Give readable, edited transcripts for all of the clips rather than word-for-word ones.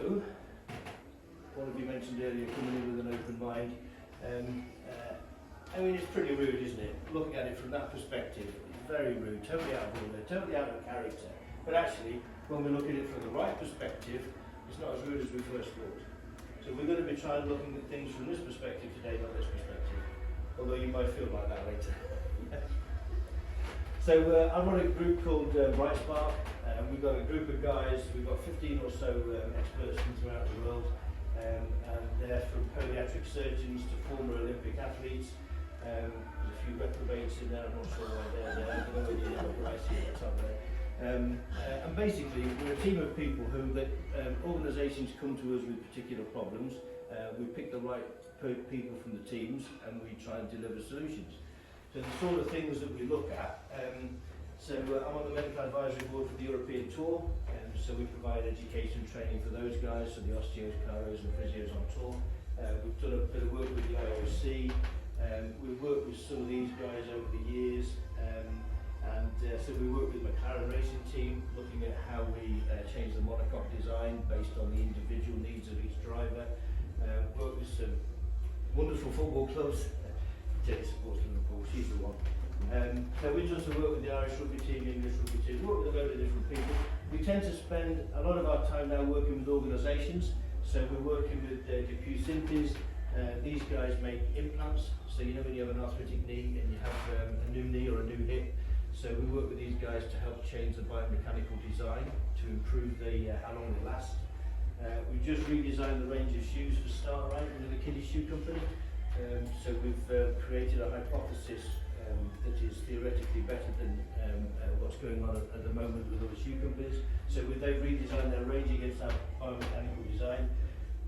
So, one of you mentioned earlier coming in with an open mind. I mean, it's pretty rude, isn't it? Looking at it from that perspective, it's very rude, totally out of order, totally out of character. But actually, when we look at it from the right perspective, it's not as rude as we first thought. So we're going to be trying looking at things from this perspective today, not this perspective. Although you might feel like that later. So I run a group called Bright Spark. We've got a group of guys, we've got 15 or so experts from throughout the world. And they're from podiatric surgeons to former Olympic athletes. There's a few reprobates in there, I'm not sure why they're there. I don't know whether you know what I see what's up there. And basically, we're a team of people who organisations come to us with particular problems. We pick the right people from the teams and we try and deliver solutions. So the sort of things that we look at. I'm on the medical advisory board for the European tour, so we provide education and training for those guys, so the osteos, chiros and physios on tour. We've done a bit of work with the IOC. We've worked with some of these guys over the years. So we work with McLaren Racing Team, looking at how we change the monocoque design based on the individual needs of each driver. Work with some wonderful football clubs. Jenny supports Liverpool, she's the one. So we've done some work with the Irish rugby team, English rugby team, work with a load of different people. We tend to spend a lot of our time now working with organisations. So we're working with Depew Synthes. These guys make implants. So you know when you have an arthritic knee and you have a new knee or a new hip. So we work with these guys to help change the biomechanical design to improve how long they last. We've just redesigned the range of shoes for Starlight, with the kiddie shoe company. So we've created a hypothesis that is theoretically better than what's going on at the moment with other shoe companies. So they've redesigned their range against our biomechanical design.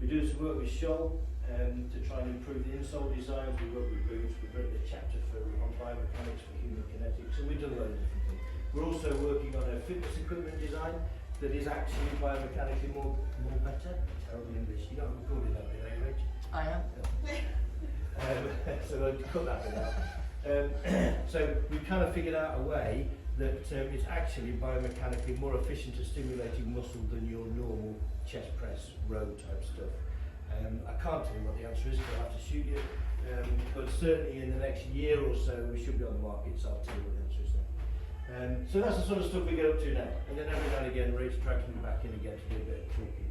We do some work with Scholl to try and improve the insole designs. We work with Boots. We've written a chapter on biomechanics for human kinetics, and we've done a load of different things. We're also working on a fitness equipment design that is actually biomechanically more better. Terrible English. You don't record it that bit, are you, Rich? I am. So I'll cut that bit out. So we kind of figured out a way that it's actually biomechanically more efficient at stimulating muscle than your normal chest press row type stuff. I can't tell you what the answer is, because I'll have to shoot you. But certainly in the next year or so we should be on the market, so I'll tell you what the answer is then. So that's the sort of stuff we get up to now. And then every now and again Rach drags me back in again to do a bit of talking.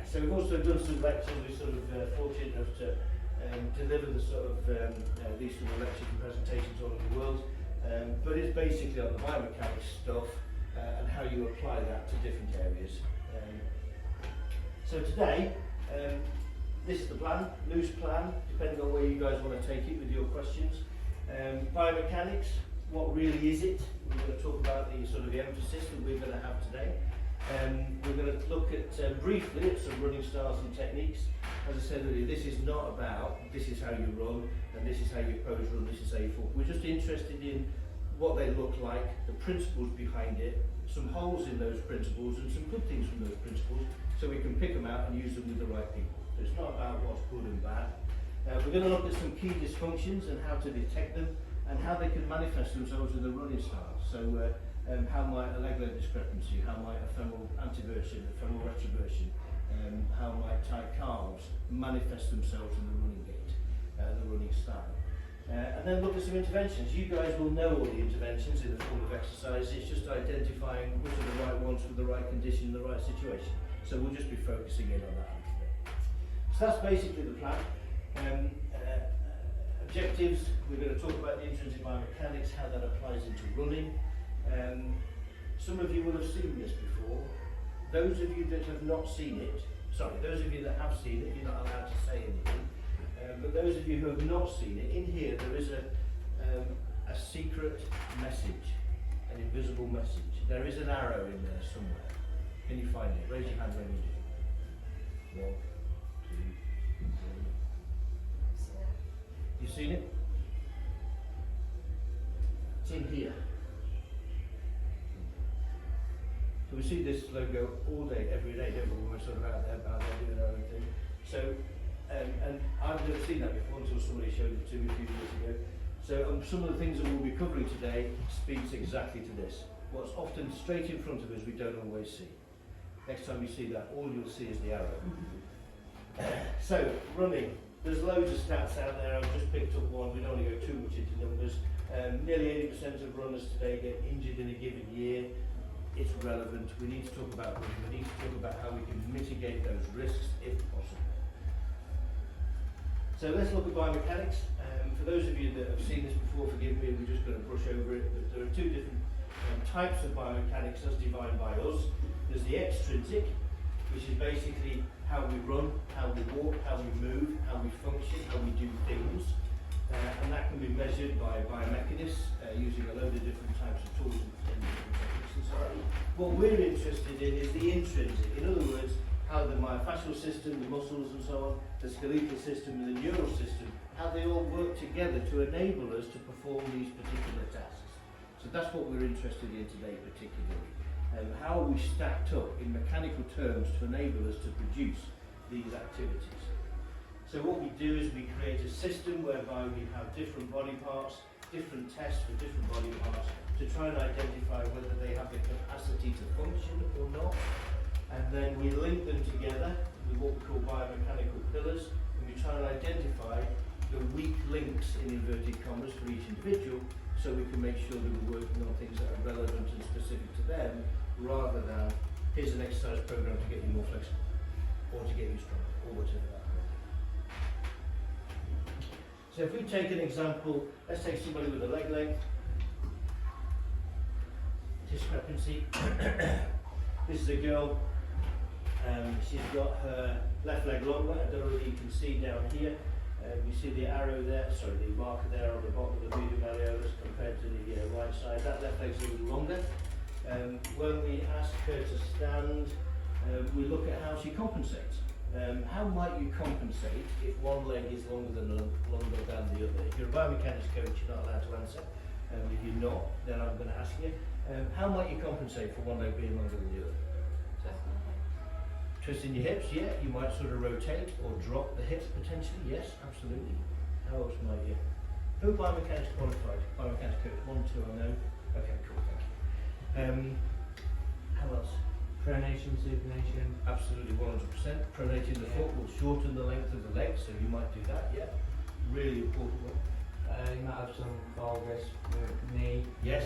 So we've also done some lectures. We're sort of fortunate enough to deliver the sort of these sort of lectures and presentations all over the world. But it's basically on the biomechanics stuff and how you apply that to different areas. So today, this is the plan, loose plan, depending on where you guys want to take it with your questions. Biomechanics, what really is it? We're going to talk about the sort of the emphasis that we're going to have today. We're going to look at briefly at some running styles and techniques. As I said earlier, this is not about this is how you run and this is how you pose run, this is how you fall. We're just interested in what they look like, the principles behind it, some holes in those principles and some good things from those principles, so we can pick them out and use them with the right people. So it's not about what's good and bad. We're going to look at some key dysfunctions and how to detect them and how they can manifest themselves in the running style. So how might a leg length discrepancy, how might a femoral anteversion, a femoral retroversion, how might tight calves manifest themselves in the running gait, the running style. And then look at some interventions. You guys will know all the interventions in the form of exercise. It's just identifying which are the right ones for the right condition, the right situation. So we'll just be focusing in on that a little bit. So that's basically the plan. Objectives, we're going to talk about the intrinsic biomechanics, how that applies into running. Some of you will have seen this before. Those of you that have not seen it, those of you that have seen it, you're not allowed to say anything. But those of you who have not seen it, in here there is a secret message, an invisible message. There is an arrow in there somewhere. Can you find it? Raise your hand when you do. 1, 2, 3. You seen it? It's in here. So we see this logo all day, every day, don't we? When we're sort of out there doing our own thing. So, and I've never seen that before until somebody showed it to me a few years ago. So some of the things that we'll be covering today speaks exactly to this. What's often straight in front of us we don't always see. Next time you see that, all you'll see is the arrow. So, running. There's loads of stats out there. I've just picked up one. We don't want to go too much into numbers. Nearly 80% of runners today get injured in a given year. It's relevant. We need to talk about running. We need to talk about how we can mitigate those risks if possible. So let's look at biomechanics. For those of you that have seen this before, forgive me, we're just going to brush over it. But there are two different types of biomechanics as defined by us. There's the extrinsic, which is basically how we run, how we walk, how we move, how we function, how we do things. And that can be measured by biomechanists using a load of different types of tools and techniques and so on. What we're interested in is the intrinsic. In other words, how the myofascial system, the muscles and so on, the skeletal system and the neural system, how they all work together to enable us to perform these particular tasks. So that's what we're interested in today particularly. How are we stacked up in mechanical terms to enable us to produce these activities? So what we do is we create a system whereby we have different body parts, different tests for different body parts to try and identify whether they have the capacity to function or not. And then we link them together with what we call biomechanical pillars, and we try and identify the weak links in inverted commas for each individual, so we can make sure that we're working on things that are relevant and specific to them, rather than here's an exercise program to get you more flexible, or to get you stronger, or whatever that might be. So if we take an example, let's take somebody with a leg length discrepancy. This is a girl. She's got her left leg longer. I don't know whether you can see down here. You see the arrow there, sorry, the marker there on the bottom of the medial malleolus compared to the right side. That left leg's a little longer. When we ask her to stand, we look at how she compensates. How might you compensate if one leg is longer than the other? If you're a biomechanics coach, you're not allowed to answer. If you're not, then I'm going to ask you. How might you compensate for one leg being longer than the other? Twisting your hips, yeah. You might sort of rotate or drop the hips potentially, yes, absolutely. How else might you? Who biomechanics qualified? Biomechanics coach, 1, 2, I know. Okay, cool, thank you. How else? Pronation, supination. Absolutely, 100%. Pronating the foot will shorten the length of the leg, so you might do that, yeah. Really important one. You might have some valgus with knee. Yes,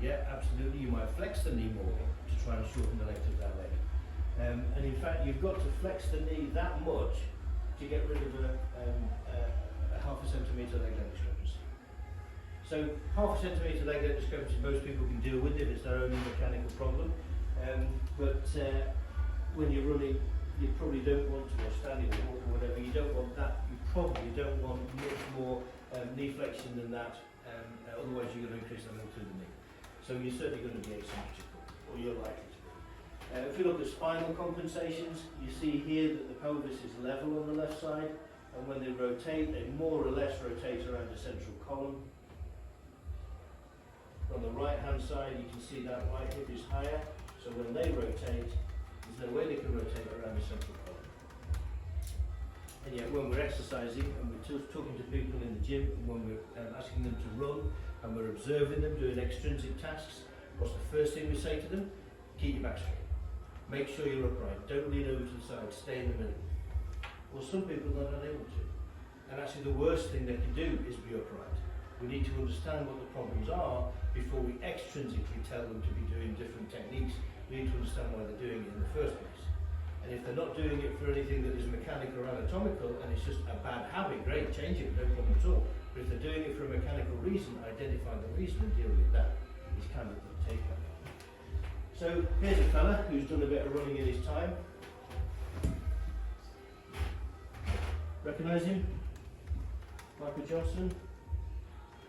yeah, absolutely. You might flex the knee more to try and shorten the length of that leg. And in fact, you've got to flex the knee that much to get rid of a half a centimetre leg length discrepancy. So half a centimetre leg length discrepancy most people can deal with if it's their only mechanical problem. But when you're running, you probably don't want to, or standing or walk or whatever, you don't want that. You probably don't want much more knee flexion than that, otherwise you're going to increase the length through the knee. So you're certainly going to be asymmetrical, or you're likely to be. If you look at spinal compensations, you see here that the pelvis is level on the left side, and when they rotate, they more or less rotate around the central column. On the right hand side, you can see that right hip is higher, so when they rotate, there's no way they can rotate around the central column. And yet when we're exercising and we're talking to people in the gym, and when we're asking them to run, and we're observing them doing extrinsic tasks, what's the first thing we say to them? Keep your back straight. Make sure you're upright. Don't lean over to the side. Stay in the middle. Well, some people are not able to. And actually the worst thing they can do is be upright. We need to understand what the problems are before we extrinsically tell them to be doing different techniques. We need to understand why they're doing it in the first place. And if they're not doing it for anything that is mechanical or anatomical, and it's just a bad habit, great, change it, no problem at all. But if they're doing it for a mechanical reason, identify the reason and deal with that is kind of the take home. So here's a fella who's done a bit of running in his time. Recognise him? Michael Johnson.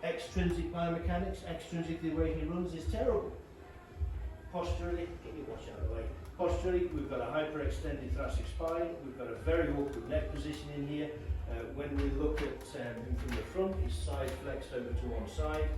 Extrinsic biomechanics, extrinsically the way he runs is terrible. Posturally, get your watch out of the way. Posturally, we've got a hyperextended thoracic spine, we've got a very awkward neck position in here. When we look at him from the front, he's side flexed over to one side.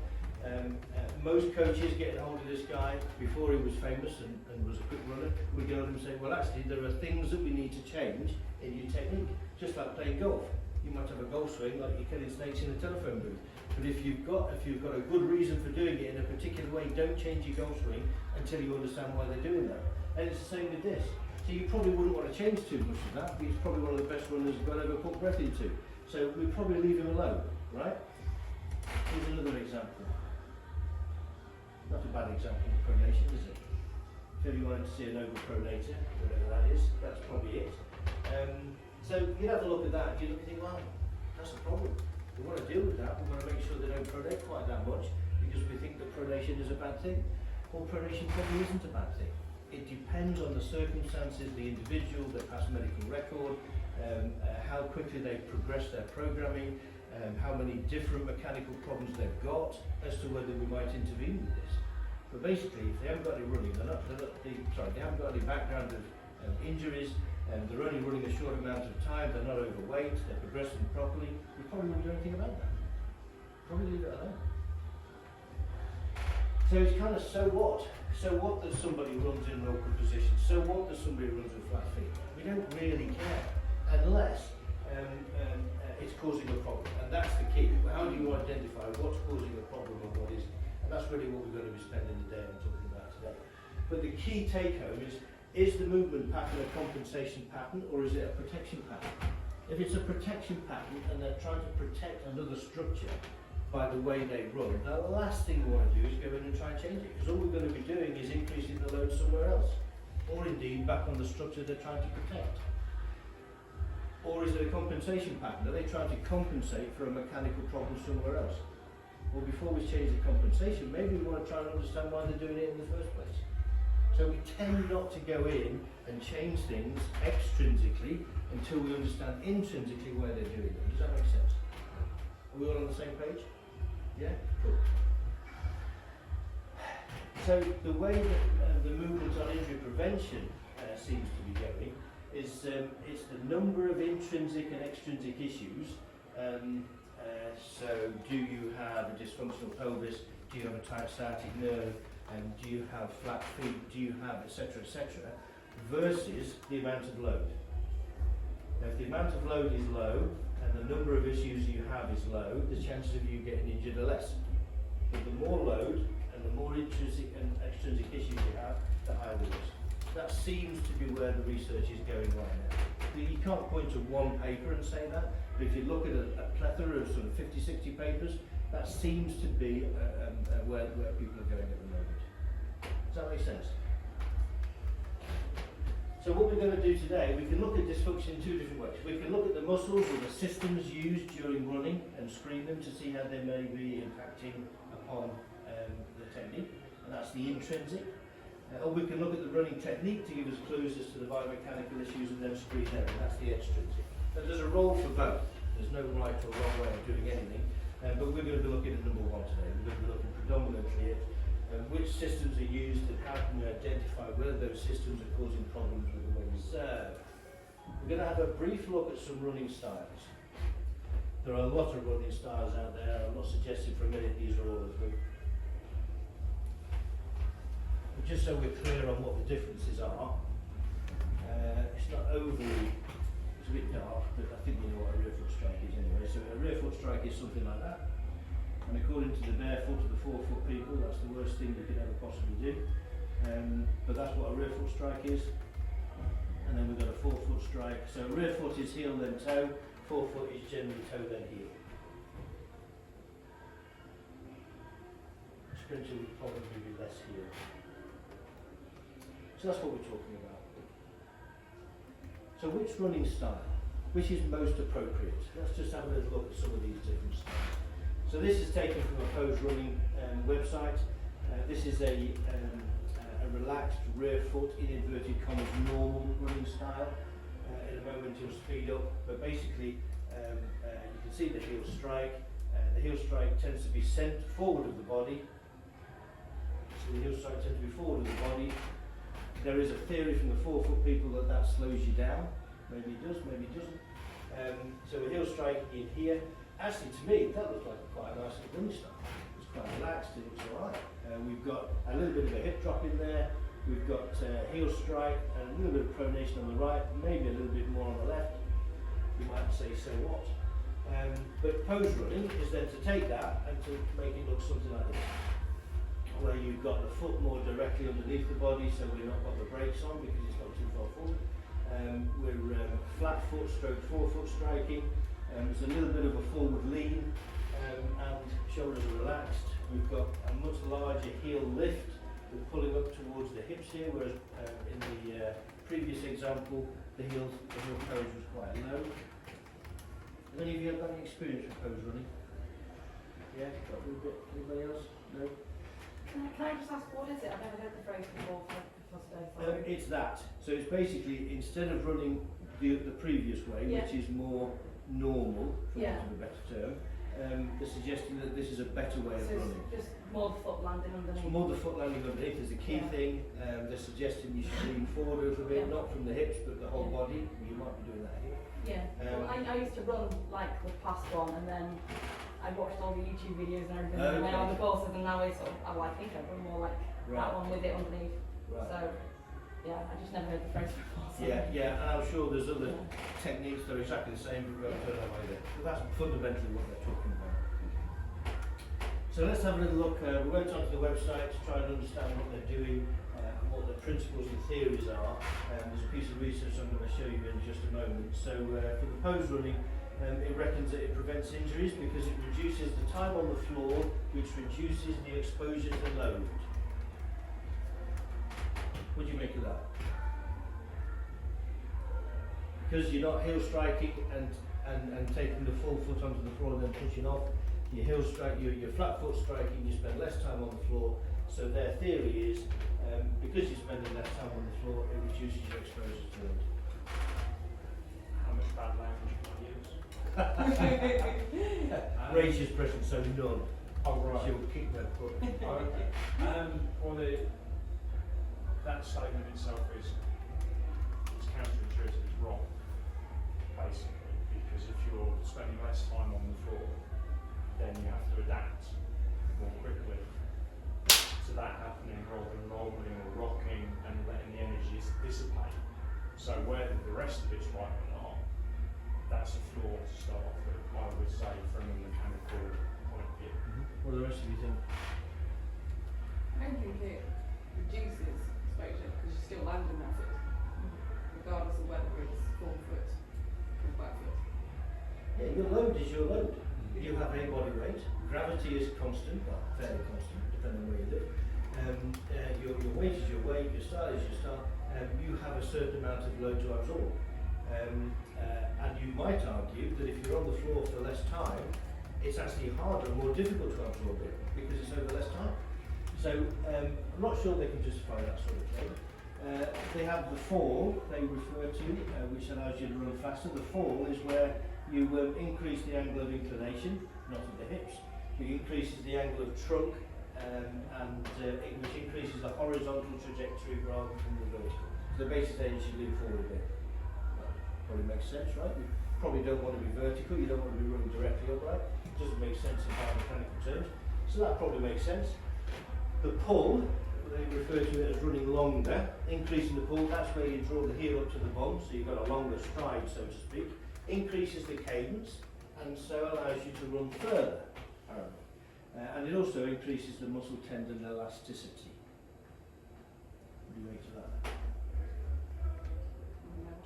Most coaches getting hold of this guy before he was famous and was a quick runner would go and say, well actually there are things that we need to change in your technique, just like playing golf. You might have a golf swing like you're killing snakes in a telephone booth, but if you've got a good reason for doing it in a particular way, don't change your golf swing until you understand why they're doing that. And it's the same with this. So you probably wouldn't want to change too much of that, but he's probably one of the best runners God ever put breath into. So we'd probably leave him alone, right? Here's another example. Not a bad example of pronation, is it? If you wanted to see an overpronator, whatever that is, that's probably it. So you have a look at that and you look and think, well, that's a problem. We want to deal with that, we want to make sure they don't pronate quite that much because we think that pronation is a bad thing. Well, pronation probably isn't a bad thing. It depends on the circumstances, the individual, their past medical record, how quickly they've progressed their programming, how many different mechanical problems they've got as to whether we might intervene with this. But basically, if they haven't got any running, they haven't got any background of injuries, they're only running a short amount of time, they're not overweight, they're progressing properly, we probably wouldn't do anything about that. Probably leave it alone. So it's kind of so what? So what that somebody runs in an awkward position? So what that somebody runs with flat feet? We don't really care unless it's causing a problem, and that's the key. How do you identify what's causing a problem and what isn't? And that's really what we're going to be spending the day on talking about today. But the key take home is the movement pattern a compensation pattern or is it a protection pattern? If it's a protection pattern and they're trying to protect another structure by the way they run, the last thing we want to do is go in and try and change it, because all we're going to be doing is increasing the load somewhere else, or indeed back on the structure they're trying to protect. Or is it a compensation pattern? Are they trying to compensate for a mechanical problem somewhere else? Well, before we change the compensation, maybe we want to try and understand why they're doing it in the first place. So we tend not to go in and change things extrinsically until we understand intrinsically why they're doing it. Does that make sense? Are we all on the same page? Yeah? Cool. So the way that the movement on injury prevention seems to be going is it's the number of intrinsic and extrinsic issues. So do you have a dysfunctional pelvis? Do you have a tight sciatic nerve? Do you have flat feet? Do you have etc., etc., versus the amount of load? Now, if the amount of load is low and the number of issues you have is low, the chances of you getting injured are less. But the more load and the more intrinsic and extrinsic issues you have, the higher the risk. That seems to be where the research is going right now. You can't point to one paper and say that, but if you look at a plethora of sort of 50, 60 papers, that seems to be where people are going at the moment. Does that make sense? So what we're going to do today, we can look at dysfunction in two different ways. We can look at the muscles or the systems used during running and screen them to see how they may be impacting upon the technique, and that's the intrinsic. Or we can look at the running technique to give us clues as to the biomechanical issues and then screen them, and that's the extrinsic. But there's a role for both. There's no right or wrong way of doing anything, but we're going to be looking at number one today. We're going to be looking predominantly at which systems are used and how can we identify whether those systems are causing problems with the way we serve. We're going to have a brief look at some running styles. There are a lot of running styles out there. I'm not suggesting for a minute these are all of them. But just so we're clear on what the differences are, it's not overly, it's a bit dark, but I think you know what a rear foot strike is anyway. So a rear foot strike is something like that. And according to the barefoot or the forefoot people, that's the worst thing they could ever possibly do. But that's what a rear foot strike is. And then we've got a forefoot strike. So rear foot is heel then toe, forefoot is generally toe then heel. Sprinter would probably be less heel. So that's what we're talking about. So which running style? Which is most appropriate? Let's just have a little look at some of these different styles. So this is taken from a Pose Running website. This is a relaxed rear foot, in inverted commas, normal running style. In a moment you'll speed up, but basically you can see the heel strike. The heel strike tends to be sent forward of the body. So the heel strike tends to be forward of the body. There is a theory from the forefoot people that that slows you down. Maybe it does, maybe it doesn't. So a heel strike in here. Actually, to me, that looks like quite a nice running style. It's quite relaxed, it looks alright. We've got a little bit of a hip drop in there. We've got heel strike and a little bit of pronation on the right, maybe a little bit more on the left. You might say, so what? But pose running is then to take that and to make it look something like this. where you've got the foot more directly underneath the body, so we've not got the brakes on because it's not too far forward. We're flat foot stroke forefoot striking. There's a little bit of a forward lean, and shoulders are relaxed. We've got a much larger heel lift. We're pulling up towards the hips here, whereas in the previous example, the heel pose was quite low. Have any of you got any experience with pose running? Yeah, got a little bit. Anybody else? No? Can I just ask, what is it? I've never heard the phrase before today. It's that. So it's basically, instead of running the previous way, which is more normal, for want of a better term, they're suggesting that this is a better way of running. Just more the foot landing underneath. More the foot landing underneath is the key thing. They're suggesting you should lean forward a little bit, not from the hips, but the whole body. You might be doing that here. Yeah. Well, I used to run like the past one, and then I watched all the YouTube videos and everything, and then on the courses, and now it's sort of, I think I run more like that one with it underneath. Right. So, yeah, I just never heard the phrase before. So. Yeah, and I'm sure there's other techniques that are exactly the same, but we won't turn that way there. But that's fundamentally what they're talking about. So let's have a little look. We went onto the website to try and understand what they're doing and what the principles and theories are. There's a piece of research I'm going to show you in just a moment. So for the pose running, it reckons that it prevents injuries because it reduces the time on the floor, which reduces the exposure to load. What do you make of that? Because you're not heel striking and taking the full foot onto the floor and then pushing off, your heel strike, your flat foot striking, you spend less time on the floor. So their theory is, because you're spending less time on the floor, it reduces your exposure to load. How much bad language can I use? Racist pressure, so none. Oh, right. She'll kick that foot. Oh, okay. Well, that statement itself is counterintuitive, it's wrong, basically, because if you're spending less time on the floor, then you have to adapt more quickly to that happening rather than rolling or rocking and letting the energy dissipate. So whether the rest of it's right or not, that's a flaw to start off with, I would say, from a mechanical point of view. What do the rest of you think? I don't think it reduces exposure because you're still landing that foot, regardless of whether it's forefoot or back foot. Yeah, your load is your load. You have a body weight. Gravity is constant, well, fairly constant, depending on where you live. Your weight is your weight, your style is your style. You have a certain amount of load to absorb. And you might argue that if you're on the floor for less time, it's actually harder and more difficult to absorb it because it's over less time. So I'm not sure they can justify that sort of thing. They have the fall they refer to, which allows you to run faster. The fall is where you increase the angle of inclination, not of the hips. It increases the angle of trunk, which increases the horizontal trajectory rather than the vertical. So the basis saying you should lean forward a bit. Well, probably makes sense, right? You probably don't want to be vertical, you don't want to be running directly upright. It doesn't make sense in biomechanical terms. So that probably makes sense. The pull, they refer to it as running longer, increasing the pull, that's where you draw the heel up to the bum, so you've got a longer stride, so to speak. Increases the cadence, and so allows you to run further. And it also increases the muscle tendon elasticity. What do you make of that?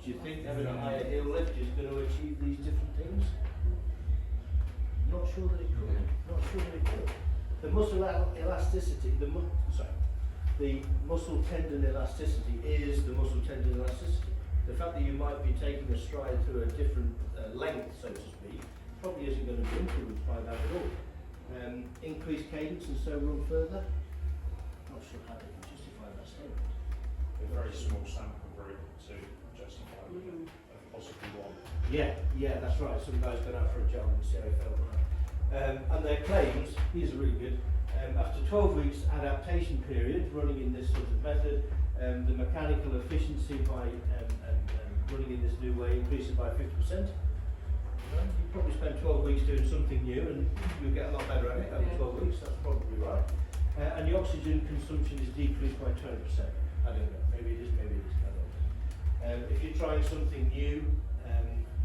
Do you think having a higher heel lift is going to achieve these different things? Not sure that it could. Not sure that it could. The muscle elasticity, the muscle tendon elasticity is the muscle tendon elasticity. The fact that you might be taking a stride through a different length, so to speak, probably isn't going to be influenced by that at all. Increased cadence and so run further? Not sure how they can justify that statement. A very small sample group to justify possibly one. Yeah, that's right. Some guy's gone out for a jog and see how he felt. And their claims, these are really good. After 12 weeks adaptation period running in this sort of method, the mechanical efficiency by running in this new way increases by 50%. You probably spend 12 weeks doing something new and you'll get a lot better at it over 12 weeks, that's probably right. And the oxygen consumption is decreased by 20%. I don't know, maybe it is, maybe it isn't. If you're trying something new,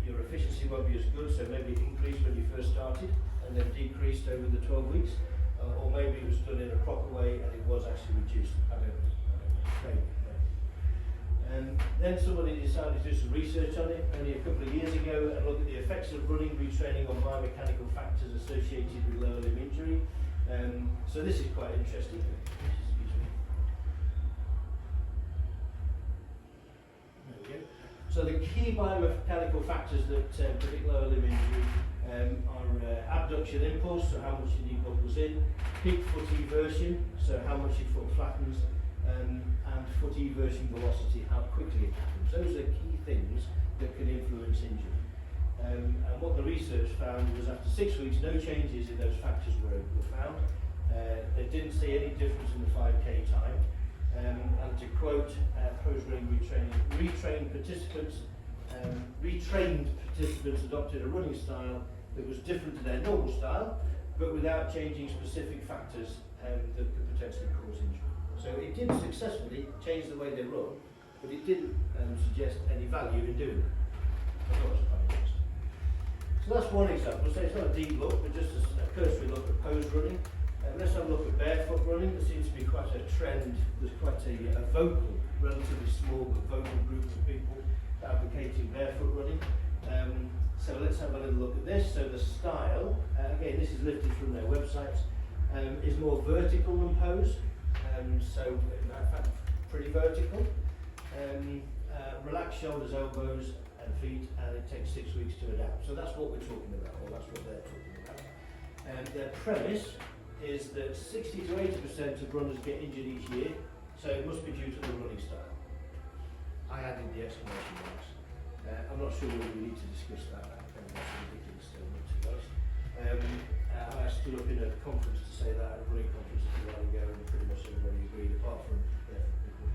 your efficiency won't be as good, so maybe it increased when you first started and then decreased over the 12 weeks. or maybe it was done in a proper way and it was actually reduced. I don't know. Maybe. Then somebody decided to do some research on it only a couple of years ago and look at the effects of running retraining on biomechanical factors associated with lower limb injury. So this is quite interesting. There we go. So the key biomechanical factors that predict lower limb injury are abduction impulse, so how much your knee buckles in, hip foot eversion, so how much your foot flattens, and foot eversion velocity, how quickly it happens. Those are key things that can influence injury. And what the research found was after 6 weeks, no changes in those factors were found. They didn't see any difference in the 5K time. And to quote post-running retraining, retrained participants adopted a running style that was different to their normal style, but without changing specific factors that could potentially cause injury. So it did successfully change the way they run, but it didn't suggest any value in doing it. I thought it was quite interesting. So that's one example. So it's not a deep look, but just a cursory look at pose running. Let's have a look at barefoot running. There seems to be quite a trend. There's quite a vocal, relatively small but vocal group of people advocating barefoot running. So let's have a little look at this. So the style, again, this is lifted from their websites, is more vertical than pose. So in fact, pretty vertical. Relax shoulders, elbows and feet, and it takes 6 weeks to adapt. So that's what we're talking about, or that's what they're talking about. And their premise is that 60 to 80% of runners get injured each year, so it must be due to the running style. I added the exclamation marks. I'm not sure whether we need to discuss that. I think that's a ridiculous statement, to be honest. I stood up in a conference to say that, at a running conference a while ago, and pretty much everybody agreed, apart from people.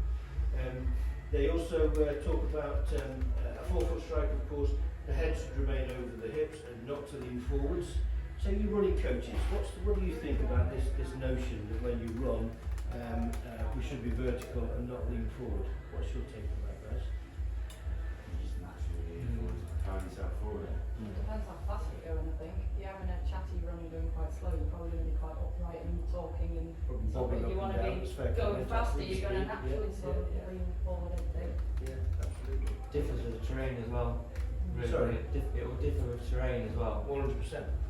They also talk about a forefoot strike, of course. The head should remain over the hips and not to lean forwards. So you running coaches, what do you think about this notion that when you run, we should be vertical and not lean forward? What's your take on that, guys? You just naturally carry yourself forward. Depends how fast you're going, I think. If you're having a chatty run and going quite slow, you're probably going to be quite upright and talking and Probably so, but bobbing if you up want and to down, be it's fair going comment, faster, absolute you're going to speed, naturally sort of yeah. lean forward, I think. Yeah, absolutely. Differs with the terrain as well. Really, Sorry? it will differ with terrain as well. 100%.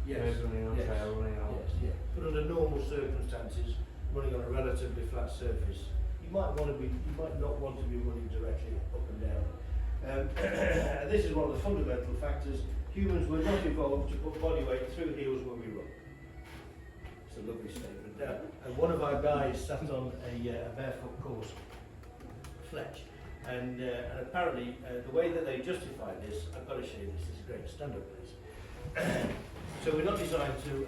Yes. Road running on Yes. trail running on. Yes, yeah. But under normal circumstances, running on a relatively flat surface, you might not want to be running directly up and down. This is one of the fundamental factors. Humans were not evolved to put body weight through heels when we run. It's a lovely statement. And one of our guys sat on a barefoot course, Fletch, and apparently the way that they justify this, I've got to show you this. This is great. Stand up, please. So we're not designed to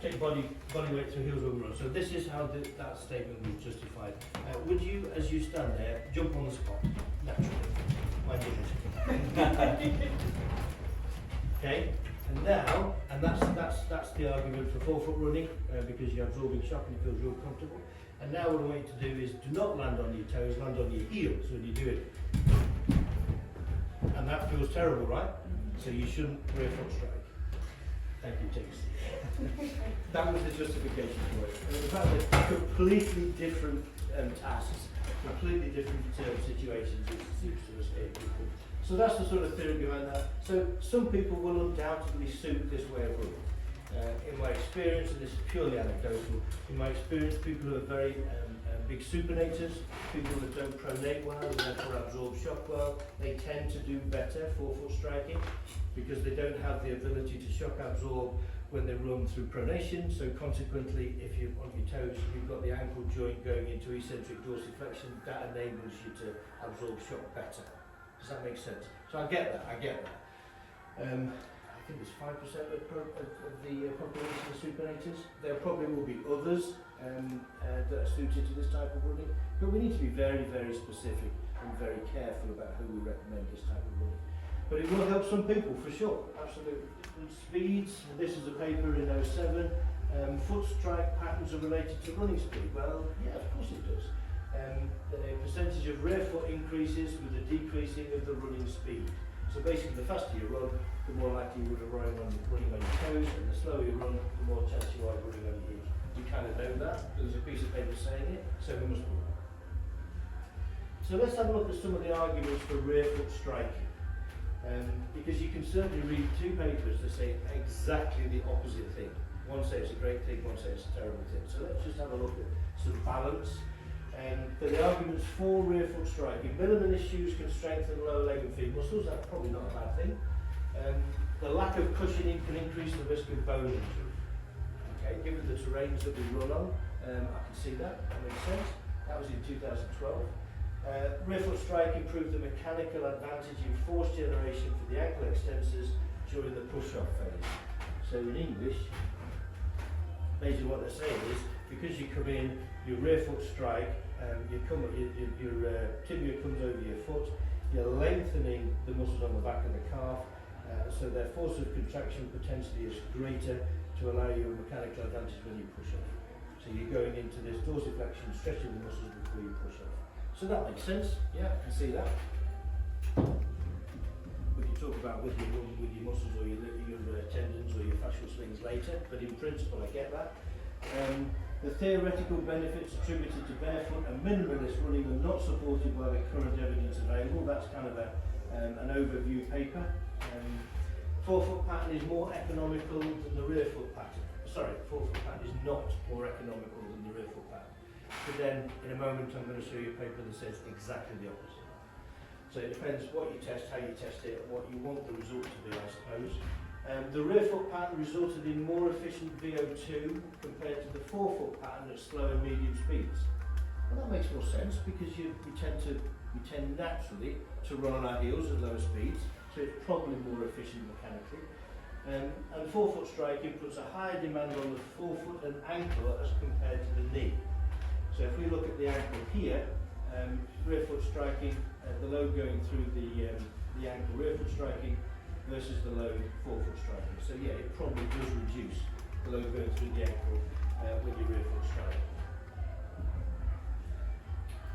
take body weight through heels when we run. So this is how that statement was justified. Would you, as you stand there, jump on the spot naturally? I didn't. Okay. And now, and that's the argument for forefoot running because you're absorbing shock and it feels real comfortable. And now what I want you to do is do not land on your toes, land on your heels when you do it. And that feels terrible, right? So you shouldn't rear foot strike. Thank you, James. That was the justification for it. And in fact, they're completely different tasks, completely different situations, which seems to escape people. So that's the sort of theory behind that. So some people will undoubtedly suit this way of running. In my experience, and this is purely anecdotal, in my experience, people who are very big supinators, people that don't pronate well and therefore absorb shock well, they tend to do better forefoot striking because they don't have the ability to shock absorb when they run through pronation. So consequently, if you're on your toes, you've got the ankle joint going into eccentric dorsiflexion, that enables you to absorb shock better. Does that make sense? So I get that. I think it's 5% of the population are supinators. There probably will be others that are suited to this type of running, but we need to be very, very specific and very careful about who we recommend this type of running. But it will help some people for sure, absolutely. Speeds, this is a paper in 07. Foot strike patterns are related to running speed. Well, yeah, of course it does. The percentage of rear foot increases with the decreasing of the running speed. So basically, the faster you run, the more likely you would have running on your toes, and the slower you run, the more chance you are of running on your heels. We kind of know that. There's a piece of paper saying it, so we must move on. So let's have a look at some of the arguments for rear foot striking. Because you can certainly read two papers that say exactly the opposite thing. One says it's a great thing, one says it's a terrible thing. So let's just have a look at some balance. But the arguments for rear foot striking: minimalist shoes can strengthen lower leg and feet muscles. That's probably not a bad thing. The lack of cushioning can increase the risk of bone injury. Okay, given the terrains that we run on, I can see that. That makes sense. That was in 2012. Rear foot strike improved the mechanical advantage in force generation for the ankle extensors during the push-off phase. So in English, basically what they're saying is, because you come in, your rear foot strike, your tibia comes over your foot, you're lengthening the muscles on the back of the calf, so their force of contraction potentially is greater to allow you a mechanical advantage when you push off. So you're going into this dorsiflexion, stretching the muscles before you push off. So that makes sense, yeah, I can see that. We can talk about with your muscles or your tendons or your fascial slings later, but in principle I get that. The theoretical benefits attributed to barefoot and minimalist running are not supported by the current evidence available. That's kind of an overview paper. Forefoot pattern is more economical than the rear foot pattern. Sorry, forefoot pattern is not more economical than the rear foot pattern. But then, in a moment, I'm going to show you a paper that says exactly the opposite. So it depends what you test, how you test it, and what you want the result to be, I suppose. The rear foot pattern resulted in more efficient VO2 compared to the forefoot pattern at slow and medium speeds. Well, that makes more sense because we tend naturally to run on our heels at lower speeds, so it's probably more efficient mechanically. And forefoot striking puts a higher demand on the forefoot and ankle as compared to the knee. So if we look at the ankle here, rear foot striking, the load going through the ankle, rear foot striking versus the load forefoot striking. So yeah, it probably does reduce the load going through the ankle when you rear foot strike.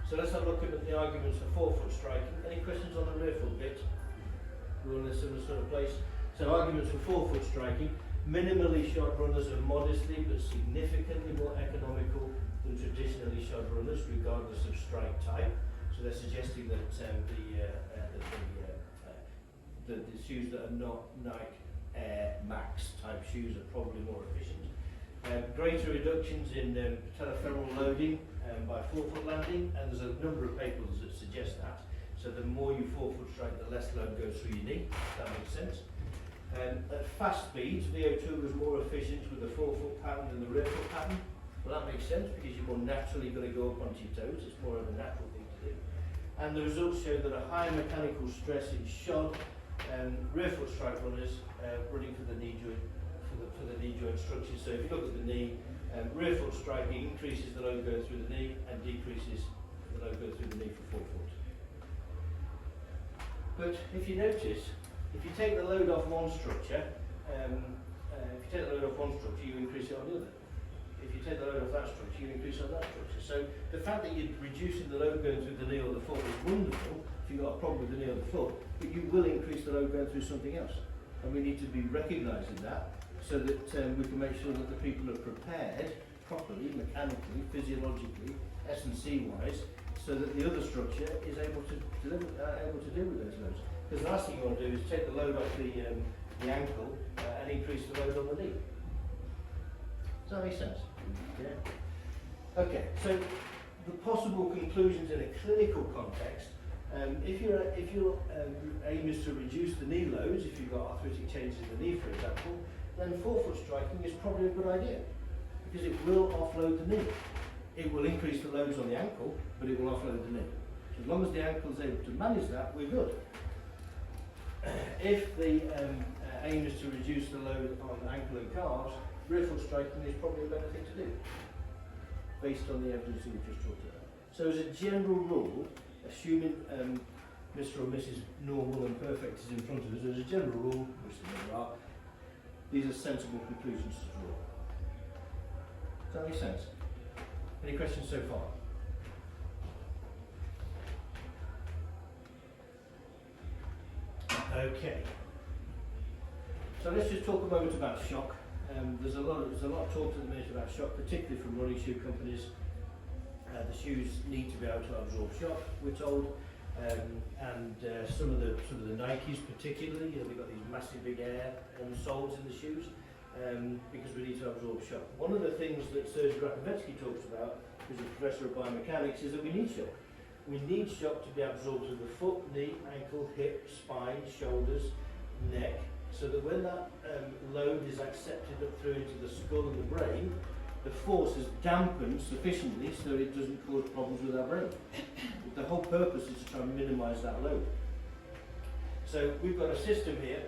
So let's have a look at the arguments for forefoot striking. Any questions on the rear foot bit? We're in a similar sort of place. So arguments for forefoot striking: minimally shod runners are modestly but significantly more economical than traditionally shod runners, regardless of strike type. So they're suggesting that the shoes that are not Nike Air Max type shoes are probably more efficient. Greater reductions in patellofemoral loading by forefoot landing, and there's a number of papers that suggest that. So the more you forefoot strike, the less load goes through your knee. That makes sense. At fast speeds, VO2 was more efficient with the forefoot pattern than the rear foot pattern. Well, that makes sense because you're more naturally going to go up onto your toes. It's more of a natural thing to do. And the results show that a higher mechanical stress in shod rear foot strike runners running for the knee joint for the knee joint structure. So if you look at the knee, rear foot striking increases the load going through the knee and decreases the load going through the knee for forefoot. But if you notice, if you take the load off one structure, you increase it on the other. If you take the load off that structure, you increase on that structure. So the fact that you're reducing the load going through the knee or the foot is wonderful if you've got a problem with the knee or the foot, but you will increase the load going through something else. And we need to be recognising that so that we can make sure that the people are prepared properly, mechanically, physiologically, S&C wise, so that the other structure is able to deal with those loads. Because the last thing you want to do is take the load off the ankle and increase the load on the knee. Does that make sense? Yeah. Okay, so the possible conclusions in a clinical context. If your aim is to reduce the knee loads, if you've got arthritic changes in the knee, for example, then forefoot striking is probably a good idea because it will offload the knee. It will increase the loads on the ankle, but it will offload the knee. So as long as the ankle is able to manage that, we're good. If the aim is to reduce the load on the ankle and calves, rear foot striking is probably a better thing to do, based on the evidence that we've just talked about. So as a general rule, assuming Mr. or Mrs. Normal and Perfect is in front of us, as a general rule, which there are, these are sensible conclusions to draw. Does that make sense? Any questions so far? Okay. So let's just talk a moment about shock. There's a lot of talk at the minute about shock, particularly from running shoe companies. The shoes need to be able to absorb shock, we're told, and some of the Nikes particularly, you know, they've got these massive big air soles in the shoes because we need to absorb shock. One of the things that Serge Grapovetsky talks about, who's a professor of biomechanics, is that we need shock. We need shock to be absorbed to the foot, knee, ankle, hip, spine, shoulders, neck, so that when that load is accepted up through into the skull and the brain, the force is dampened sufficiently so it doesn't cause problems with our brain. The whole purpose is to try and minimise that load. So we've got a system here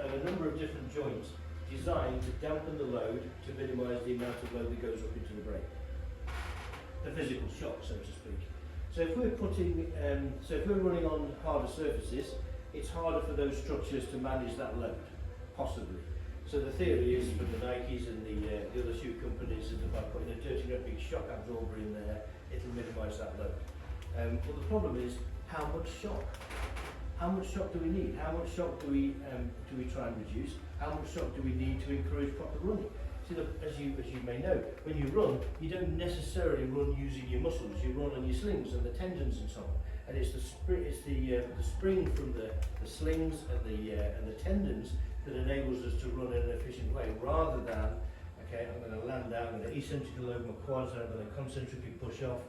of a number of different joints designed to dampen the load to minimise the amount of load that goes up into the brain. The physical shock, so to speak. So if we're running on harder surfaces, it's harder for those structures to manage that load, possibly. So the theory is for the Nikes and the other shoe companies is that by putting a dirty great big shock absorber in there, it'll minimise that load. But the problem is, how much shock? How much shock do we need? How much shock do we try and reduce? How much shock do we need to encourage proper running? See, as you may know, when you run, you don't necessarily run using your muscles. You run on your slings and the tendons and so on. And it's the spring from the slings and the tendons that enables us to run in an efficient way, rather than, okay, I'm going to land down, I'm going to eccentrically load my quads, and I'm going to concentrically push off.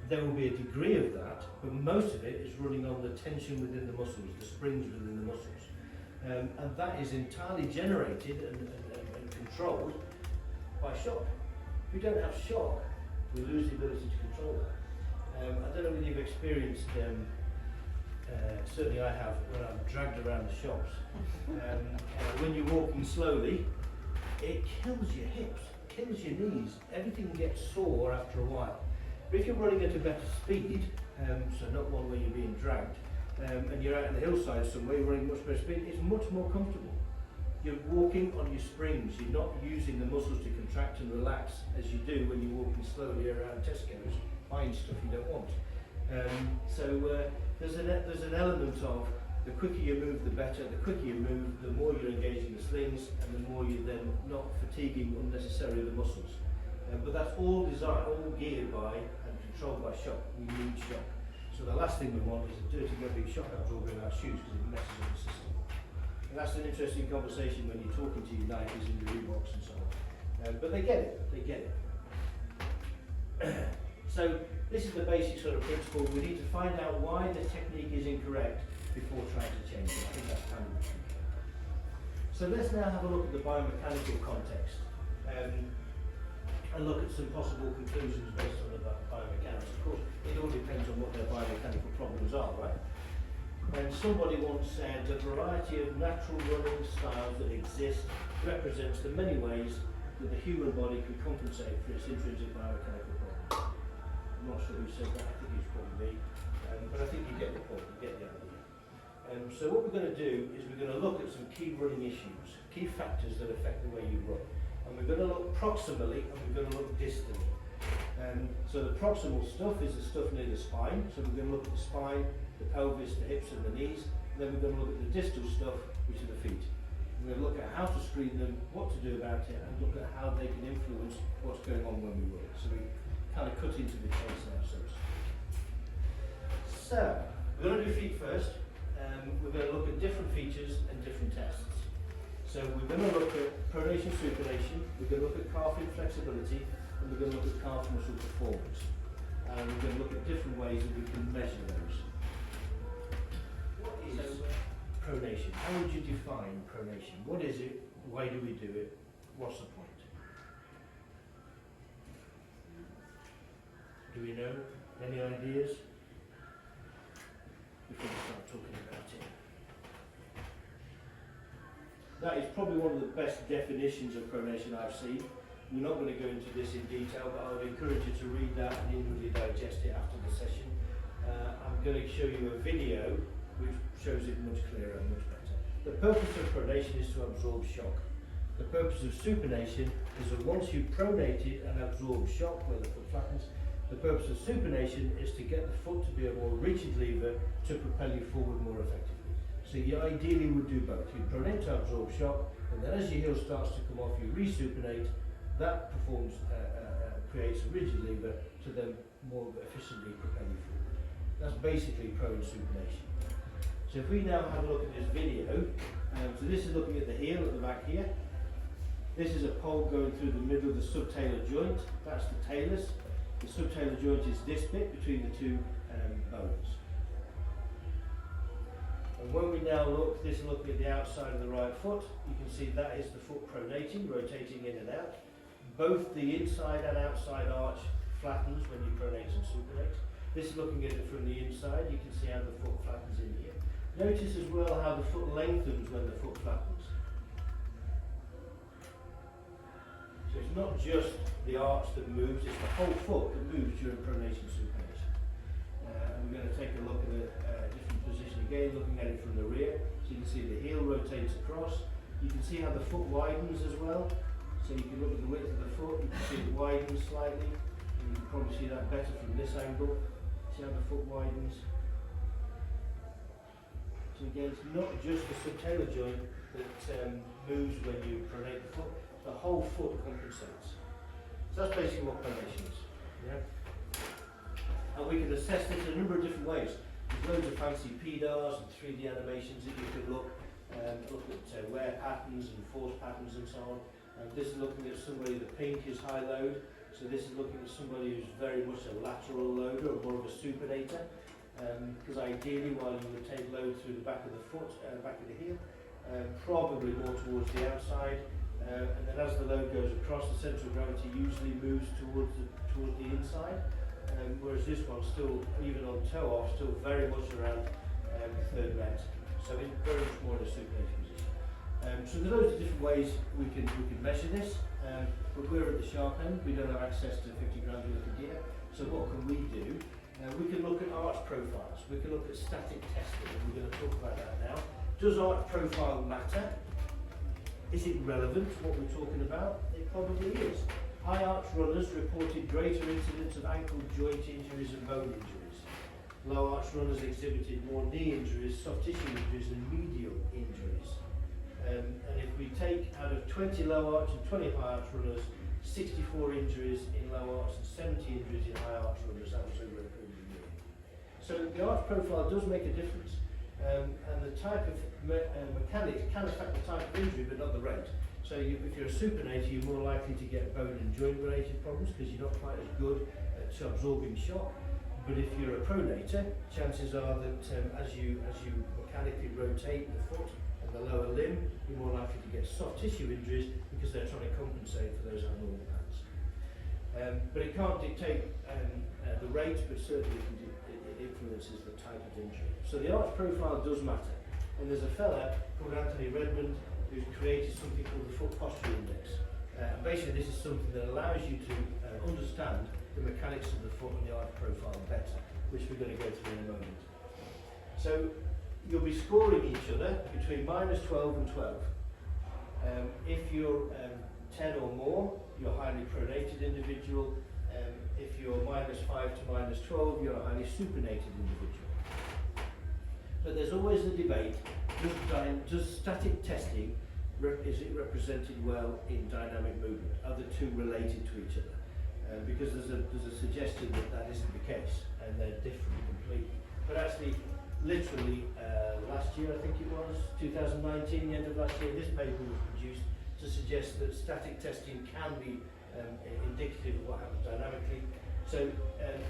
There will be a degree of that, but most of it is running on the tension within the muscles, the springs within the muscles. And that is entirely generated and controlled by shock. If we don't have shock, we lose the ability to control that. I don't know whether you've experienced, certainly I have, when I'm dragged around the shops. When you're walking slowly, it kills your hips, kills your knees, everything gets sore after a while. But if you're running at a better speed, so not one where you're being dragged, and you're out in the hillside somewhere, you're running much better speed, it's much more comfortable. You're walking on your springs, you're not using the muscles to contract and relax as you do when you're walking slowly around Tesco's, buying stuff you don't want. There's an element of the quicker you move, the better. The quicker you move, the more you're engaging the slings, and the more you're then not fatiguing unnecessarily the muscles. But that's all designed, all geared by and controlled by shock. We need shock. So the last thing we want is a dirty, great big shock absorber in our shoes because it messes up the system. And that's an interesting conversation when you're talking to your Nikes and your Reeboks and so on. But they get it. So this is the basic sort of principle. We need to find out why the technique is incorrect before trying to change it. I think that's kind of the key. So let's now have a look at the biomechanical context and look at some possible conclusions based on the biomechanics. Of course, it all depends on what their biomechanical problems are, right? And somebody once said a variety of natural running styles that exist represents the many ways that the human body can compensate for its intrinsic biomechanical problems. I'm not sure who said that, I think it's probably me, but I think you get the point, you get the idea. So what we're going to do is we're going to look at some key running issues, key factors that affect the way you run. And we're going to look proximally and we're going to look distally. So the proximal stuff is the stuff near the spine, so we're going to look at the spine, the pelvis, the hips and the knees, and then we're going to look at the distal stuff, which are the feet. We're going to look at how to screen them, what to do about it, and look at how they can influence what's going on when we run. So we kind of cut into the case now, so to speak. So, we're going to do feet first. We're going to look at different features and different tests. So we're going to look at pronation, supination, we're going to look at calf inflexibility, and we're going to look at calf muscle performance. And we're going to look at different ways that we can measure those. What is pronation? How would you define pronation? What is it? Why do we do it? What's the point? Do we know? Any ideas? Before we start talking about it. That is probably one of the best definitions of pronation I've seen. We're not going to go into this in detail, but I would encourage you to read that and inwardly digest it after the session. I'm going to show you a video which shows it much clearer and much better. The purpose of pronation is to absorb shock. The purpose of supination is that once you've pronated and absorbed shock where the foot flattens, the purpose of supination is to get the foot to be a more rigid lever to propel you forward more effectively. So you ideally would do both. You pronate to absorb shock, and then as your heel starts to come off, you resupinate. That creates a rigid lever to then more efficiently propel you forward. That's basically prone supination. So if we now have a look at this video, so this is looking at the heel at the back here. This is a pole going through the middle of the subtalar joint. That's the talus. The subtalar joint is this bit between the two bones. And when we now look, this is looking at the outside of the right foot, you can see that is the foot pronating, rotating in and out. Both the inside and outside arch flattens when you pronate and supinate. This is looking at it from the inside, you can see how the foot flattens in here. Notice as well how the foot lengthens when the foot flattens. So it's not just the arch that moves, it's the whole foot that moves during pronation supination. And we're going to take a look at a different position again, looking at it from the rear. So you can see the heel rotates across. You can see how the foot widens as well. So you can look at the width of the foot, you can see it widens slightly. And you can probably see that better from this angle. See how the foot widens. So again, it's not just the subtalar joint that moves when you pronate the foot. The whole foot compensates. So that's basically what pronation is. Yeah? And we can assess this in a number of different ways. There's loads of fancy PDAs and 3D animations that you can look at wear patterns and force patterns and so on. And this is looking at somebody, the pink is high load. So this is looking at somebody who's very much a lateral loader or more of a supinator. Because ideally, while you would take load through the back of the foot, back of the heel, probably more towards the outside. And then as the load goes across, the centre of gravity usually moves towards the inside. Whereas this one's still, even on toe off, still very much around the third met. So it's very much more in a supinating position. So there are loads of different ways we can measure this. But we're at the sharp end, we don't have access to 50 grams worth of gear. So what can we do? We can look at arch profiles, we can look at static testing, and we're going to talk about that now. Does arch profile matter? Is it relevant to what we're talking about? It probably is. High arch runners reported greater incidence of ankle joint injuries and bone injuries. Low arch runners exhibited more knee injuries, soft tissue injuries and medial injuries. And if we take out of 20 low arch and 20 high arch runners, 64 injuries in low arch and 70 injuries in high arch runners, that was over a period of a year. So the arch profile does make a difference. And the type of mechanics can affect the type of injury, but not the rate. So if you're a supinator, you're more likely to get bone and joint related problems because you're not quite as good at absorbing shock. But if you're a pronator, chances are that as you mechanically rotate the foot and the lower limb, you're more likely to get soft tissue injuries because they're trying to compensate for those abnormal patterns. But it can't dictate the rate, but certainly it influences the type of injury. So the arch profile does matter. And there's a fella called Anthony Redmond who's created something called the Foot Posture Index. Basically this is something that allows you to understand the mechanics of the foot and the arch profile better, which we're going to go through in a moment. So you'll be scoring each other between -12 and 12. If you're 10 or more, you're a highly pronated individual. If you're -5 to -12, you're a highly supinated individual. But there's always a debate, does static testing, is it represented well in dynamic movement? Are the two related to each other? Because there's a suggestion that isn't the case, and they're different completely. But actually, literally last year, I think it was, 2019, the end of last year, this paper was produced to suggest that static testing can be indicative of what happens dynamically. So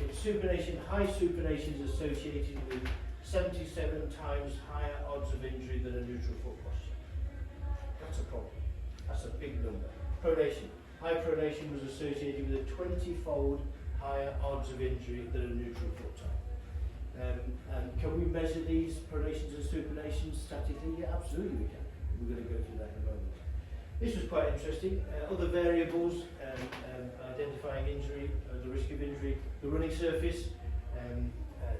in supination, high supination is associated with 77 times higher odds of injury than a neutral foot posture. That's a problem. That's a big number. Pronation. High pronation was associated with a 20-fold higher odds of injury than a neutral foot type. And can we measure these pronations and supinations statically? Yeah, absolutely we can. We're going to go through that in a moment. This was quite interesting. Other variables, identifying injury, the risk of injury, the running surface,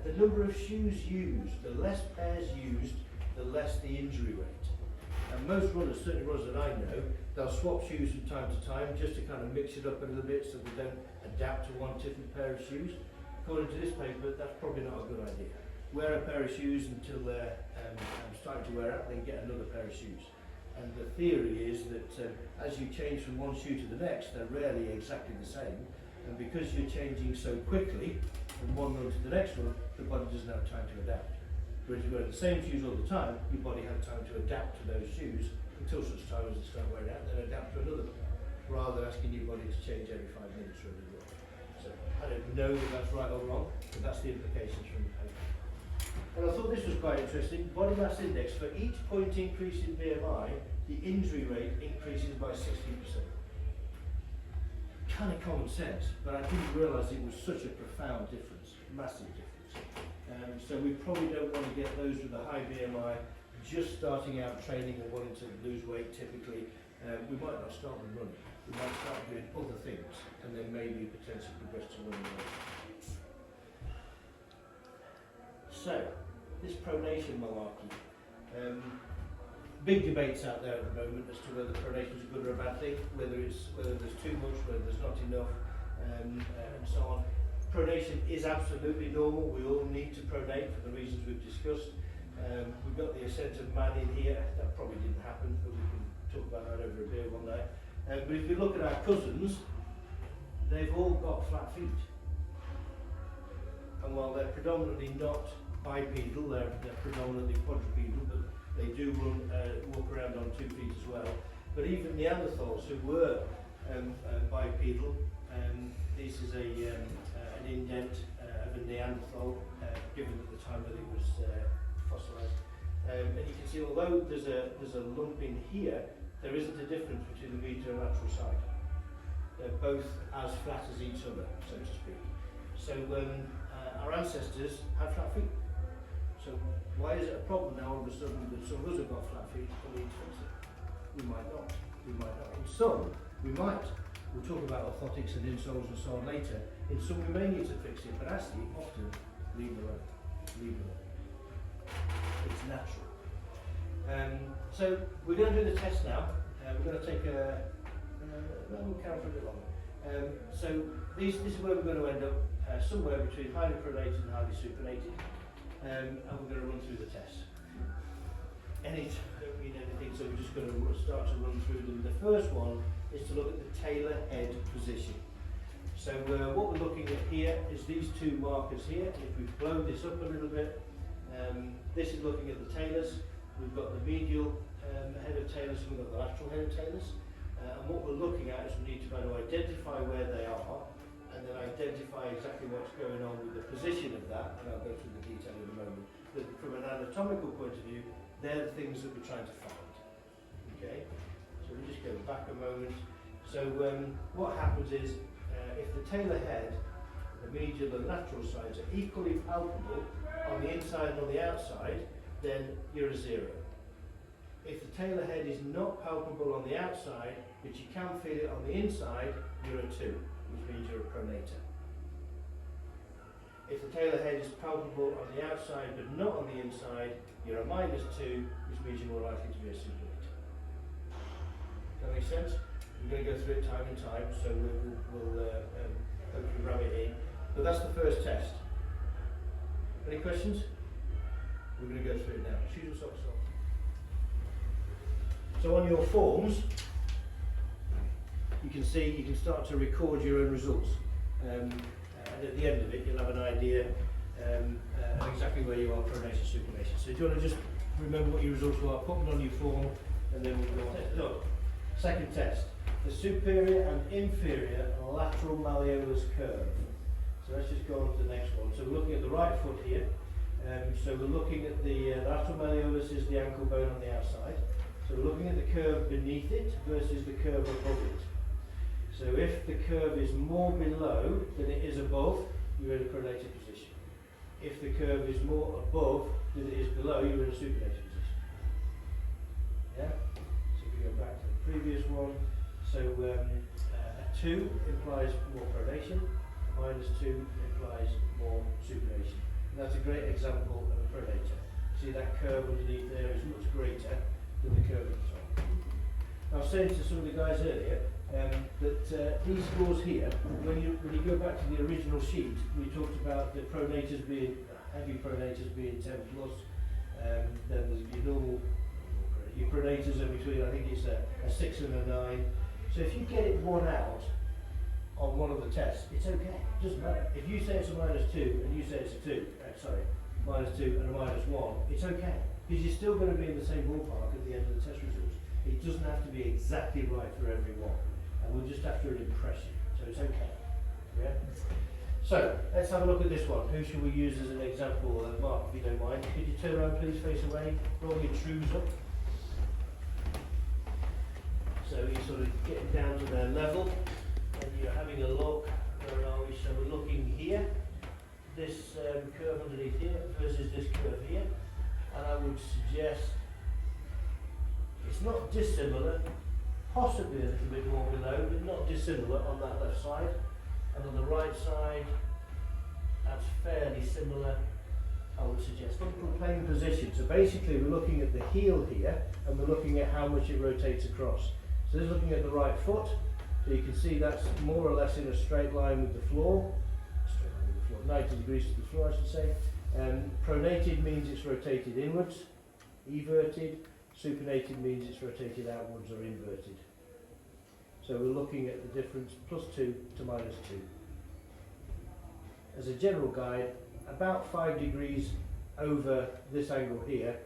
the number of shoes used. The less pairs used, the less the injury rate. And most runners, certainly runners that I know, they'll swap shoes from time to time just to kind of mix it up a little bit so they don't adapt to one different pair of shoes. According to this paper, that's probably not a good idea. wear a pair of shoes until they're starting to wear out, then get another pair of shoes. And the theory is that as you change from one shoe to the next, they're rarely exactly the same. And because you're changing so quickly from one run to the next one, the body doesn't have time to adapt. Whereas you wear the same shoes all the time, your body has time to adapt to those shoes until such time as they start wearing out, then adapt to another one, rather than asking your body to change every 5 minutes or every week. So I don't know that that's right or wrong, but that's the implications from the paper. And I thought this was quite interesting. Body mass index, for each point increase in BMI, the injury rate increases by 16%. Kind of common sense, but I didn't realise it was such a profound difference, massive difference. So we probably don't want to get those with a high BMI just starting out training and wanting to lose weight typically. We might not start them running. We might start doing other things and then maybe potentially progress to running weight. So, this pronation malarkey. Big debates out there at the moment as to whether pronation is a good or a bad thing, whether there's too much, whether there's not enough, and so on. Pronation is absolutely normal. We all need to pronate for the reasons we've discussed. We've got the ascent of man in here. That probably didn't happen, but we can talk about that over a beer one night. But if you look at our cousins, they've all got flat feet. And while they're predominantly not bipedal, they're predominantly quadrupedal, but they do walk around on 2 feet as well. But even Neanderthals who were bipedal, this is an indent of a Neanderthal, given at the time that it was fossilised. And you can see, although there's a lump in here, there isn't a difference between the medial and lateral side. They're both as flat as each other, so to speak. So our ancestors had flat feet. So why is it a problem now all of a sudden that some of us have got flat feet and we fix it? We might not. We might not. In some, we might. We'll talk about orthotics and insoles and so on later. In some, we may need to fix it, but actually, often, leave it alone. Leave it alone. It's natural. So we're going to do the test now. We're going to take we'll count for a bit longer. So this is where we're going to end up, somewhere between highly pronated and highly supinated. And we're going to run through the tests. Any don't mean anything, so we're just going to start to run through them. The first one is to look at the tailor head position. So what we're looking at here is these two markers here. If we blow this up a little bit, this is looking at the tailors. We've got the medial head of tailors and we've got the lateral head of tailors. And what we're looking at is we need to kind of identify where they are and then identify exactly what's going on with the position of that, and I'll go through the detail in a moment. But from an anatomical point of view, they're the things that we're trying to find. Okay, so we just go back a moment. So what happens is, if the tailor head, the medial and lateral sides are equally palpable on the inside and on the outside, then you're a 0. If the tailor head is not palpable on the outside, but you can feel it on the inside, you're a 2, which means you're a pronator. If the tailor head is palpable on the outside but not on the inside, you're a -2, which means you're more likely to be a supinator. Does that make sense? We're going to go through it time and time, so we'll hopefully ram it in. But that's the first test. Any questions? We're going to go through it now. Shoes and socks off. So on your forms, you can see, you can start to record your own results. And at the end of it, you'll have an idea of exactly where you are, pronation, supination. So do you want to just remember what your results were, put them on your form, and then we'll go on. Look, second test. The superior and inferior lateral malleolus curve. So let's just go on to the next one. So we're looking at the right foot here. So we're looking at the lateral malleolus is the ankle bone on the outside. So we're looking at the curve beneath it versus the curve above it. So if the curve is more below than it is above, you're in a pronated position. If the curve is more above than it is below, you're in a supinated position. Yeah? So if we go back to the previous one, so a 2 implies more pronation, a -2 implies more supination. And that's a great example of a pronator. See that curve underneath there is much greater than the curve at the top. I was saying to some of the guys earlier that these scores here, when you go back to the original sheet, we talked about the pronators being heavy pronators being 10 plus. Then there's your normal, your pronators are between, I think it's a 6 and a 9. So if you get it one out on one of the tests, it's okay, it doesn't matter. If you say it's a -2 and you say it's a 2, -2 and a -1, it's okay. Because you're still going to be in the same ballpark at the end of the test results. It doesn't have to be exactly right for everyone. And we'll just have to impress you. So it's okay. Yeah? So, let's have a look at this one. Who shall we use as an example? Mark, if you don't mind. Could you turn around please, face away, roll your trues up. So you're sort of getting down to their level and you're having a look. Where are we? So we're looking here. This curve underneath here versus this curve here. And I would suggest it's not dissimilar, possibly a little bit more below, but not dissimilar on that left side. And on the right side, that's fairly similar, I would suggest. Look at the plane position. So basically we're looking at the heel here, and we're looking at how much it rotates across. So this is looking at the right foot. So you can see that's more or less in a straight line with the floor. 90 degrees to the floor, I should say. Pronated means it's rotated inwards. Everted. Supinated means it's rotated outwards or inverted. So we're looking at the difference +2 to -2. As a general guide, about 5 degrees over this angle here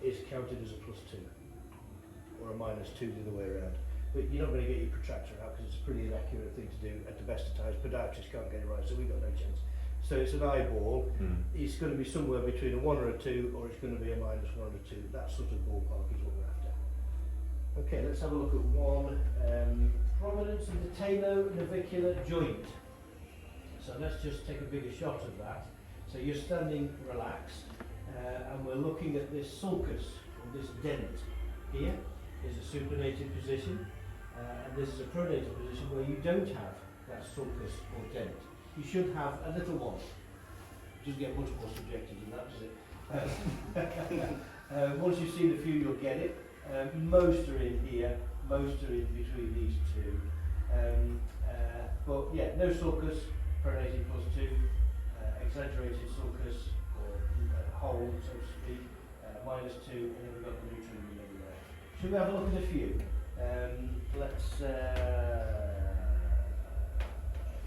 is counted as a +2 or a -2 the other way around. But you're not going to get your protractor out because it's a pretty inaccurate thing to do at the best of times. Podiatrists can't get it right, so we've got no chance. So it's an eyeball. It's going to be somewhere between a 1 or a 2, or it's going to be a -1 or a 2. That sort of ballpark is what we're after. Okay, let's have a look at one. Prominence of the talo-navicular joint. So let's just take a bigger shot of that. So you're standing relaxed, and we're looking at this sulcus, or this dent. Here is a supinated position, and this is a pronated position where you don't have that sulcus or dent. You should have a little one. It doesn't get much more subjective than that, does it? Once you've seen a few, you'll get it. Most are in here, most are in between these two. But yeah, no sulcus, pronated +2, exaggerated sulcus, or hole, so to speak, -2, and then we've got the neutral in the middle there. Should we have a look at a few? Let's,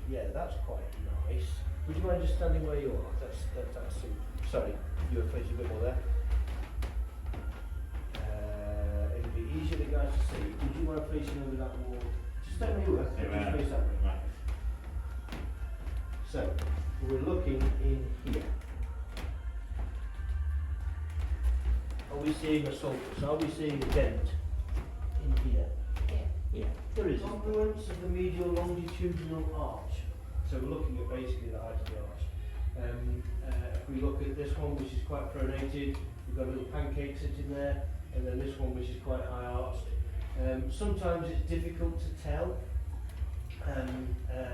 yeah, that's quite nice. Would you mind just standing where you are? That's sorry, you're facing a bit more there. It'll be easier for guys to see. Would you mind facing over that wall? Just stand where you were. Just face that way. Right. So, we're looking in here. Are we seeing a sulcus? Are we seeing a dent in here? Yeah. There is. Confluence of the medial longitudinal arch. So we're looking at basically the height of the arch. If we look at this one, which is quite pronated, we've got a little pancake sitting there, and then this one, which is quite high arched. Sometimes it's difficult to tell.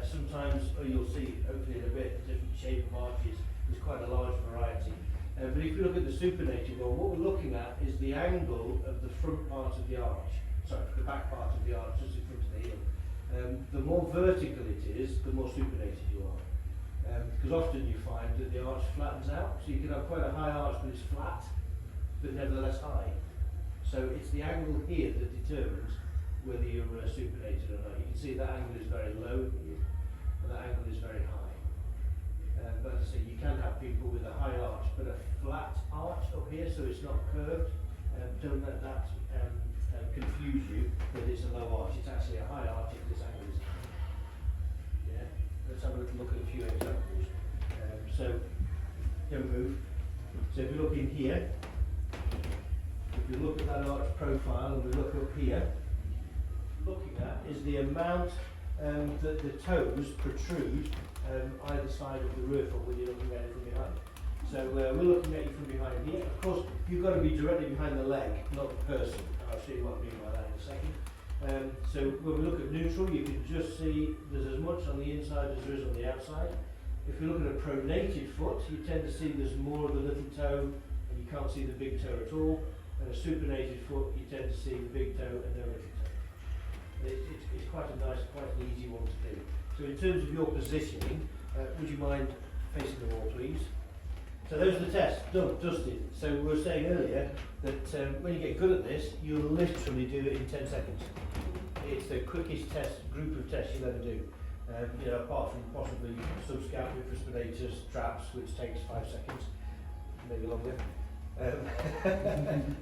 Sometimes, you'll see, hopefully in a bit, the different shape of arches. There's quite a large variety. But if you look at the supinated one, what we're looking at is the angle of the front part of the arch. Sorry, the back part of the arch, just in front of the heel. The more vertical it is, the more supinated you are. Because often you find that the arch flattens out, so you can have quite a high arch but it's flat, but nevertheless high. So it's the angle here that determines whether you're supinated or not. You can see that angle is very low here, and that angle is very high. But as I say, you can have people with a high arch, but a flat arch up here, so it's not curved. Don't let that confuse you that it's a low arch. It's actually a high arch if this angle is high. Yeah. Let's have a little look at a few examples. So, don't move. So if you look in here, if you look at that arch profile and we look up here, looking at is the amount that the toes protrude either side of the roof or when you're looking at it from behind. So we're looking at it from behind here. Of course, you've got to be directly behind the leg, not the person. I'll show you what I mean by that in a second. So when we look at neutral, you can just see there's as much on the inside as there is on the outside. If you look at a pronated foot, you tend to see there's more of the little toe and you can't see the big toe at all. And a supinated foot, you tend to see the big toe and no little toe. It's quite a nice, quite an easy one to do. So in terms of your positioning, would you mind facing the wall, please? So those are the tests, done, dusted. So we were saying earlier that when you get good at this, you'll literally do it in 10 seconds. It's the quickest group of tests you'll ever do. You know, apart from possibly sub-scout with respirators, traps, which takes 5 seconds, maybe longer.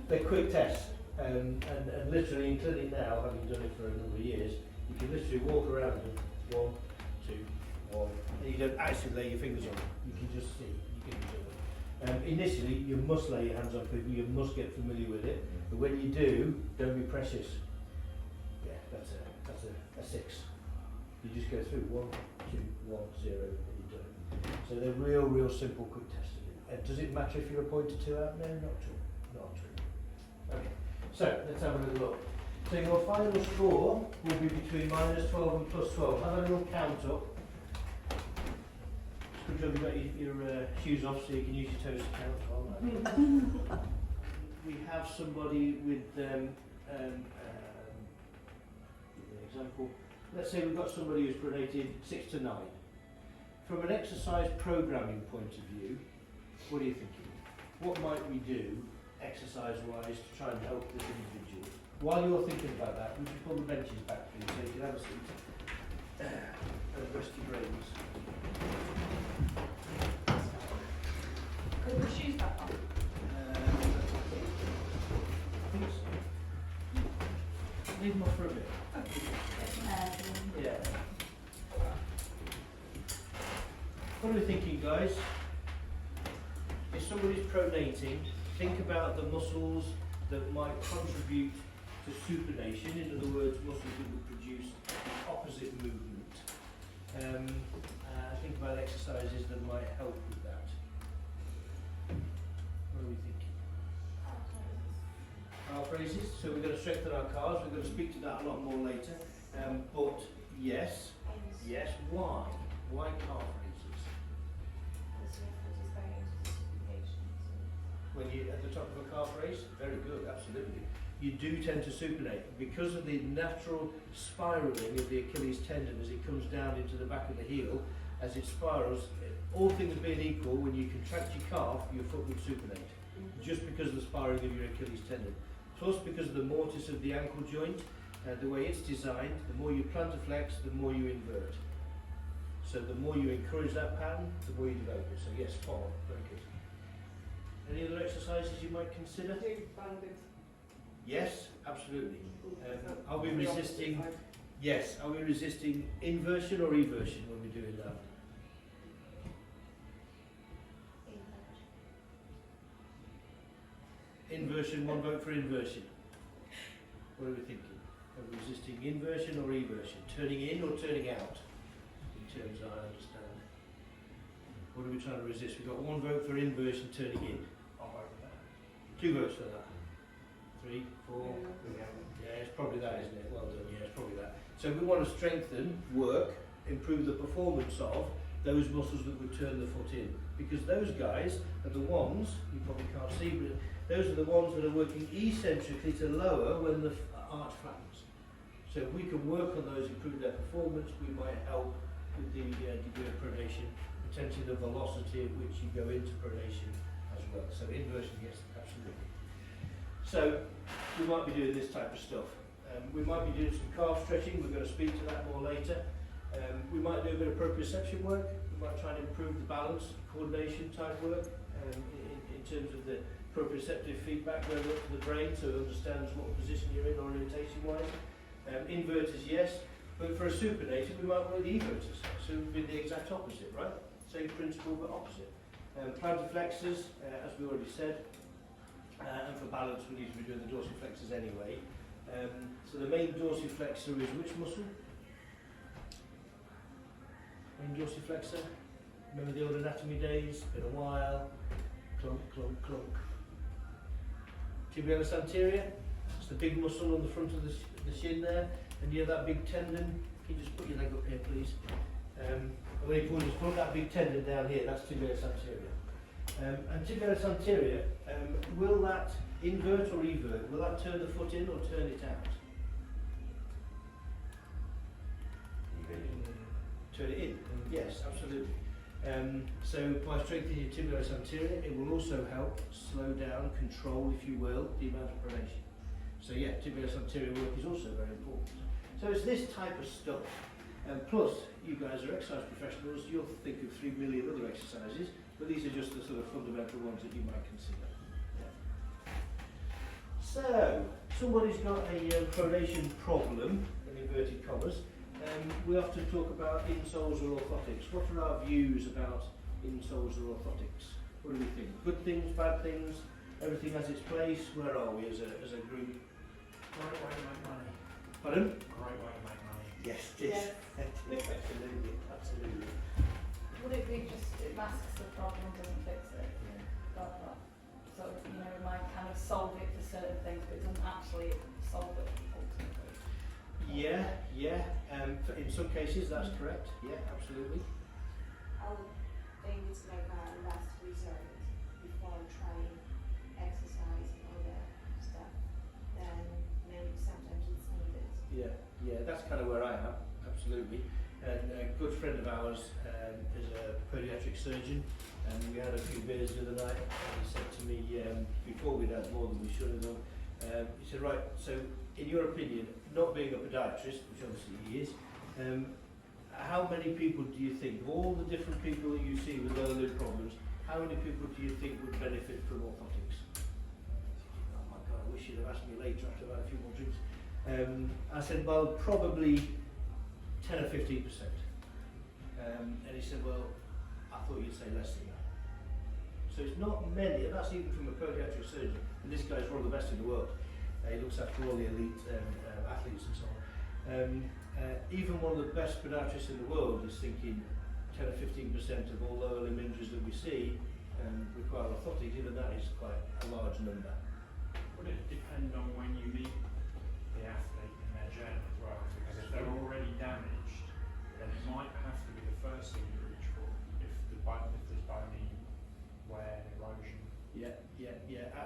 They're quick tests. And literally in clinic now, having done it for a number of years, you can literally walk around them, 1, 2, 1, and you don't actually lay your fingers on them. You can just see, you can do it. Initially, you must lay your hands on people, you must get familiar with it, but when you do, don't be precious. Yeah, that's a 6. You just go through 1, 2, 1, 0, and you're done. So they're real simple quick tests. Does it matter if you're a point or 2 out? No, not true. Not true. Okay, so let's have a little look. So your final score will be between -12 and +12. Have a little count up. Good job you've got your shoes off so you can use your toes to count well. We have somebody with give an example. Let's say we've got somebody who's pronated 6 to 9. From an exercise programming point of view, what are you thinking? What might we do exercise-wise to try and help this individual? While you're thinking about that, would you pull the benches back please so you can have a seat and rest your brains. Put the shoes back on. I think so. Leave them off for a bit. Yeah. What are we thinking, guys? If somebody's pronating, think about the muscles that might contribute to supination, in other words, muscles that would produce the opposite movement. Think about exercises that might help with that. What are we thinking? Calf raises. So we're going to strengthen our calves. We're going to speak to that a lot more later. But yes, why? Why calf raises? When you're at the top of a calf raise, very good, absolutely. You do tend to supinate because of the natural spiralling of the Achilles tendon as it comes down into the back of the heel. As it spirals, all things being equal, when you contract your calf, your foot would supinate, just because of the spiraling of your Achilles tendon. Plus, because of the mortise of the ankle joint, the way it's designed, the more you plantarflex, the more you invert. So the more you encourage that pattern, the more you develop it. So yes, spot on, very good. Any other exercises you might consider? Banded. Yes, absolutely. Are we resisting? Yes. Are we resisting inversion or eversion when we're doing that? Inversion. One vote for inversion. What are we thinking? Are we resisting inversion or eversion? Turning in or turning out? In terms I understand. What are we trying to resist? We've got 1 vote for inversion, turning in. I'll vote for that. 2 votes for that. 3, 4. Yeah, it's probably that, isn't it? Well done. Yeah, it's probably that. So we want to strengthen, work, improve the performance of those muscles that would turn the foot in, because those guys are the ones you probably can't see, but those are the ones that are working eccentrically to lower when the arch flattens. So if we can work on those, improve their performance, we might help with the degree of pronation, potentially the velocity at which you go into pronation as well. So inversion, yes, absolutely. So we might be doing this type of stuff. We might be doing some calf stretching. We're going to speak to that more later. We might do a bit of proprioception work. We might try and improve the balance, coordination type work in terms of the proprioceptive feedback going up to the brain so it understands what position you're in orientation-wise. Inverters, yes. But for a supinator, we might work the everters. So it would be the exact opposite, right? Same principle, but opposite. Plantarflexors, as we already said. And for balance, we need to be doing the dorsiflexors anyway. So the main dorsiflexor is which muscle? Main dorsiflexor. Remember the old anatomy days? Been a while. Clunk, clunk, clunk. Tibialis anterior. It's the big muscle on the front of the shin there. And you have that big tendon. Can you just put your leg up here, please? And when you just put that big tendon down here, that's tibialis anterior. And tibialis anterior, will that invert or evert? Will that turn the foot in or turn it out? Turn it in. Yes, absolutely. So by strengthening your tibialis anterior, it will also help slow down, control, if you will, the amount of pronation. So yeah, tibialis anterior work is also very important. So it's this type of stuff. Plus, you guys are exercise professionals, you'll think of 3 million other exercises, but these are just the sort of fundamental ones that you might consider. Yeah. So, somebody's got a pronation problem, in inverted commas. We often talk about insoles or orthotics. What are our views about insoles or orthotics? What do we think? Good things, bad things, everything has its place? Where are we as a group? Great way to make money. Pardon? Great way to make money. Yes, it is. Absolutely, absolutely. Would it be just it masks the problem, doesn't fix it? That. So, you know, it might kind of solve it for certain things, but it doesn't actually solve it ultimately. Yeah. In some cases, that's correct. Yeah, absolutely. I would think it's like a last resort before trying exercise and all that stuff. Then maybe sometimes it's needed. Yeah, that's kind of where I am. Absolutely. And a good friend of ours is a pediatric surgeon, and we had a few beers the other night. And he said to me, before we'd had more than we should have done, he said, right, so in your opinion, not being a podiatrist, which obviously he is, how many people do you think, of all the different people that you see with lower limb problems, how many people do you think would benefit from orthotics? Oh my God, I wish you'd have asked me later after I've had a few more drinks. I said, well, probably 10 or 15%. And he said, well, I thought you'd say less than that. So it's not many, and that's even from a podiatric surgeon. And this guy's one of the best in the world. He looks after all the elite athletes and so on. Even one of the best podiatrists in the world is thinking 10 or 15% of all lower limb injuries that we see require orthotics. Even that is quite a large number. Would it depend on when you meet the athlete in their journey as well? Because if they're already damaged, then it might have to be the first thing you reach for if there's bony wear, erosion. Yeah,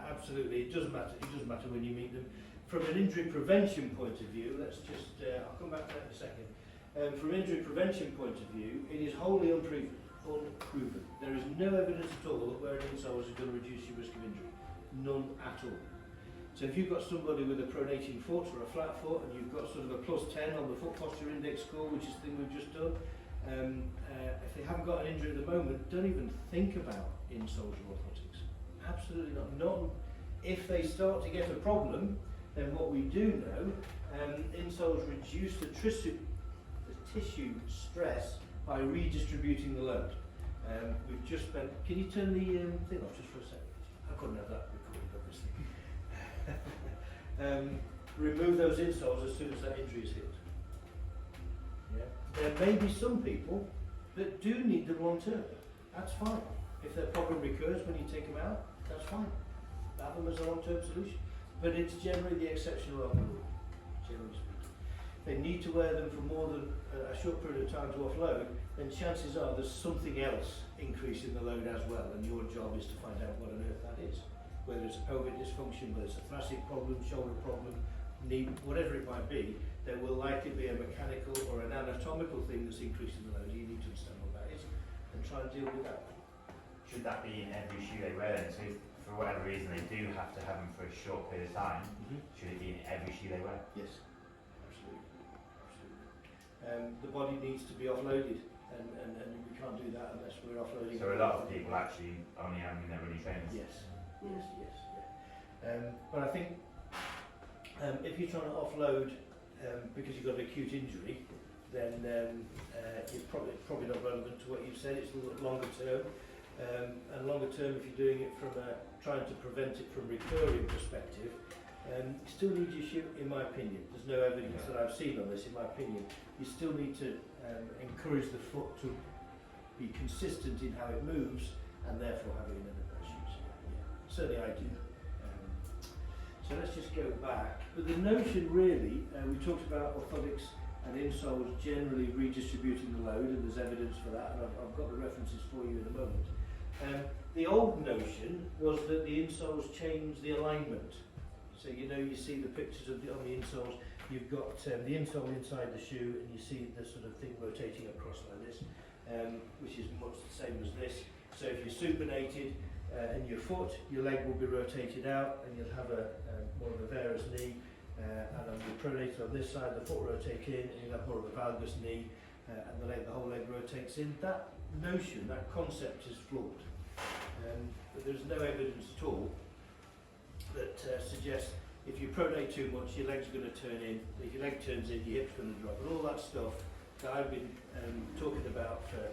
absolutely. It doesn't matter. It doesn't matter when you meet them. From an injury prevention point of view, let's just, I'll come back to that in a second. From an injury prevention point of view, it is wholly unproven. There is no evidence at all that wearing insoles is going to reduce your risk of injury. None at all. So if you've got somebody with a pronating foot or a flat foot, and you've got sort of a +10 on the foot posture index score, which is the thing we've just done, if they haven't got an injury at the moment, don't even think about insoles or orthotics. Absolutely not. Not if they start to get a problem. Then what we do know, insoles reduce the tissue stress by redistributing the load. We've just spent. Can you turn the thing off just for a second? I couldn't have that recorded, obviously. Remove those insoles as soon as that injury is healed. Yeah. There may be some people that do need them long term. That's fine. If their problem recurs when you take them out, that's fine. Have them as a long term solution. But it's generally the exception rather than the rule, generally speaking. If they need to wear them for more than a short period of time to offload, then chances are there's something else increasing the load as well, and your job is to find out what on earth that is. Whether it's a pelvic dysfunction, whether it's a thoracic problem, shoulder problem, knee, whatever it might be, there will likely be a mechanical or an anatomical thing that's increasing the load. You need to understand what that is and try and deal with that. Should that be in every shoe they wear then? So if for whatever reason they do have to have them for a short period of time, should it be in every shoe they wear? Yes, absolutely. The body needs to be offloaded, and we can't do that unless we're offloading. So a lot of people actually only have them in their running trainers? Yes. But I think if you're trying to offload because you've got an acute injury, then it's probably not relevant to what you've said. It's a little longer term. And longer term, if you're doing it from trying to prevent it from recurring perspective, you still need your shoe, in my opinion. There's no evidence that I've seen on this, in my opinion. You still need to encourage the foot to be consistent in how it moves, and therefore having another pair of shoes. Yeah. Certainly I do. So let's just go back. But the notion really, we talked about orthotics and insoles generally redistributing the load, and there's evidence for that, and I've got the references for you in a moment. The old notion was that the insoles change the alignment. So you see the pictures on the insoles, you've got the insole inside the shoe, and you see the sort of thing rotating across like this. which is much the same as this. So if you're supinated in your foot, your leg will be rotated out and you'll have more of a varus knee, and on the pronated on this side, the foot will rotate in and you'll have more of a valgus knee, and the whole leg rotates in. That notion, that concept is flawed. But there's no evidence at all that suggests if you pronate too much, your leg's going to turn in. If your leg turns in, your hip's going to drop. And all that stuff that I've been talking about for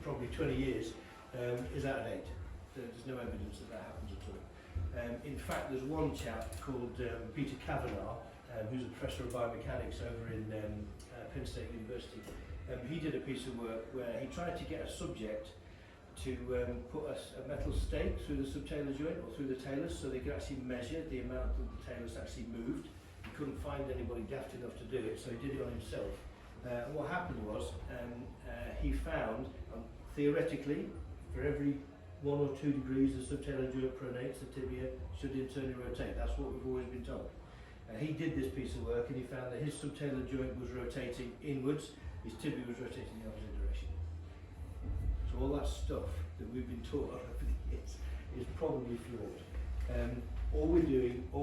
probably 20 years is out of date. There's no evidence that happens at all. In fact, there's one chap called Peter Kavanagh, who's a professor of biomechanics over in Penn State University. He did a piece of work where he tried to get a subject to put a metal stake through the subtalar joint or through the talus so they could actually measure the amount that the talus actually moved. He couldn't find anybody daft enough to do it, so he did it on himself. And what happened was he found, theoretically, for every 1 or 2 degrees the subtalar joint pronates, the tibia should internally rotate. That's what we've always been told. He did this piece of work and he found that his subtalar joint was rotating inwards, his tibia was rotating in the opposite direction. So all that stuff that we've been taught over the years is probably flawed. All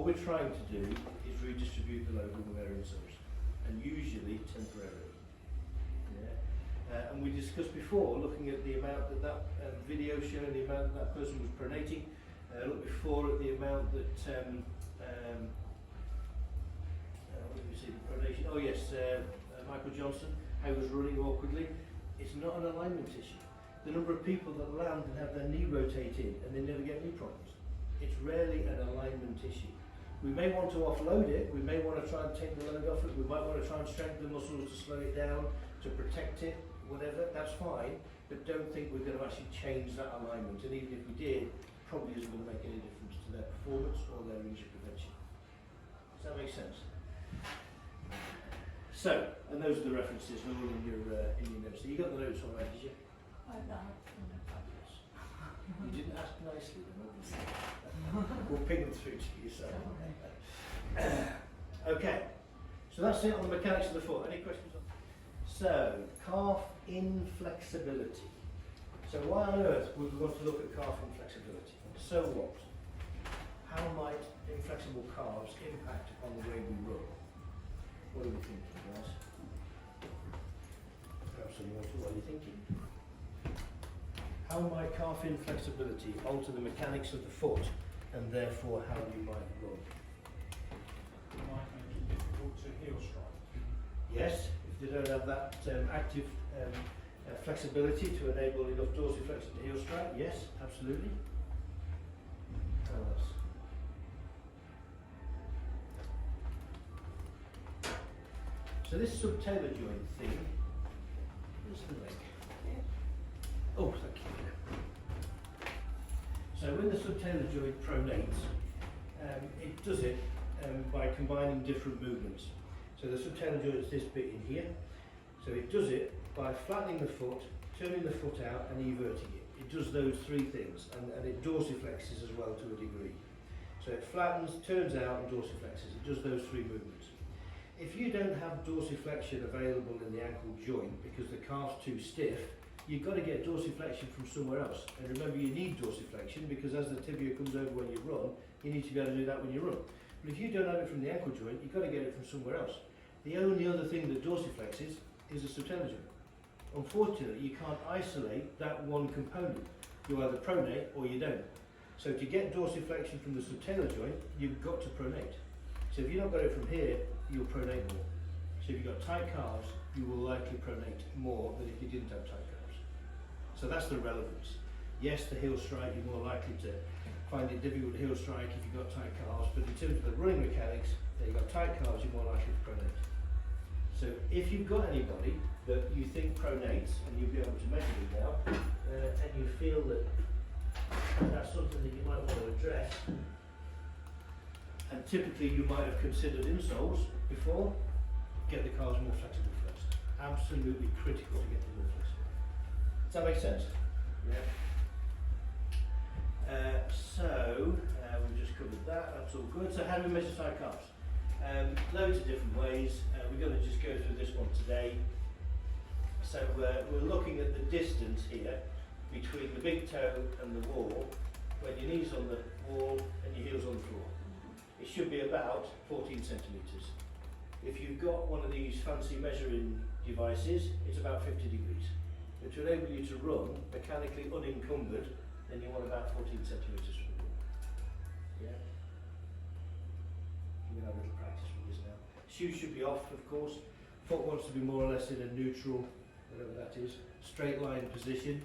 we're trying to do is redistribute the load of the wear insoles, and usually temporarily. Yeah? And we discussed before, looking at the amount that video showing the amount that person was pronating, looked before at the amount that, what did we see, the pronation? Oh yes, Michael Johnson, how he was running awkwardly. It's not an alignment issue. The number of people that land and have their knee rotated and they never get knee problems. It's rarely an alignment issue. We may want to offload it, we may want to try and take the load off it, we might want to try and strengthen the muscles to slow it down, to protect it, whatever, that's fine, but don't think we're going to actually change that alignment, and even if we did, probably isn't going to make any difference to their performance or their injury prevention. Does that make sense? So, and those are the references, they're all in your notes. So you got the notes all right, did you? I've done it. You didn't ask nicely, then obviously. We'll ping them through to you, so. Okay, so that's it on the mechanics of the foot. Any questions? So, calf inflexibility. So why on earth would we want to look at calf inflexibility? So what? How might inflexible calves impact upon the way we run? What are we thinking, guys? Perhaps some water, what are you thinking? How might calf inflexibility alter the mechanics of the foot and therefore how you might run? It might make it difficult to heel strike. Yes, if they don't have that active flexibility to enable enough dorsiflexion to heel strike, yes, absolutely. How else? So this subtalar joint thing, where's the leg? Oh, thank you. So when the subtalar joint pronates, it does it by combining different movements. So the subtalar joint is this bit in here. So it does it by flattening the foot, turning the foot out and everting it. It does those 3 things, and it dorsiflexes as well to a degree. So it flattens, turns out and dorsiflexes. It does those 3 movements. If you don't have dorsiflexion available in the ankle joint because the calf's too stiff, you've got to get dorsiflexion from somewhere else. And remember, you need dorsiflexion because as the tibia comes over when you run, you need to be able to do that when you run. But if you don't have it from the ankle joint, you've got to get it from somewhere else. The only other thing that dorsiflexes is the subtalar joint. Unfortunately, you can't isolate that one component. You either pronate or you don't. So to get dorsiflexion from the subtalar joint, you've got to pronate. So if you've not got it from here, you'll pronate more. So if you've got tight calves, you will likely pronate more than if you didn't have tight calves. So that's the relevance. Yes, the heel strike, you're more likely to find it difficult to heel strike if you've got tight calves, but in terms of the running mechanics, if you've got tight calves, you're more likely to pronate. So if you've got anybody that you think pronates, and you'll be able to measure it now, and you feel that that's something that you might want to address, and typically you might have considered insoles before, get the calves more flexible first. Absolutely critical to get them more flexible. Does that make sense? Yeah. We've just covered that, that's all good. So how do we measure tight calves? Loads of different ways. We're going to just go through this one today. So we're looking at the distance here between the big toe and the wall, when your knees on the wall and your heels on the floor. It should be about 14 centimetres. If you've got one of these fancy measuring devices, it's about 50 degrees. But to enable you to run mechanically unencumbered, then you want about 14 centimetres from the wall. Yeah? We're going to have a little practice with this now. Shoes should be off, of course. Foot wants to be more or less in a neutral, whatever that is, straight line position,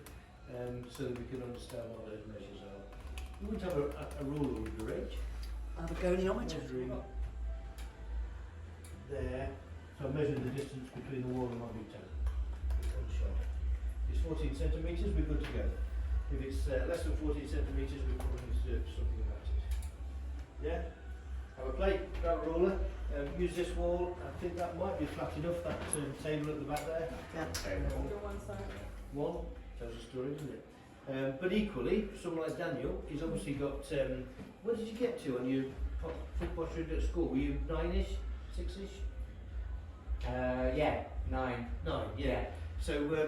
so that we can understand what those measures are. You wouldn't have a ruler with the range. I have a goniometer. Measuring there, so I'm measuring the distance between the wall and my big toe. On the shoulder. If it's 14 centimetres, we're good to go. If it's less than 14 centimetres, we probably need to do something about it. Yeah? Have a plate, grab a ruler, use this wall. I think that might be flat enough, that table at the back there. Yeah. Go one side. One, tells a story, doesn't it? But equally, someone like Daniel, he's obviously got, what did you get to on your foot posturing at school? Were you 9-ish, 6-ish? Yeah, 9. 9, yeah. So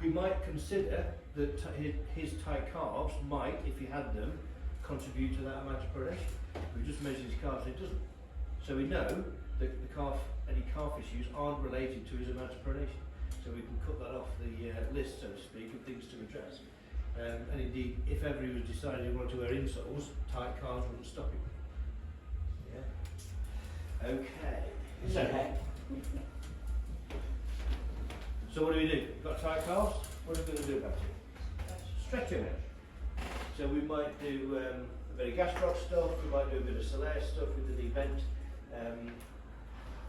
we might consider that his tight calves might, if he had them, contribute to that amount of pronation. We just measured his calves, it doesn't. So we know that any calf issues aren't related to his amount of pronation. So we can cut that off the list, so to speak, of things to address. And indeed, if ever he was deciding he wanted to wear insoles, tight calves wouldn't stop him. Yeah? Okay. So what do we do? Got tight calves? What are we going to do about it? Stretch them. So we might do a bit of gastroc stuff, we might do a bit of Solaire stuff with the knee bent.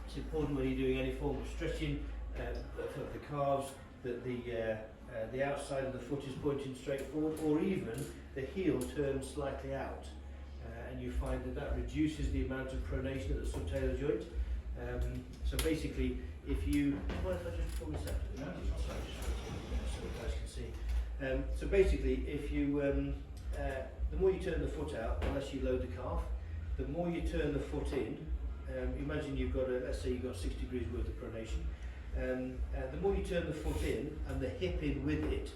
It's important when you're doing any form of stretching for the calves that the outside of the foot is pointing straight forward, or even the heel turns slightly out. And you find that reduces the amount of pronation at the subtalar joint. So basically, if you... What if I just pull this out? Sorry, just so you guys can see. So basically, if you... the more you turn the foot out, the less you load the calf. The more you turn the foot in, imagine you've got let's say you've got 6 degrees worth of pronation. The more you turn the foot in and the hip in with it,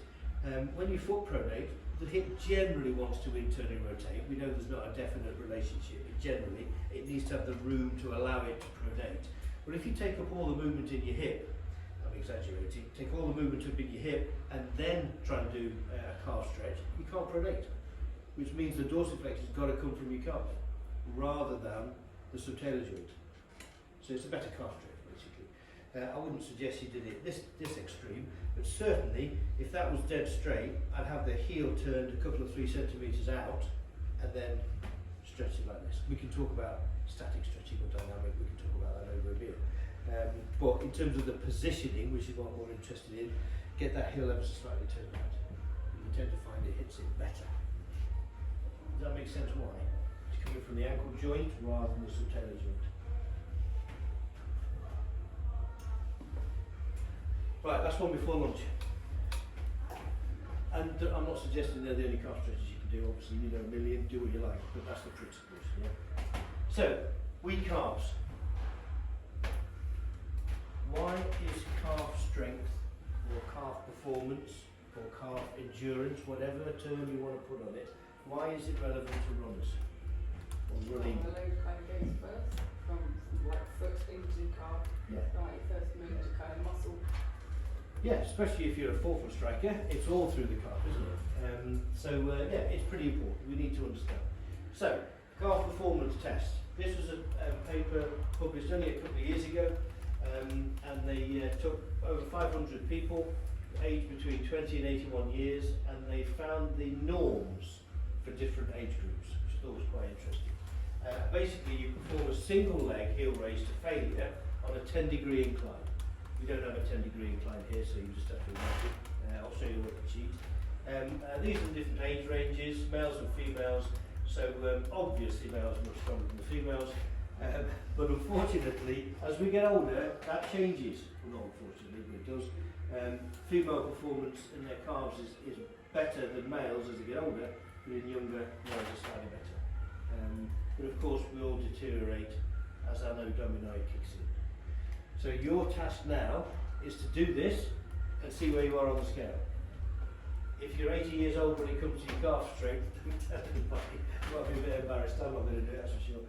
when you foot pronate, the hip generally wants to internally rotate. We know there's not a definite relationship, but generally it needs to have the room to allow it to pronate. But if you take up all the movement in your hip, I'm exaggerating, take all the movement up in your hip and then try and do a calf stretch, you can't pronate, which means the dorsiflex has got to come from your calf rather than the subtalar joint. So it's a better calf stretch, basically. I wouldn't suggest you did it this extreme, but certainly if that was dead straight, I'd have the heel turned a couple of 3 centimetres out and then stretch it like this. We can talk about static stretching or dynamic, we can talk about that over a beer. But in terms of the positioning, which is what I'm more interested in, get that heel ever so slightly turned out. You tend to find it hits it better. Does that make sense why? It's coming from the ankle joint rather than the subtalar joint. Right, that's one before lunch. And I'm not suggesting they're the only calf stretches you can do, obviously you know a million, do what you like, but that's the principles, yeah? So, weak calves. Why is calf strength, or calf performance, or calf endurance, whatever term you want to put on it, why is it relevant to runners? Or running? The load kind of goes first, from like foot into calf. Yeah. Right, first move to kind of muscle. Yeah, especially if you're a 4-foot striker, it's all through the calf, isn't it? Yeah, it's pretty important. We need to understand. So, calf performance test. This was a paper published only a couple of years ago, and they took over 500 people, aged between 20 and 81 years, and they found the norms for different age groups, which I thought was quite interesting. Basically, you perform a single leg heel raise to failure on a 10-degree incline. We don't have a 10-degree incline here, so you just have to imagine. I'll show you what the sheet. These are the different age ranges, males and females. So obviously males are much stronger than the females. But unfortunately, as we get older, that changes. Well, not unfortunately, but it does. Female performance in their calves is better than males as they get older, but in younger, males are slightly better. But of course, we all deteriorate as our no dominant kicks in. So your task now is to do this and see where you are on the scale. If you're 80 years old when it comes to your calf strength, don't tell anybody. You might be a bit embarrassed. I'm not going to do it, that's for sure.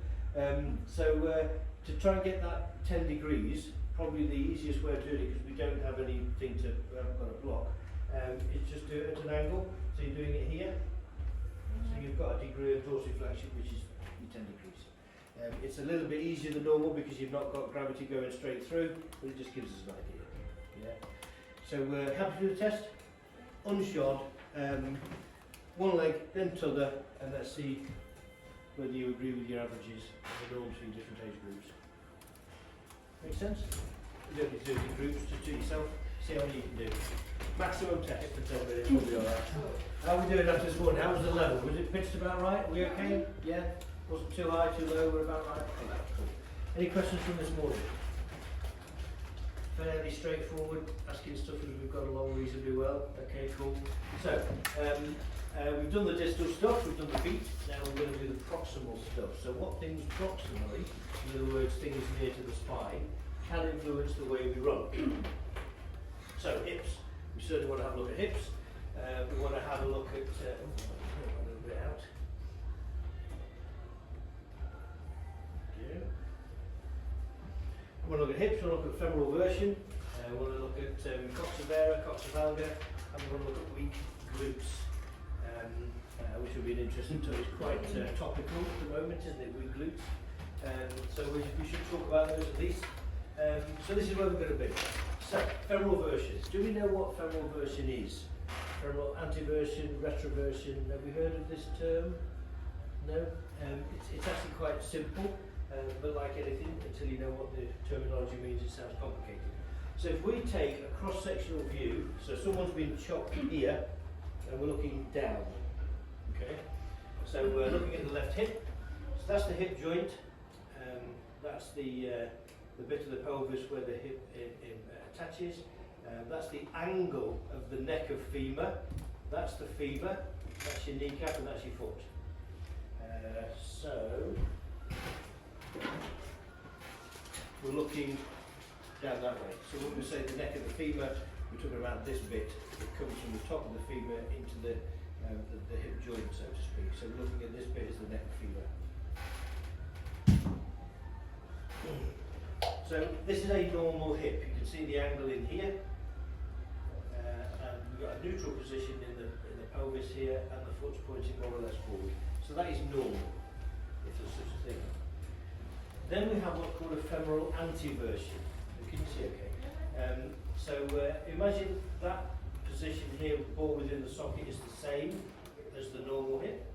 To try and get that 10 degrees, probably the easiest way of doing it, because we don't have anything to, we haven't got a block, is just do it at an angle. So you're doing it here. So you've got a degree of dorsiflexion, which is your 10 degrees. It's a little bit easier than normal because you've not got gravity going straight through, but it just gives us an idea. Yeah. So happy to do the test? Unshod, one leg, then t'other, and let's see whether you agree with your averages and the norms in different age groups. Make sense? You don't need to do it in groups, just do it yourself, see how many you can do. Maximum test for 10 minutes, we'll be alright. How are we doing after this morning? How was the level? Was it pitched about right? Are we okay? Yeah? Wasn't too high, too low, we're about right? Okay, that's cool. Any questions from this morning? Fairly straightforward, asking stuff as we've got along reasonably well. Okay, cool. So, we've done the distal stuff, we've done the feet, now we're going to do the proximal stuff. So what things proximally, in other words, things near to the spine, can influence the way we run. So, hips. We certainly want to have a look at hips. We want to have a look at, a little bit out. Yeah. We want to look at hips, we want to look at femoral version, we want to look at coxa valga, and we want to look at weak glutes, which will be an interesting topic. It's quite topical at the moment, isn't it, weak glutes? So we should talk about those at least. So this is where we're going to be. So, femoral version. Do we know what femoral version is? Femoral anteversion, retroversion, have we heard of this term? No? It's actually quite simple. But like anything, until you know what the terminology means, it sounds complicated. So if we take a cross-sectional view, so someone's been chopped here, and we're looking down, okay? So we're looking at the left hip, so that's the hip joint, that's the bit of the pelvis where the hip attaches, that's the angle of the neck of femur, that's the femur, that's your kneecap, and that's your foot. We're looking down that way. So when we say the neck of the femur, we're talking about this bit that comes from the top of the femur into the hip joint, so to speak. So we're looking at this bit as the neck of femur. So this is a normal hip. You can see the angle in here, and we've got a neutral position in the pelvis here, and the foot's pointing more or less forward. So that is normal, if there's such a thing. Then we have what's called a femoral anteversion. Can you see okay? So imagine that position here, ball within the socket, is the same as the normal hip.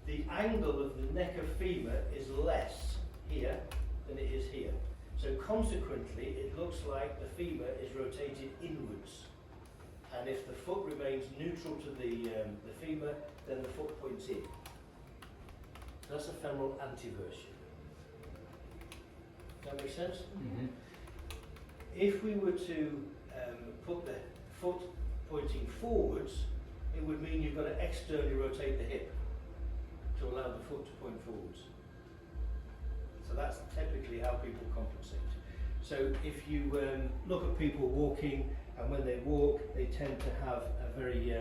The angle of the neck of femur is less here than it is here. So consequently, it looks like the femur is rotated inwards. And if the foot remains neutral to the femur, then the foot points in. That's a femoral anteversion. Does that make sense? Mm-hmm. If we were to put the foot pointing forwards, it would mean you've got to externally rotate the hip to allow the foot to point forwards. So that's typically how people compensate. So if you look at people walking, and when they walk, they tend to have a very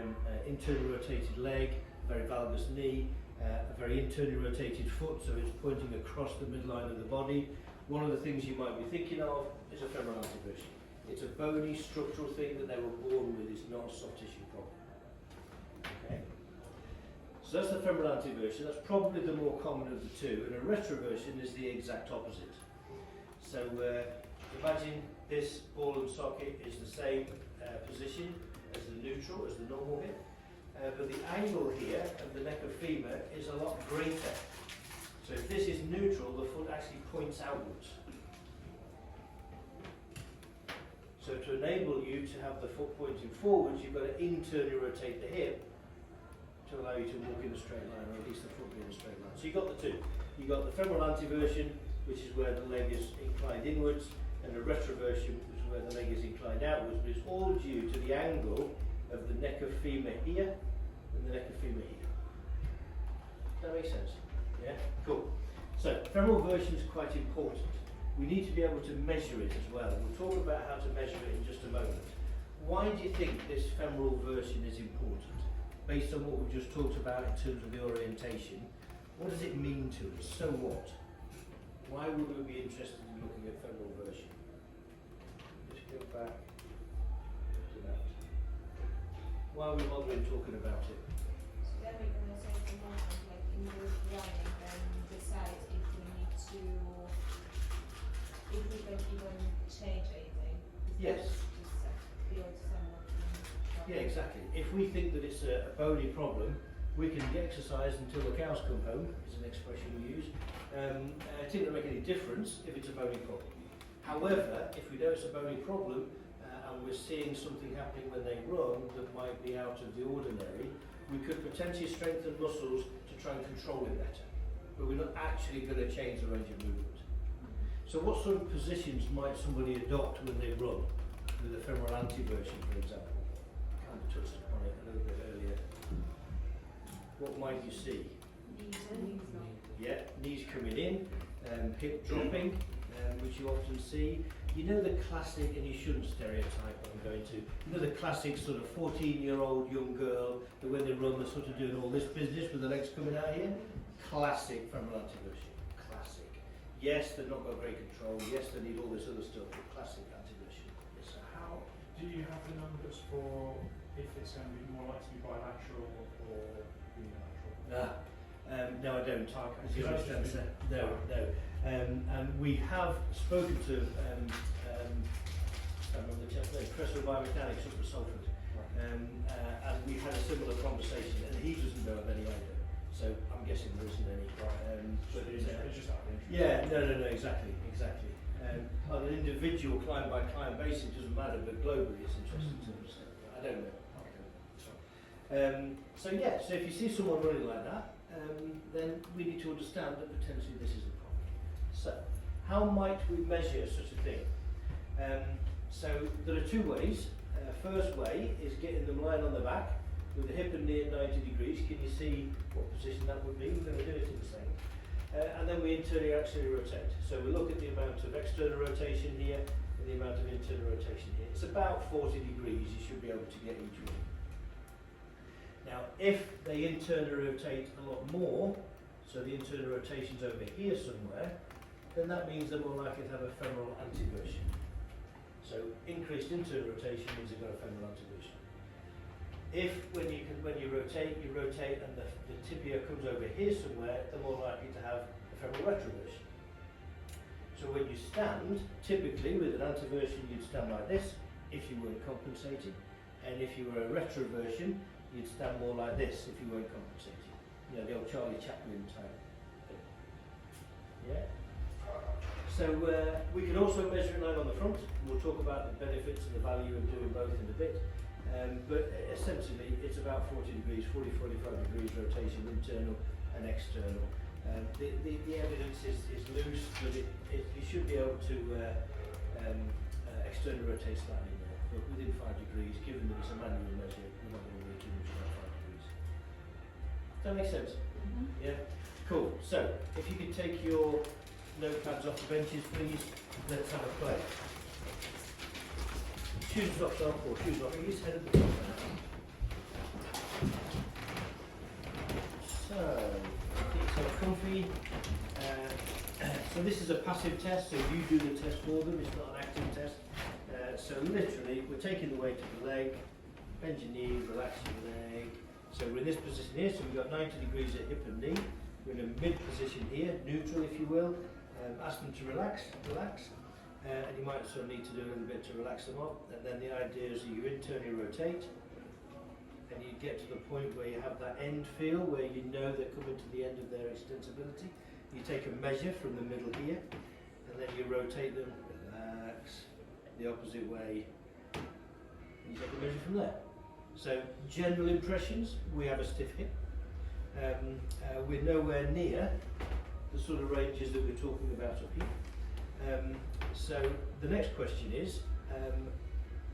internally rotated leg, a very valgus knee, a very internally rotated foot, so it's pointing across the midline of the body. One of the things you might be thinking of is a femoral anteversion. It's a bony structural thing that they were born with, it's not a soft tissue problem. Okay? So that's the femoral anteversion, that's probably the more common of the two, and a retroversion is the exact opposite. So imagine this ball and socket is the same position as the neutral, as the normal hip, but the angle here of the neck of femur is a lot greater. So if this is neutral, the foot actually points outwards. So to enable you to have the foot pointing forwards, you've got to internally rotate the hip to allow you to walk in a straight line, or at least the foot be in a straight line. So you've got the two. You've got the femoral anteversion, which is where the leg is inclined inwards, and the retroversion, which is where the leg is inclined outwards, but it's all due to the angle of the neck of femur here and the neck of femur here. Does that make sense? Yeah? Cool. So, femoral version is quite important. we need to be able to measure it as well. We'll talk about how to measure it in just a moment. Why do you think this femoral version is important? Based on what we've just talked about in terms of the orientation, what does it mean to us? So what? Why would we be interested in looking at femoral version? Just go back to that. Why are we bothering talking about it? So then we can also at the moment, like in the running, then decide if we need to, if we can even change anything. Yes. Just build somewhat. Yeah, exactly. If we think that it's a bony problem, we can exercise until the cows come home, is an expression we use. It doesn't make any difference if it's a bony problem. However, if we know it's a bony problem and we're seeing something happening when they run that might be out of the ordinary, we could potentially strengthen muscles to try and control it better. But we're not actually going to change the range of movement. So what sort of positions might somebody adopt when they run with a femoral anteversion, for example? Kind of touched upon it a little bit earlier. What might you see? Yeah, knees coming in, hip dropping, which you often see. You know the classic, and you shouldn't stereotype what I'm going to, you know the classic sort of 14-year-old young girl that when they run they're sort of doing all this business with the legs coming out here? Classic femoral anteversion. Classic. Yes, they've not got great control. Yes, they need all this other stuff, but classic anteversion. Yes, sir. How do you have the numbers for if it's going to be more likely to be bilateral or unilateral? No, I don't. Okay. As you understand, sir. No. And we have spoken to I remember the chap's name, Professor of Biomechanics up at Salford, and we had a similar conversation, and he doesn't know of any either. So I'm guessing there isn't any. But it's just out of interest. Yeah, no, exactly. On an individual client-by-client basis, it doesn't matter, but globally it's interesting to understand. I don't know. So if you see someone running like that, then we need to understand that potentially this is a problem. So, how might we measure such a thing? So there are two ways. First way is getting them lying on the back with the hip and knee at 90 degrees. Can you see what position that would be? We're going to do it in the same. And then we internally actually rotate. So we look at the amount of external rotation here and the amount of internal rotation here. It's about 40 degrees you should be able to get each one. Now, if they internally rotate a lot more, so the internal rotation's over here somewhere, then that means they're more likely to have a femoral anteversion. So increased internal rotation means they've got a femoral anteversion. If when you rotate and the tibia comes over here somewhere, they're more likely to have a femoral retroversion. So when you stand, typically with an anteversion you'd stand like this if you weren't compensating, and if you were a retroversion you'd stand more like this if you weren't compensating. You know, the old Charlie Chaplin type thing. Yeah? So we can also measure it lying on the front. We'll talk about the benefits and the value of doing both in a bit. But essentially it's about 40 degrees, 40-45 degrees rotation, internal and external. The evidence is loose, but you should be able to external rotate slightly more. But within 5 degrees, given that it's a manual measure, we're not going to worry too much about 5 degrees. Does that make sense? Mm-hmm. Yeah? Cool. So, if you could take your notepads off the benches, please. Let's have a play. Shoes off, or shoes off, please. Head at the top. So, get yourself comfy. So this is a passive test, so you do the test for them. It's not an active test. So literally, we're taking the weight of the leg, bend your knee, relax your leg. So we're in this position here, so we've got 90 degrees at hip and knee. We're in a mid position here, neutral if you will. Ask them to relax. And you might sort of need to do a little bit to relax them up. And then the idea is that you internally rotate, and you get to the point where you have that end feel, where you know they're coming to the end of their extensibility. You take a measure from the middle here, and then you rotate them, relax, the opposite way, and you take a measure from there. So, general impressions, we have a stiff hip. We're nowhere near the sort of ranges that we're talking about up here. So, the next question is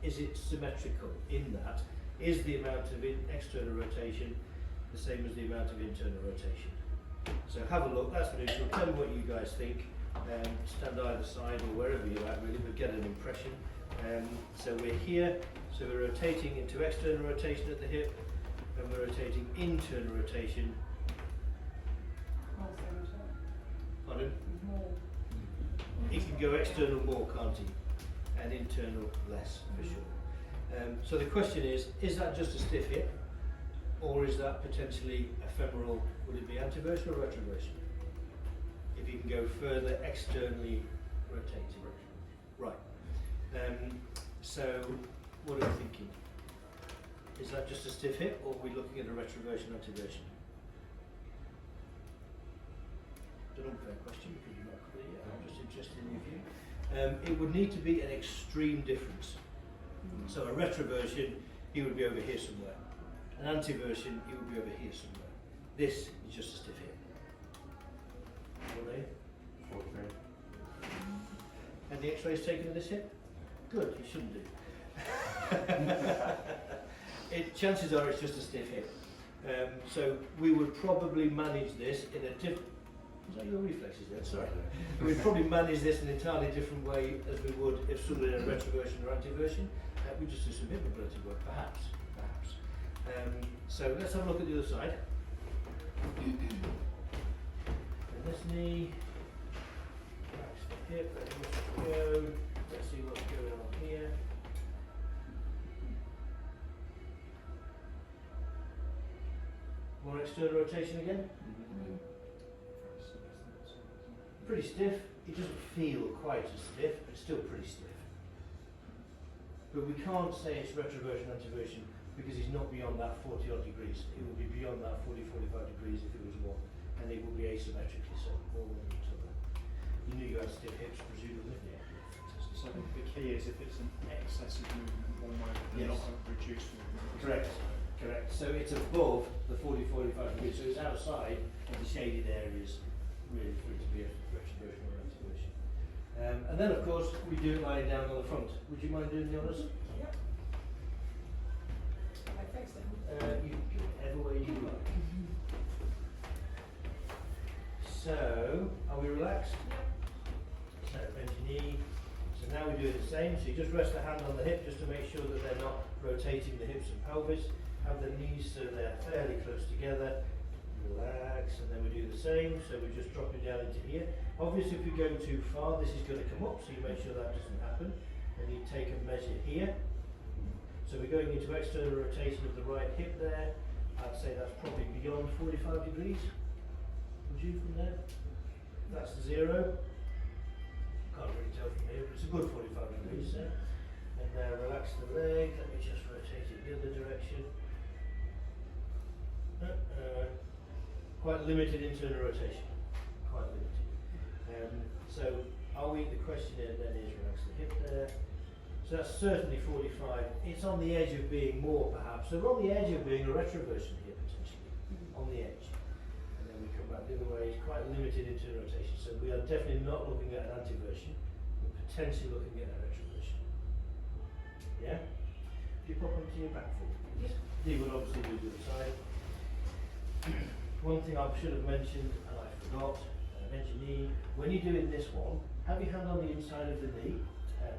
it symmetrical in that? Is the amount of external rotation the same as the amount of internal rotation? So have a look, that's neutral, tell me what you guys think. stand either side or wherever you're at really, but get an impression. So we're here, so we're rotating into external rotation at the hip, and we're rotating internal rotation. More so much. Pardon? More. He can go external more, can't he? And internal less, for sure. So the question is that just a stiff hip? Or is that potentially a femoral, would it be anteversion or retroversion? If you can go further externally rotating. Right. So what are we thinking? Is that just a stiff hip, or are we looking at a retroversion, anteversion? An unfair question because you're not clear yet. I'm just interested in your view. It would need to be an extreme difference. So a retroversion, he would be over here somewhere. An anteversion, he would be over here somewhere. This is just a stiff hip. All right? 4-3. And the X-rays taken of this hip? Good, you shouldn't do. Chances are it's just a stiff hip. So we would probably manage this in a different. Was that your reflexes then? Sorry. We'd probably manage this in an entirely different way as we would if somebody had a retroversion or anteversion. We just do some hip mobility work, perhaps. So let's have a look at the other side. And this knee, relax the hip, let it go. Let's see what's going on here. More external rotation again. Pretty stiff. It doesn't feel quite as stiff, but it's still pretty stiff. But we can't say it's retroversion, anteversion, because he's not beyond that 40 odd degrees. It would be beyond that 40, 45 degrees if it was one, and it would be asymmetrically so, more one than each other. You knew you had stiff hips, presumably. Yeah. So the key is if it's an excessive movement one way, Yes. not a reduced movement. Correct. So it's above the 40, 45 degrees, so it's outside of the shaded areas, really, for it to be a retroversion or anteversion. And then, of course, we do it lying down on the front. Would you mind doing the honours? Yep. I fixed it. You can do whatever way you like. So, are we relaxed? So, bend your knee. So now we do the same. So you just rest the hand on the hip just to make sure that they're not rotating the hips and pelvis. Have the knees so they're fairly close together. Relax, and then we do the same. So we just drop it down into here. Obviously, if we go too far, this is going to come up, so you make sure that doesn't happen. And you take a measure here. So we're going into external rotation of the right hip there. I'd say that's probably beyond 45 degrees. Would you from there? That's 0. Can't really tell from here, but it's a good 45 degrees there. And now relax the leg. Let me just rotate it the other direction. Quite limited internal rotation. Quite limited. So the question here then is relax the hip there. So that's certainly 45. It's on the edge of being more perhaps. So we're on the edge of being a retroversion here potentially. On the edge. And then we come back the other way. It's quite limited internal rotation. So we are definitely not looking at an anteversion. We're potentially looking at a retroversion. Yeah? Do you pop onto your back foot? Yes. You would obviously do the other side. One thing I should have mentioned, and I forgot, mention knee. When you're doing this one, have your hand on the inside of the knee.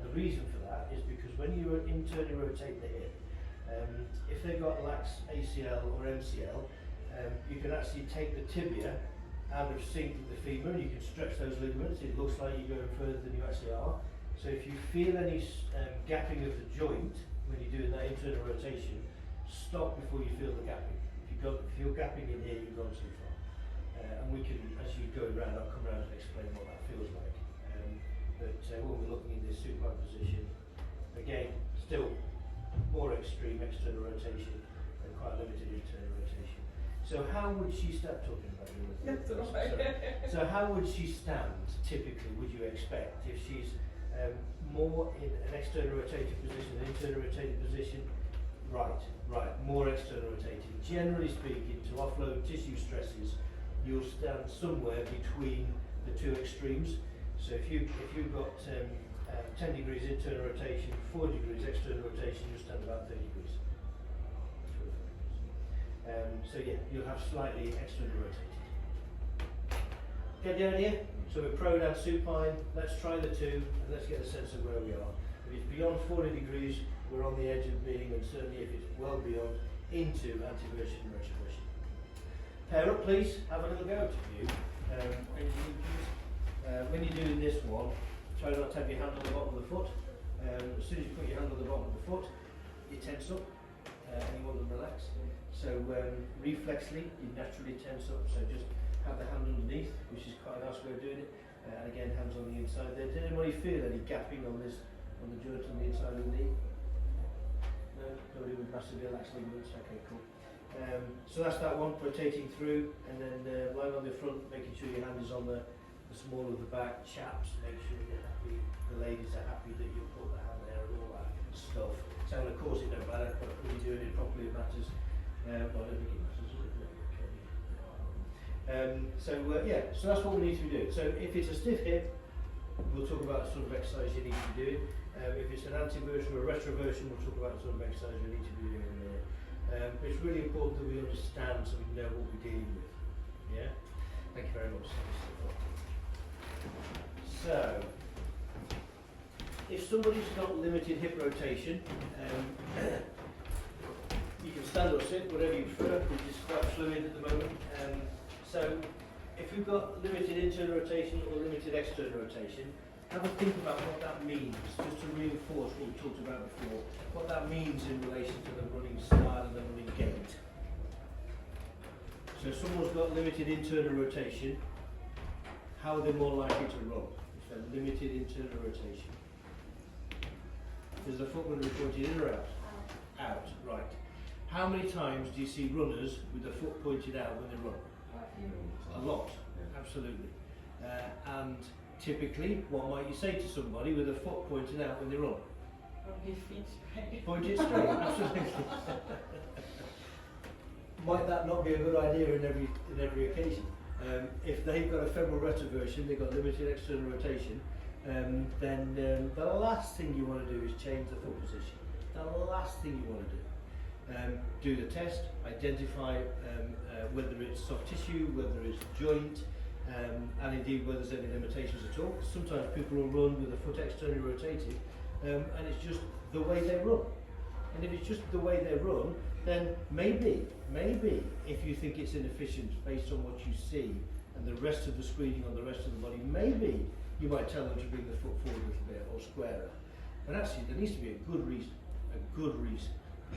The reason for that is because when you internally rotate the hip, if they've got lax ACL or MCL, you can actually take the tibia out of sync with the femur and you can stretch those ligaments. It looks like you're going further than you actually are. So if you feel any gapping of the joint when you're doing that internal rotation, stop before you feel the gapping. If you're gapping in here, you've gone too far. And we can, as you go around, I'll come around and explain what that feels like. But when we're looking in this supine position, again, still more extreme external rotation and quite limited internal rotation. So how would she start talking about it? So how would she stand typically, would you expect, if she's more in an external rotated position, an internal rotated position? Right, more external rotating. Generally speaking, to offload tissue stresses, you'll stand somewhere between the two extremes. So if you've got 10 degrees internal rotation, 4 degrees external rotation, you'll stand about 30 degrees. So yeah, you'll have slightly external rotated. Get the idea? So we're prone and supine, let's try the two, and let's get a sense of where we are. If it's beyond 40 degrees, we're on the edge of being, and certainly if it's well beyond, into antiversion and retroversion. Pair up please, have a little go to you. When you're doing this one, try not to have your hand on the bottom of the foot. As soon as you put your hand on the bottom of the foot, you tense up, and you want them relaxed. So reflexly, you naturally tense up, so just have the hand underneath, which is quite a nice way of doing it. And again, hands on the inside there. Did anybody feel any gapping on the joint on the inside of the knee? No? Nobody with massively relaxed ligaments? Okay, cool. So that's that one, rotating through, and then lying on the front, making sure your hand is on the small of the back. Chaps, make sure you're happy, the ladies are happy that you put the hand there and all that stuff. So of course it don't matter, but when you're doing it properly it matters. Well, I don't think it matters, does it? Okay. Yeah, so that's what we need to be doing. So if it's a stiff hip, we'll talk about the sort of exercise you need to be doing. If it's an antiversion or a retroversion, we'll talk about the sort of exercise you need to be doing in a minute. But it's really important that we understand so we know what we're dealing with. Yeah? Thank you very much. So, if somebody's got limited hip rotation, you can stand or sit, whatever you prefer, which is quite fluid at the moment. So, if you've got limited internal rotation or limited external rotation, have a think about what that means, just to reinforce what we talked about before, what that means in relation to the running style and the running gait. So if someone's got limited internal rotation, how are they more likely to run? If they're limited internal rotation. Is the foot going to be pointed in or out? Out, right. How many times do you see runners with the foot pointed out when they run? A lot, absolutely. And typically, what might you say to somebody with a foot pointing out when they run? Point it straight, absolutely. Might that not be a good idea in every occasion? If they've got a femoral retroversion, they've got limited external rotation, then the last thing you want to do is change the foot position. The last thing you want to do. Do the test, identify whether it's soft tissue, whether it's joint, and indeed whether there's any limitations at all. Sometimes people will run with the foot externally rotated, and it's just the way they run. And if it's just the way they run, then maybe if you think it's inefficient based on what you see and the rest of the screening on the rest of the body, maybe you might tell them to bring the foot forward a little bit or squarer. But actually there needs to be a good reason,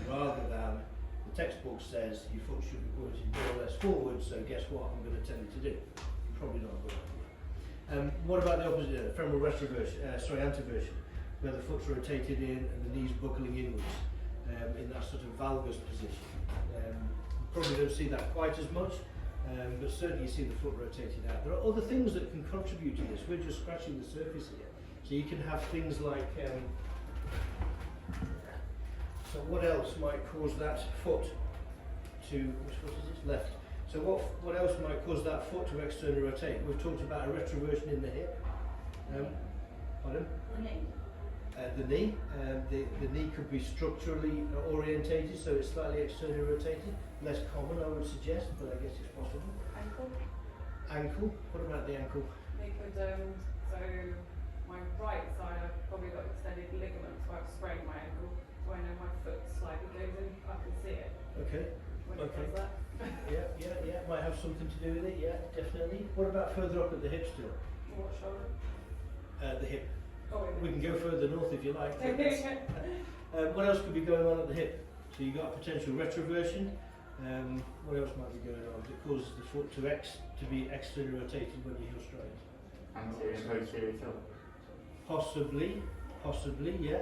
rather than the textbook says your foot should be pointed more or less forward, so guess what I'm going to tell you to do. Probably not a good idea. What about the opposite, femoral retroversion, antiversion, where the foot's rotated in and the knees buckling inwards in that sort of valgus position. Probably don't see that quite as much, but certainly you see the foot rotated out. There are other things that can contribute to this. We're just scratching the surface here. So you can have things like, so what else might cause that foot to, which foot is it? Left. So what else might cause that foot to externally rotate? We've talked about a retroversion in the hip. Pardon? The knee. The knee. The knee could be structurally orientated, so it's slightly externally rotated. Less common, I would suggest, but I guess it's possible. Ankle. Ankle. What about the ankle? They could, so my right side, I've probably got extended ligaments, so I've sprained my ankle. So I know my foot slightly goes in, I can see it. Okay. When it does that. Yeah. Might have something to do with it. Yeah, definitely. What about further up at the hip still? What shoulder? The hip. Oh, wait. We can go further north if you like. What else could be going on at the hip? So you've got a potential retroversion. What else might be going on that causes the foot to be externally rotated when you heel straight? Anterior and posterior tilt. Possibly, yeah.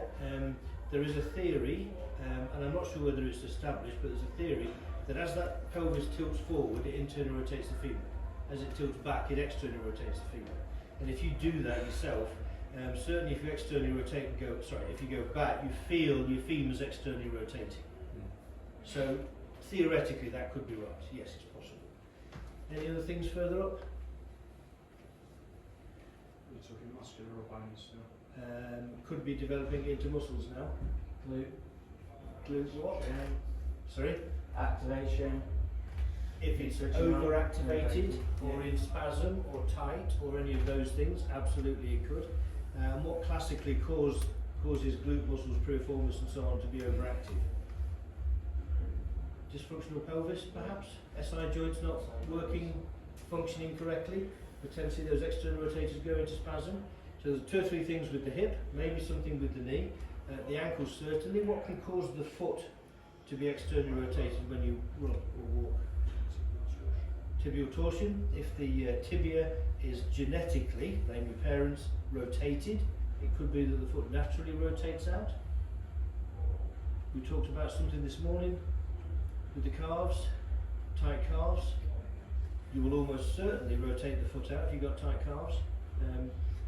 There is a theory, and I'm not sure whether it's established, but there's a theory that as that pelvis tilts forward, it internally rotates the femur. As it tilts back, it externally rotates the femur. And if you do that yourself, certainly if you externally rotate and if you go back, you feel your femur's externally rotating. So theoretically that could be right. Yes, it's possible. Any other things further up? We're talking muscular or bone still. Could be developing into muscles now. Glute What? Sorry? activation. If it's Stretching out, overactivated yeah. or in spasm or tight or any of those things, absolutely it could. And what classically causes glute muscles, piriformis and so on to be overactive? Dysfunctional pelvis perhaps? SI joints not working, functioning correctly? Potentially those external rotators go into spasm. So there's 2 or 3 things with the hip, maybe something with the knee, the ankle certainly. What can cause the foot to be externally rotated when you run or walk? Tibial torsion. If the tibia is genetically, blame your parents, rotated, it could be that the foot naturally rotates out. We talked about something this morning with the calves, tight calves. You will almost certainly rotate the foot out if you've got tight calves,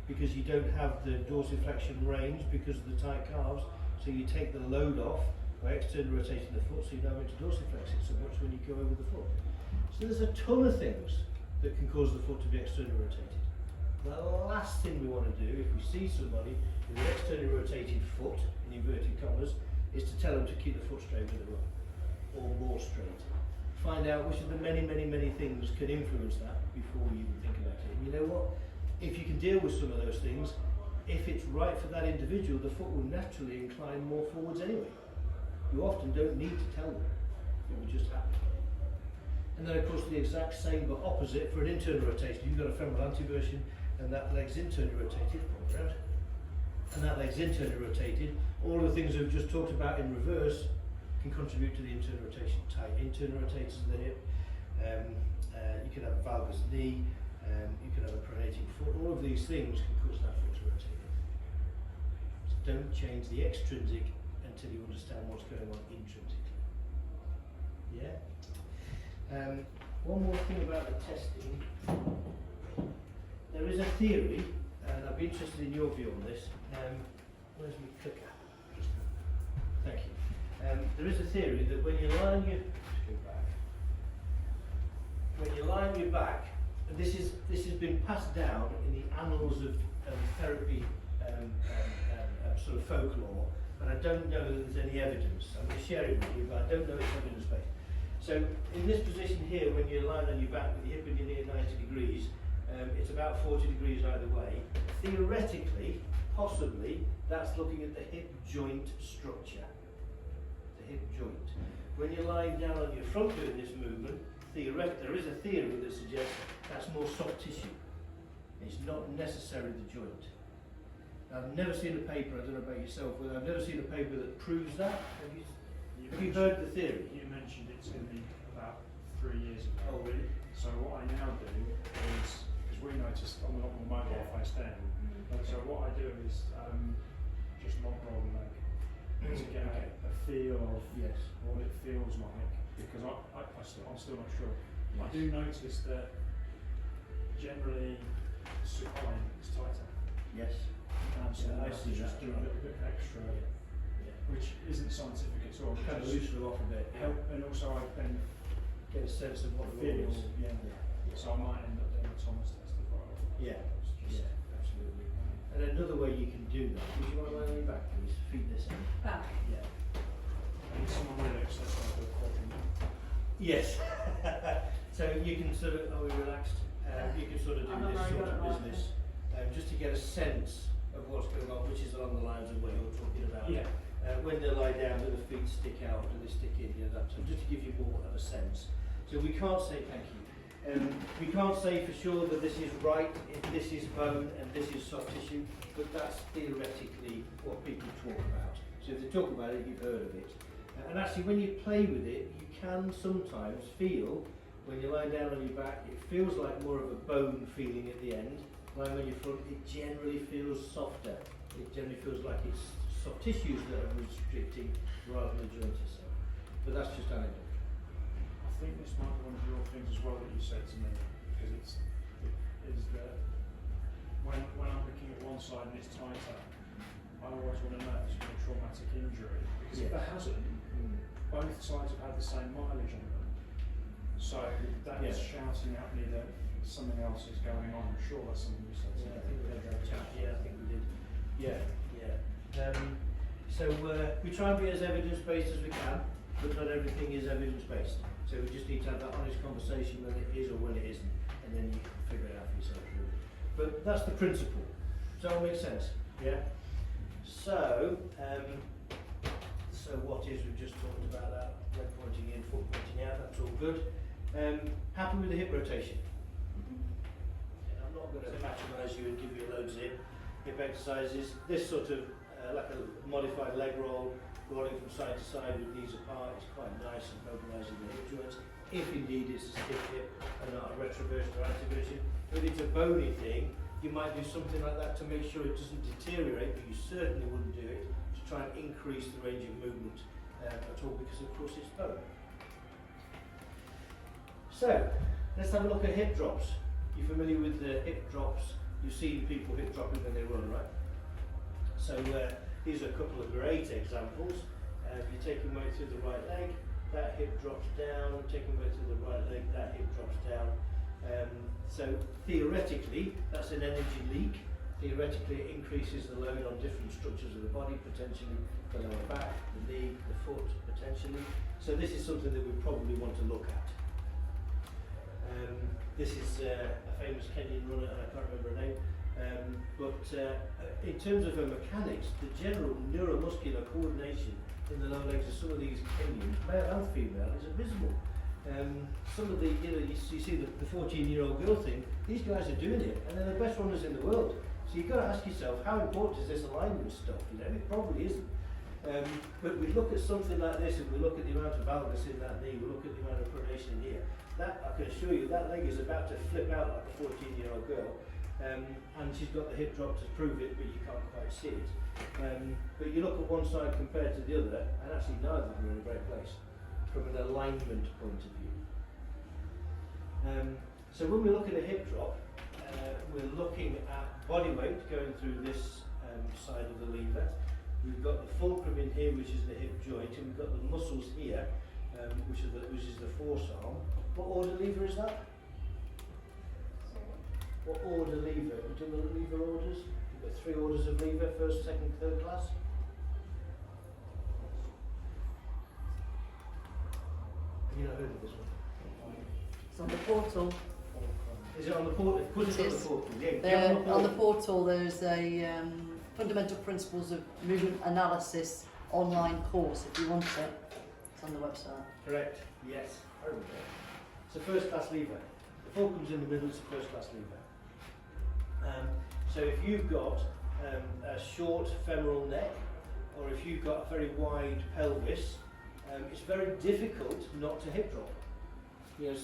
because you don't have the dorsiflexion range because of the tight calves, so you take the load off by externally rotating the foot, so you don't have to dorsiflex it so much when you go over the foot. So there's a ton of things that can cause the foot to be externally rotated. The last thing we want to do if we see somebody with an externally rotated foot, in inverted commas, is to tell them to keep the foot straight with the run, or more straight. Find out which of the many things can influence that before you even think about it. And you know what? If you can deal with some of those things, if it's right for that individual, the foot will naturally incline more forwards anyway. You often don't need to tell them. It will just happen. And then of course the exact same but opposite for an internal rotation. You've got a femoral anteversion and that leg's internally rotated, and that leg's internally rotated. All the things we've just talked about in reverse can contribute to the internal rotation. Tight internal rotators of the hip, you can have a valgus knee, you can have a pronating foot. All of these things can cause that foot to rotate. So don't change the extrinsic until you understand what's going on intrinsically. Yeah? One more thing about the testing. There is a theory, and I'd be interested in your view on this. Where's my clicker? Thank you. There is a theory that when you lie on your back, and this has been passed down in the annals of therapy sort of folklore, but I don't know that there's any evidence. I'm going to share it with you, but I don't know it's evidence-based. So in this position here, when you're lying on your back with your hip and your knee at 90 degrees, it's about 40 degrees either way. Theoretically, possibly, that's looking at the hip joint structure. The hip joint. When you're lying down on your front doing this movement, there is a theory that suggests that's more soft tissue. It's not necessarily the joint. I've never seen a paper, I don't know about yourself, but I've never seen a paper that proves that. Have you heard the theory? You mentioned it to me about 3 years ago. Oh, really? So what I now do is, because we noticed I'm a lot more mobile face down, so what I do is just not roll the leg to get a feel of what it feels like, because I'm still not sure. I do notice that generally supine is tighter. Yes. So I see just that. do a little bit extra, which isn't scientific at all. Kind of just loosen them off a bit. help, and also I then Get a sense of what the feel, is. so I might end up doing a Thomas test as well. Yeah, absolutely. And another way you can do that, would you want to lie on your back, please? Feed this in. Back. Yeah. And someone really says I do a quadrant. Yes. So you can sort of, are we relaxed? You can sort of do this sort of business, just to get a sense of what's going on, which is along the lines of what you're talking about. Yeah. When they lie down, do the feet stick out, do they stick in, that sort of, just to give you more of a sense. So we can't say, thank you, we can't say for sure that this is right, if this is bone and this is soft tissue, but that's theoretically what people talk about. So if they talk about it, you've heard of it. And actually when you play with it, you can sometimes feel, when you're lying down on your back, it feels like more of a bone feeling at the end. Lying on your front, it generally feels softer. It generally feels like it's soft tissues that are restricting rather than the joint itself. But that's just anecdote. I think this might be one of your things as well that you said to me, because it is that when I'm looking at one side and it's tighter, I always want to know if it's been a traumatic injury, because if there hasn't, both sides have had the same mileage on them. So that is shouting at me that something else is going on. I'm sure that's something you said to me. I think we had that chat. Yeah, I think we did. So we try and be as evidence-based as we can, but not everything is evidence-based. So we just need to have that honest conversation when it is or when it isn't, and then you can figure it out for yourself really. But that's the principle. Does that all make sense? Yeah? So, so what is, we've just talked about that, leg pointing in, foot pointing out, that's all good. Happy with the hip rotation? Yeah, I'm not going to patronise you and give you loads of hip exercises. This sort of, like a modified leg roll, rolling from side to side with knees apart, is quite nice and mobilising the hip joints, if indeed it's a stiff hip and not a retroversion or anteversion. If it's a bony thing, you might do something like that to make sure it doesn't deteriorate, but you certainly wouldn't do it to try and increase the range of movement at all, because of course it's bone. So, let's have a look at hip drops. You're familiar with the hip drops? You've seen people hip dropping when they run, right? So these are a couple of great examples. If you're taking weight through the right leg, that hip drops down. Taking weight through the right leg, that hip drops down. So theoretically, that's an energy leak. Theoretically, it increases the load on different structures of the body, potentially the lower back, the knee, the foot, potentially. So this is something that we probably want to look at. This is a famous Kenyan runner, and I can't remember her name. But in terms of her mechanics, the general neuromuscular coordination in the lower legs of some of these Kenyans, male and female, is abysmal. Some of the, you see the 14-year-old girl thing, these guys are doing it, and they're the best runners in the world. So you've got to ask yourself, how important is this alignment stuff? It probably isn't. But we look at something like this, and we look at the amount of valgus in that knee, we look at the amount of pronation in here. That, I can assure you, that leg is about to flip out like a 14-year-old girl. And she's got the hip drop to prove it, but you can't quite see it. But you look at one side compared to the other, and actually neither of them are in a great place from an alignment point of view. So when we look at a hip drop, we're looking at body weight going through this side of the lever. We've got the fulcrum in here, which is the hip joint, and we've got the muscles here, which is the forearm. What order lever is that? What order lever? Have you done the lever orders? We've got 3 orders of lever, first, second, third class. Have you not heard of this one? It's on the portal. Is it on the portal? Put it on the portal. Yeah, get There, on the portal. on the portal there's a Fundamental Principles of Movement Analysis online course if you want it. It's on the website. Correct. Yes. I remember. It's a first class lever. The fulcrum's in the middle, it's a first class lever. So if you've got a short femoral neck, or if you've got a very wide pelvis, it's very difficult not to hip drop. You know,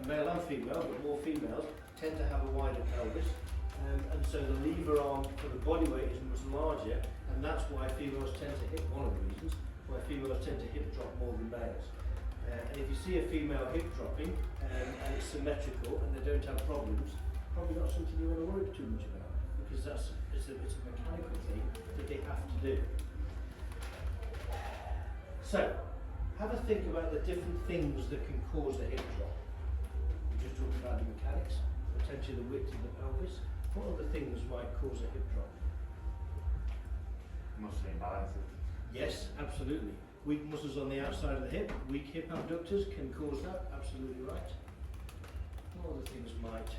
male and female, but more females tend to have a wider pelvis, and so the lever arm for the body weight is much larger, and that's why females tend to hip. One of the reasons why females tend to hip drop more than males. And if you see a female hip dropping and it's symmetrical and they don't have problems, probably not something you want to worry too much about, because it's a mechanical thing that they have to do. So, have a think about the different things that can cause a hip drop. We just talked about the mechanics, potentially the width of the pelvis. What other things might cause a hip drop? Muscle imbalances. Yes, absolutely. Weak muscles on the outside of the hip, weak hip abductors can cause that, absolutely right. What other things might?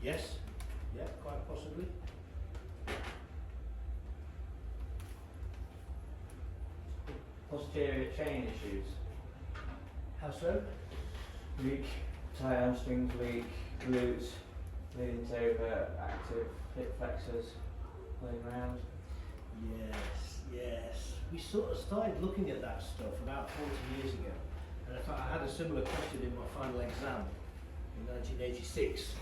Yes, yeah, quite possibly. Posterior chain issues. How so? Weak tie hamstrings, weak glutes, leading to overactive hip flexors playing around. Yes. We sort of started looking at that stuff about 40 years ago. And I had a similar question in my final exam in 1986.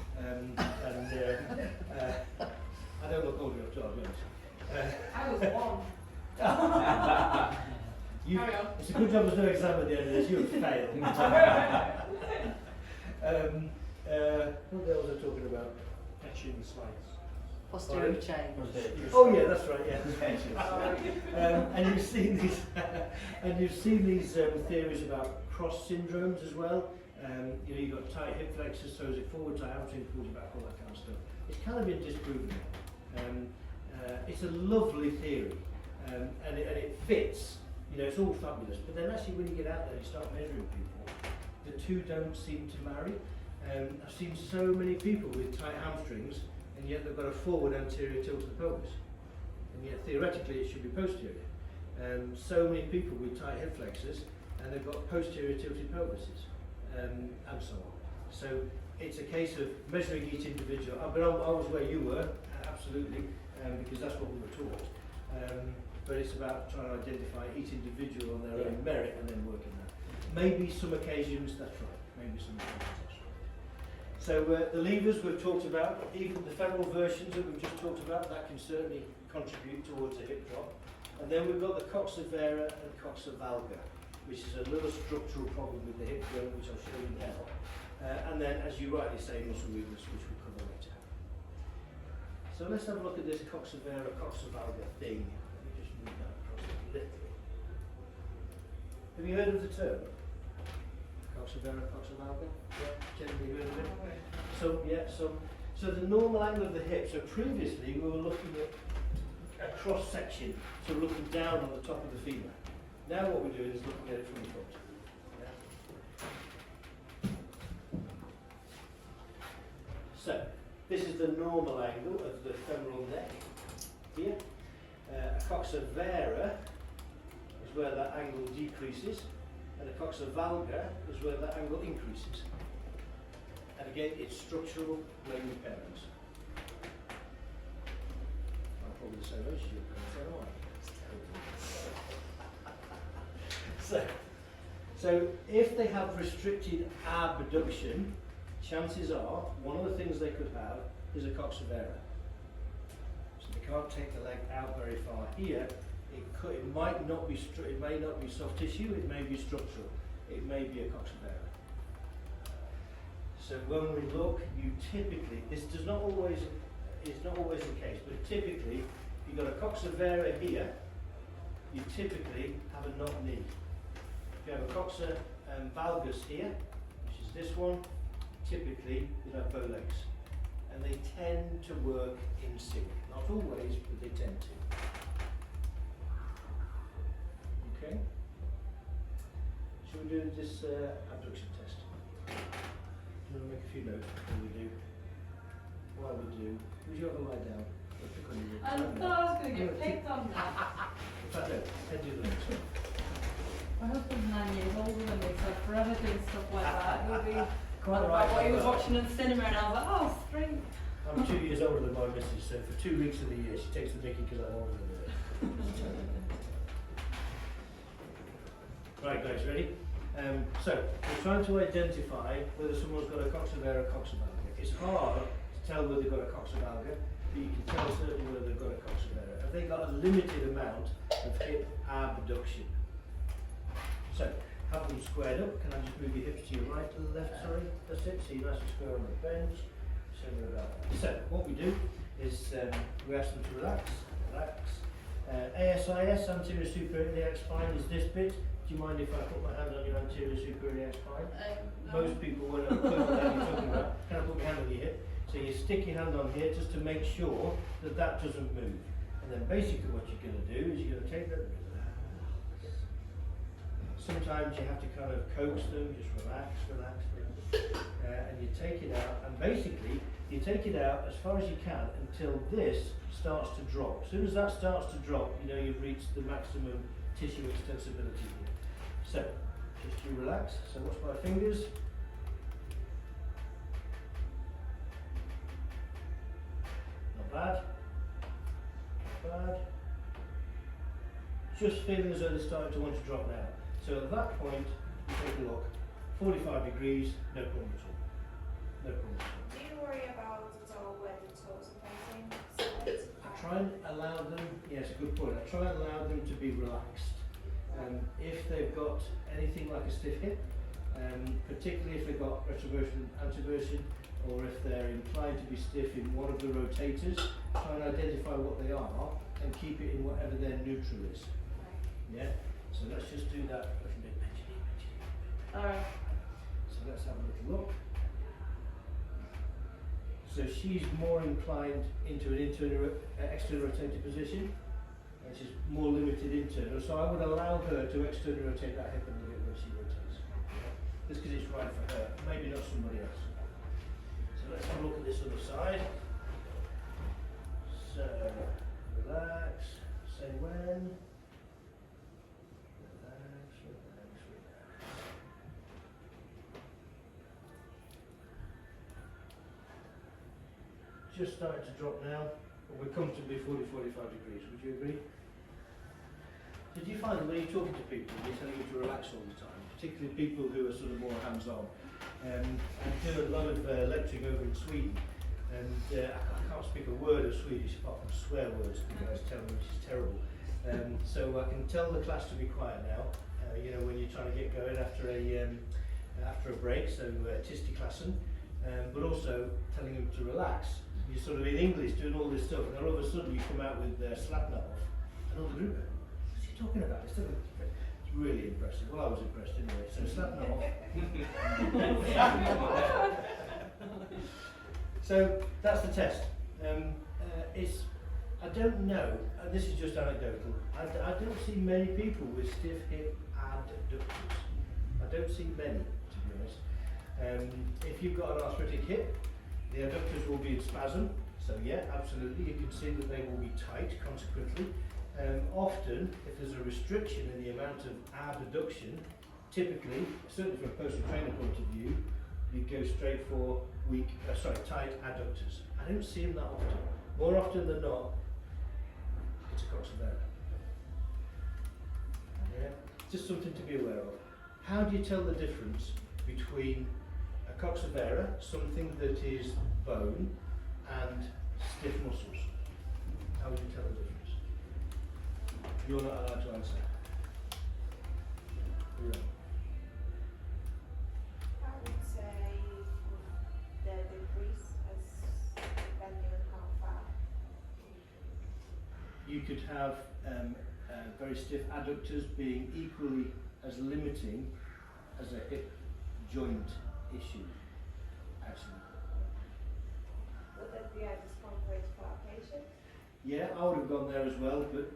I don't look old enough to, I'll be honest. I was 1. Carry on. It's a good job there's no exam at the end of this, you would fail. What else was I talking about? Etching the slates. Posterior chain. Oh yeah, that's right. Yeah. And you've seen these theories about cross syndromes as well. You know, you've got tight hip flexors, throws it forward, tight hamstring pulls it back, all that kind of stuff. It's kind of been disproven. It's a lovely theory, and it fits. You know, it's all fabulous, but then actually when you get out there and you start measuring people, the two don't seem to marry. I've seen so many people with tight hamstrings, and yet they've got a forward anterior tilt of the pelvis, and yet theoretically it should be posterior. So many people with tight hip flexors, and they've got posterior tilted pelvises, and so on. So it's a case of measuring each individual. But I was where you were, absolutely, because that's what we were taught. But it's about trying to identify each individual on their own merit and then working that. Maybe some occasions that's right. Maybe some occasions that's right. So the levers we've talked about, even the femoral versions that we've just talked about, that can certainly contribute towards a hip drop. And then we've got the coxa vera and coxa valga, which is a little structural problem with the hip joint, which I'll show you now. And then, as you rightly say, muscle weakness, which we'll cover later. So let's have a look at this coxa vera, coxa valga thing. Let me just move that across a little. Have you heard of the term? Coxa vera, coxa valga? Yeah, generally heard of it? So the normal angle of the hip, so previously we were looking at a cross section, so looking down on the top of the femur. Now what we're doing is looking at it from the front. So, this is the normal angle of the femoral neck here. A coxa vera is where that angle decreases, and a coxa valga is where that angle increases. And again, it's structural, no impairments. I'm probably the same age as you, so if they have restricted abduction, chances are one of the things they could have is a coxa vera. So they can't take the leg out very far here. It might not be it may not be soft tissue. It may be structural. It may be a coxa vera. So when we look, you typically it's not always the case, but typically you've got a coxa vera here. You typically have a knock knee. If you have a coxa valgus here, which is this one, typically you have bow legs, and they tend to work in sync. Not always, but they tend to. Okay. Should we do this abduction test? Do you want to make a few notes before we do? While we do, would you ever lie down? I thought I was going to get picked on that. In fact, no, head do the next one. My husband's 9 years older than me, so forever doing stuff like that. He'll be Quite like right. what he was watching in the cinema, and I was like, oh, straight. I'm 2 years older than my missus, so for 2 weeks of the year she takes the mickey because I'm older than her. Right guys, ready? So, we're trying to identify whether someone's got a coxa vera or coxa valga. It's hard to tell whether they've got a coxa valga, but you can tell certainly whether they've got a coxa vera. Have they got a limited amount of hip abduction? So, have them squared up. Can I just move your hips to your right, to the left, sorry? That's it, so you're nice and square on the bench. So what we do is we ask them to relax. ASIS, anterior superior iliac spine, is this bit. Do you mind if I put my hand on your anterior superior iliac spine? No. Most people won't have a clue what you're talking about. Can I put my hand on your hip? So you stick your hand on here just to make sure that that doesn't move. And then basically what you're going to do is you're going to take that. Sometimes you have to kind of coax them, just relax, and you take it out, and basically you take it out as far as you can until this starts to drop. As soon as that starts to drop, you know you've reached the maximum tissue extensibility here. So, just you relax. So watch my fingers. Not bad. Not bad. Just feeling as though they're starting to want to drop now. So at that point, you take a look. 45 degrees, no problem at all. No problem at all. Do you worry about where the toes are facing? I try and allow them, yes, a good point. I try and allow them to be relaxed. If they've got anything like a stiff hip, particularly if they've got retroversion, anteversion, or if they're inclined to be stiff in one of the rotators, try and identify what they are and keep it in whatever their neutral is. Yeah? So let's just do that a little bit. Alright. So let's have a little look. So she's more inclined into an external rotator position. and she's more limited internal. So I would allow her to externally rotate that hip a little bit when she rotates. Just because it's right for her, maybe not somebody else. So let's have a look at this other side. So relax, say when. Relax, relax, relax. Just starting to drop now, but we're comfortably 40-45 degrees. Would you agree? Did you find that when you're talking to people, they're telling you to relax all the time, particularly people who are sort of more hands-on? I do a lot of lecturing over in Sweden, and I can't speak a word of Swedish apart from swear words. The guys tell me, which is terrible. So I can tell the class to be quiet now. You know, when you're trying to get going after a break, so tisty klassen, but also telling them to relax. You're sort of in English doing all this stuff, and all of a sudden you come out with slapnut off, and all the group go, what's he talking about? It's really impressive. Well, I was impressed anyway. So slapnut off. So that's the test. I don't know, and this is just anecdotal, I don't see many people with stiff hip adductors. I don't see many, to be honest. If you've got an arthritic hip, the adductors will be in spasm, so yeah, absolutely, you can see that they will be tight consequently. Often, if there's a restriction in the amount of abduction, typically, certainly from a personal trainer point of view, you go straight for tight adductors. I don't see them that often. More often than not, it's a coxavera. Yeah, just something to be aware of. How do you tell the difference between a coxavera, something that is bone, and stiff muscles? How would you tell the difference? You're not allowed to answer. Yeah. I would say the decrease as depending on how far. You could have very stiff adductors being equally as limiting as a hip joint issue, actually. Would that be a discomfort for a patient? Yeah, I would have gone there as well, but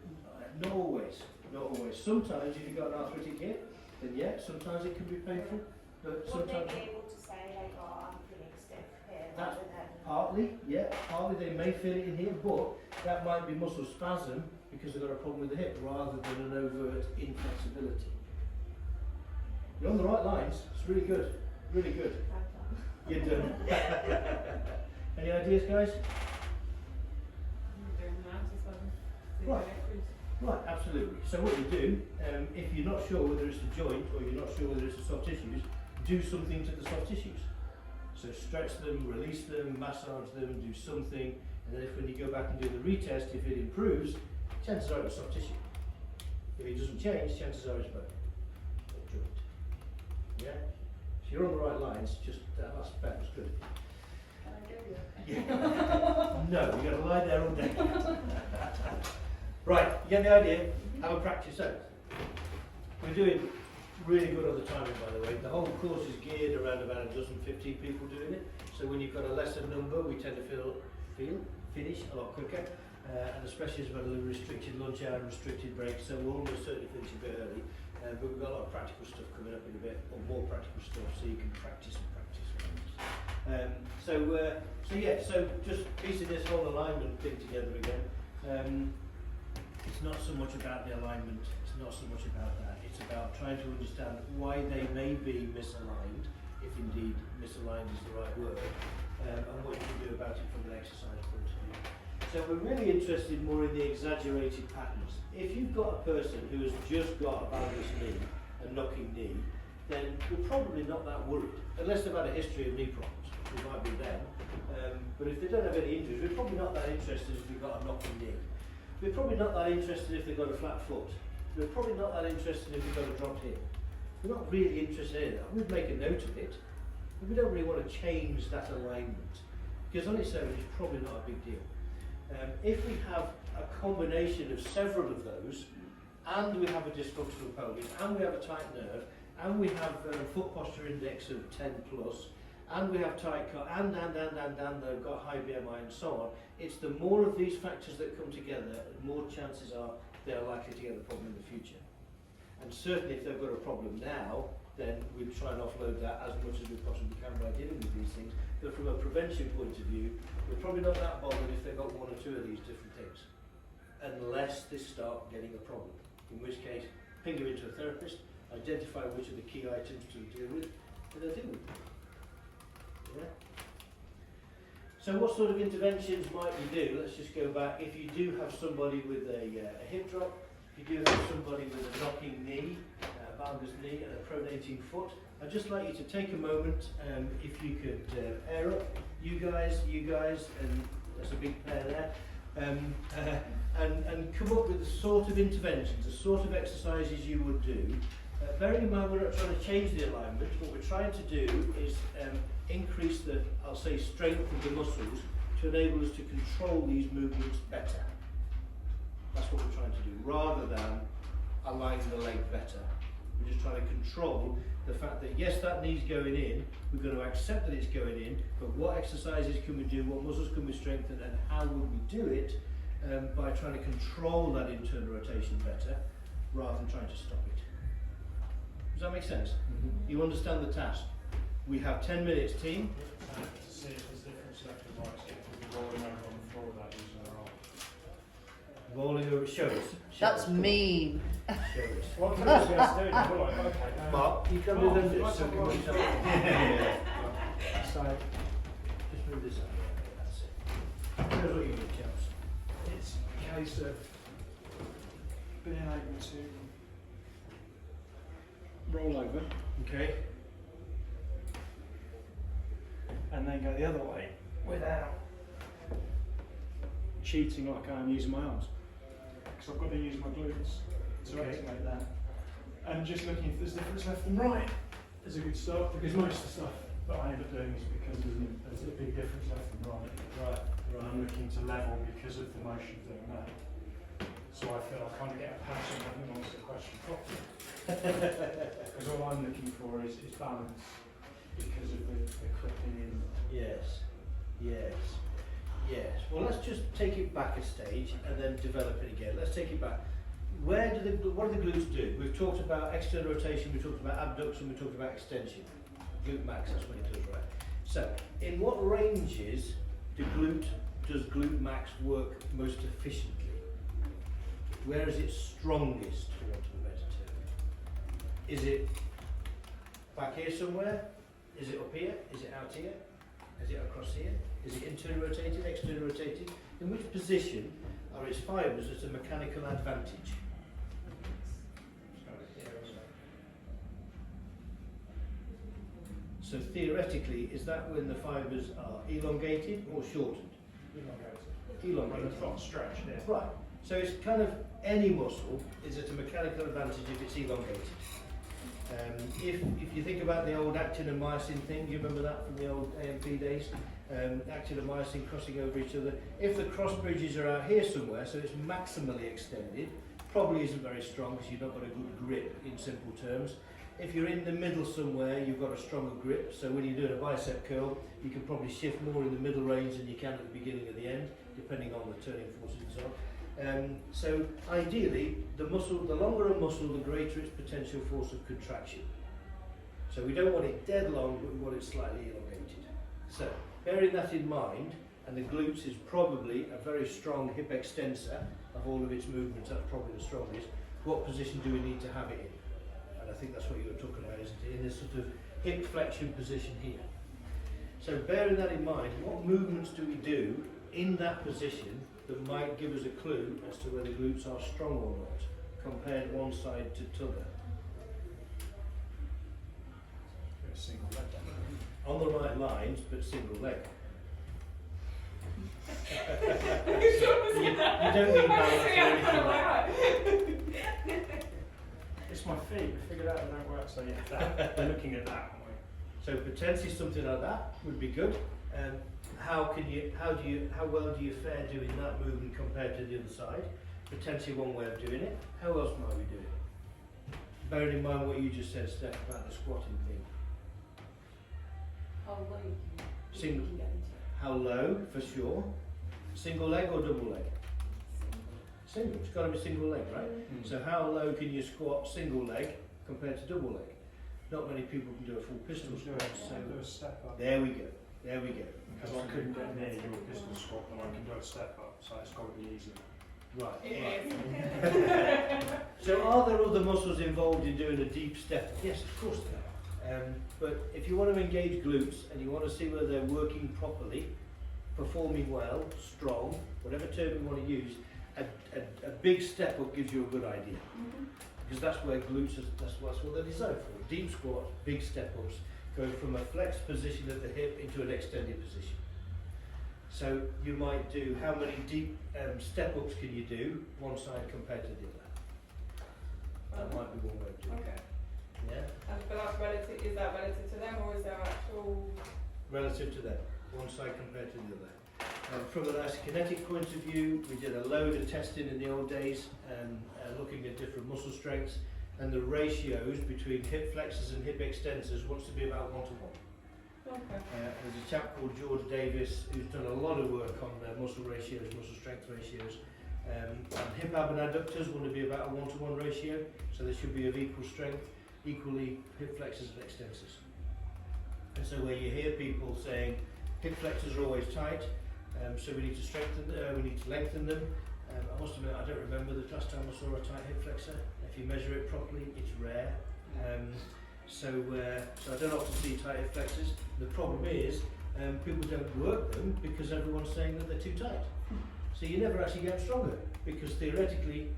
not always. Not always. Sometimes if you've got an arthritic hip, then yeah, sometimes it can be painful, but Would sometimes... they be able to say like, oh, I'm feeling stiff here, That's rather than... partly, yeah, partly they may feel it in here, but that might be muscle spasm because they've got a problem with the hip rather than an overt inflexibility. You're on the right lines. It's really good. Really good. You're done. Any ideas, guys? Right. Right, absolutely. So what you do, if you're not sure whether it's the joint or you're not sure whether it's the soft tissues, do something to the soft tissues. So stretch them, release them, massage them, do something, and then when you go back and do the retest, if it improves, chances are it's soft tissue. If it doesn't change, chances are it's bone or joint. Yeah? So you're on the right lines, just that last bit was good. Can I go you? Yeah. No, you've got to lie there all day. Right, you get the idea? Have a practice out. We're doing really good on the timing, by the way. The whole course is geared around about a dozen, 15 people doing it. So when you've got a lesser number, we tend to finish a lot quicker. And especially as we've got a little restricted lunch hour and restricted break, so we'll almost certainly finish a bit early. But we've got a lot of practical stuff coming up in a bit, or more practical stuff, so you can practice and practice. So just piecing this whole alignment thing together again. It's not so much about the alignment, it's not so much about that, it's about trying to understand why they may be misaligned, if indeed misaligned is the right word, and what you can do about it from an exercise point of view. So we're really interested more in the exaggerated patterns. If you've got a person who has just got a valgus knee, a knocking knee, then we're probably not that worried, unless they've had a history of knee problems, which might be them. But if they don't have any injuries, we're probably not that interested if they've got a knocking knee. We're probably not that interested if they've got a flat foot. We're probably not that interested if they've got a dropped hip. We're not really interested in that. We'd make a note of it, but we don't really want to change that alignment, because on its own it's probably not a big deal. If we have a combination of several of those, and we have a dysfunctional pelvis, and we have a tight nerve, and we have a foot posture index of 10 plus, and we have tight cut, and they've got high BMI and so on, it's the more of these factors that come together, the more chances are they're likely to get a problem in the future. And certainly if they've got a problem now, then we try and offload that as much as we possibly can by dealing with these things. But from a prevention point of view, we're probably not that bothered if they've got one or two of these different things, unless they start getting a problem. In which case, ping them into a therapist, identify which are the key items to deal with, and they'll deal with them. Yeah? So what sort of interventions might we do? Let's just go back. If you do have somebody with a hip drop, if you do have somebody with a knocking knee, a valgus knee and a pronating foot, I'd just like you to take a moment, if you could pair up, you guys, and there's a big pair there, and come up with the sort of interventions, the sort of exercises you would do. Bearing in mind we're not trying to change the alignment, what we're trying to do is increase the, I'll say, strength of the muscles to enable us to control these movements better. That's what we're trying to do, rather than align the leg better. We're just trying to control the fact that yes, that knee's going in, we're going to accept that it's going in, but what exercises can we do, what muscles can we strengthen, and how would we do it by trying to control that internal rotation better, rather than trying to stop it. Does that make sense? Mm-hmm. You understand the task? We have 10 minutes, team. To see if there's difference left and right, so if we're rolling over on the floor without using our arm. Rolling over, show us. That's mean. Show us. Well, I'm going to do it, we're like, okay. Mark, you come with them. Right, So come on, right. so just move this up. That's it. Here's what you need, chaps. It's a case of being able to roll over Okay. and then go the other way without cheating like I am using my arms. Because I've got to use my glutes to Okay. activate that. And just looking if there's difference left and right is a good start, because most of the stuff that I end up doing is because there's a big difference left and right. Right. And I'm looking to level because of the motion of doing that. So I feel I kind of get a passion having answered the question properly. Because all I'm looking for is balance because of the clipping in. Yes. Yes. Yes. Well, let's just take it back a stage and then develop it again. Let's take it back. What do the glutes do? We've talked about external rotation, we've talked about abduction, we've talked about extension. Glute max, that's what it does, right? So, in what ranges does glute max work most efficiently? Where is it strongest, for want of a better term? Is it back here somewhere? Is it up here? Is it out here? Is it across here? Is it internal rotated, external rotated? In which position are its fibres at a mechanical advantage? So theoretically, is that when the fibres are elongated or shortened? Elongated. It's not stretched, yeah. Right. So it's kind of any muscle is at a mechanical advantage if it's elongated. If you think about the old actin and myosin thing, do you remember that from the old AMP days? Actin and myosin crossing over each other. If the cross bridges are out here somewhere, so it's maximally extended, probably isn't very strong because you've not got a good grip in simple terms. If you're in the middle somewhere, you've got a stronger grip, so when you're doing a bicep curl, you can probably shift more in the middle range than you can at the beginning or the end, depending on the turning forces and so on. So ideally, the longer a muscle, the greater its potential force of contraction. So we don't want it dead long, but we want it slightly elongated. So bearing that in mind, and the glutes is probably a very strong hip extensor of all of its movements, that's probably the strongest. What position do we need to have it in? And I think that's what you were talking about, isn't it? In this sort of hip flexion position here. So bearing that in mind, what movements do we do in that position that might give us a clue as to whether glutes are strong or not, compared one side to t'other? Single leg. On the right lines, but single leg. you don't need balance or anything like that. It's my feet, we figured out it don't work, so yeah, we're looking at that, aren't we? So potentially something like that would be good. How well do you fare doing that movement compared to the other side? Potentially one way of doing it. How else might we do it? Bearing in mind what you just said, Steph, about the squatting thing. How low you Single. can get into it. How low, for sure. Single leg or double leg? Single. It's got to be single leg, right? So how low can you squat single leg compared to double leg? Not many people can do a full pistol squat. So do a step up. there we go. There we go. Because I couldn't get near your pistol squat, but I can do a step up, so it's got to be easier. Right. It right. is. So are there other muscles involved in doing a deep step? Yes, of course there are. But if you want to engage glutes and you want to see whether they're working properly, performing well, strong, whatever term you want to use, a big step up gives you a good idea. Because that's where glutes, that's what they're designed for. Deep squats, big step ups, going from a flexed position at the hip into an extended position. So you might do, how many deep step ups can you do, one side compared to the other? That might be one way of doing it. Okay. Yeah? And but that's relative, is that relative to them or is there actual? Relative to them, one side compared to the other. From an isokinetic point of view, we did a load of testing in the old days, looking at different muscle strengths, and the ratios between hip flexors and hip extensors wants to be about 1 to 1. Okay. There's a chap called George Davis who's done a lot of work on muscle ratios, muscle strength ratios. And hip abductors want to be about a 1 to 1 ratio, so they should be of equal strength, equally hip flexors and extensors. And so where you hear people saying hip flexors are always tight, so we need to strengthen, we need to lengthen them. I must admit, I don't remember the last time I saw a tight hip flexor. If you measure it properly, it's rare. So I don't often see tight hip flexors. The problem is people don't work them because everyone's saying that they're too tight. So you never actually get stronger because theoretically,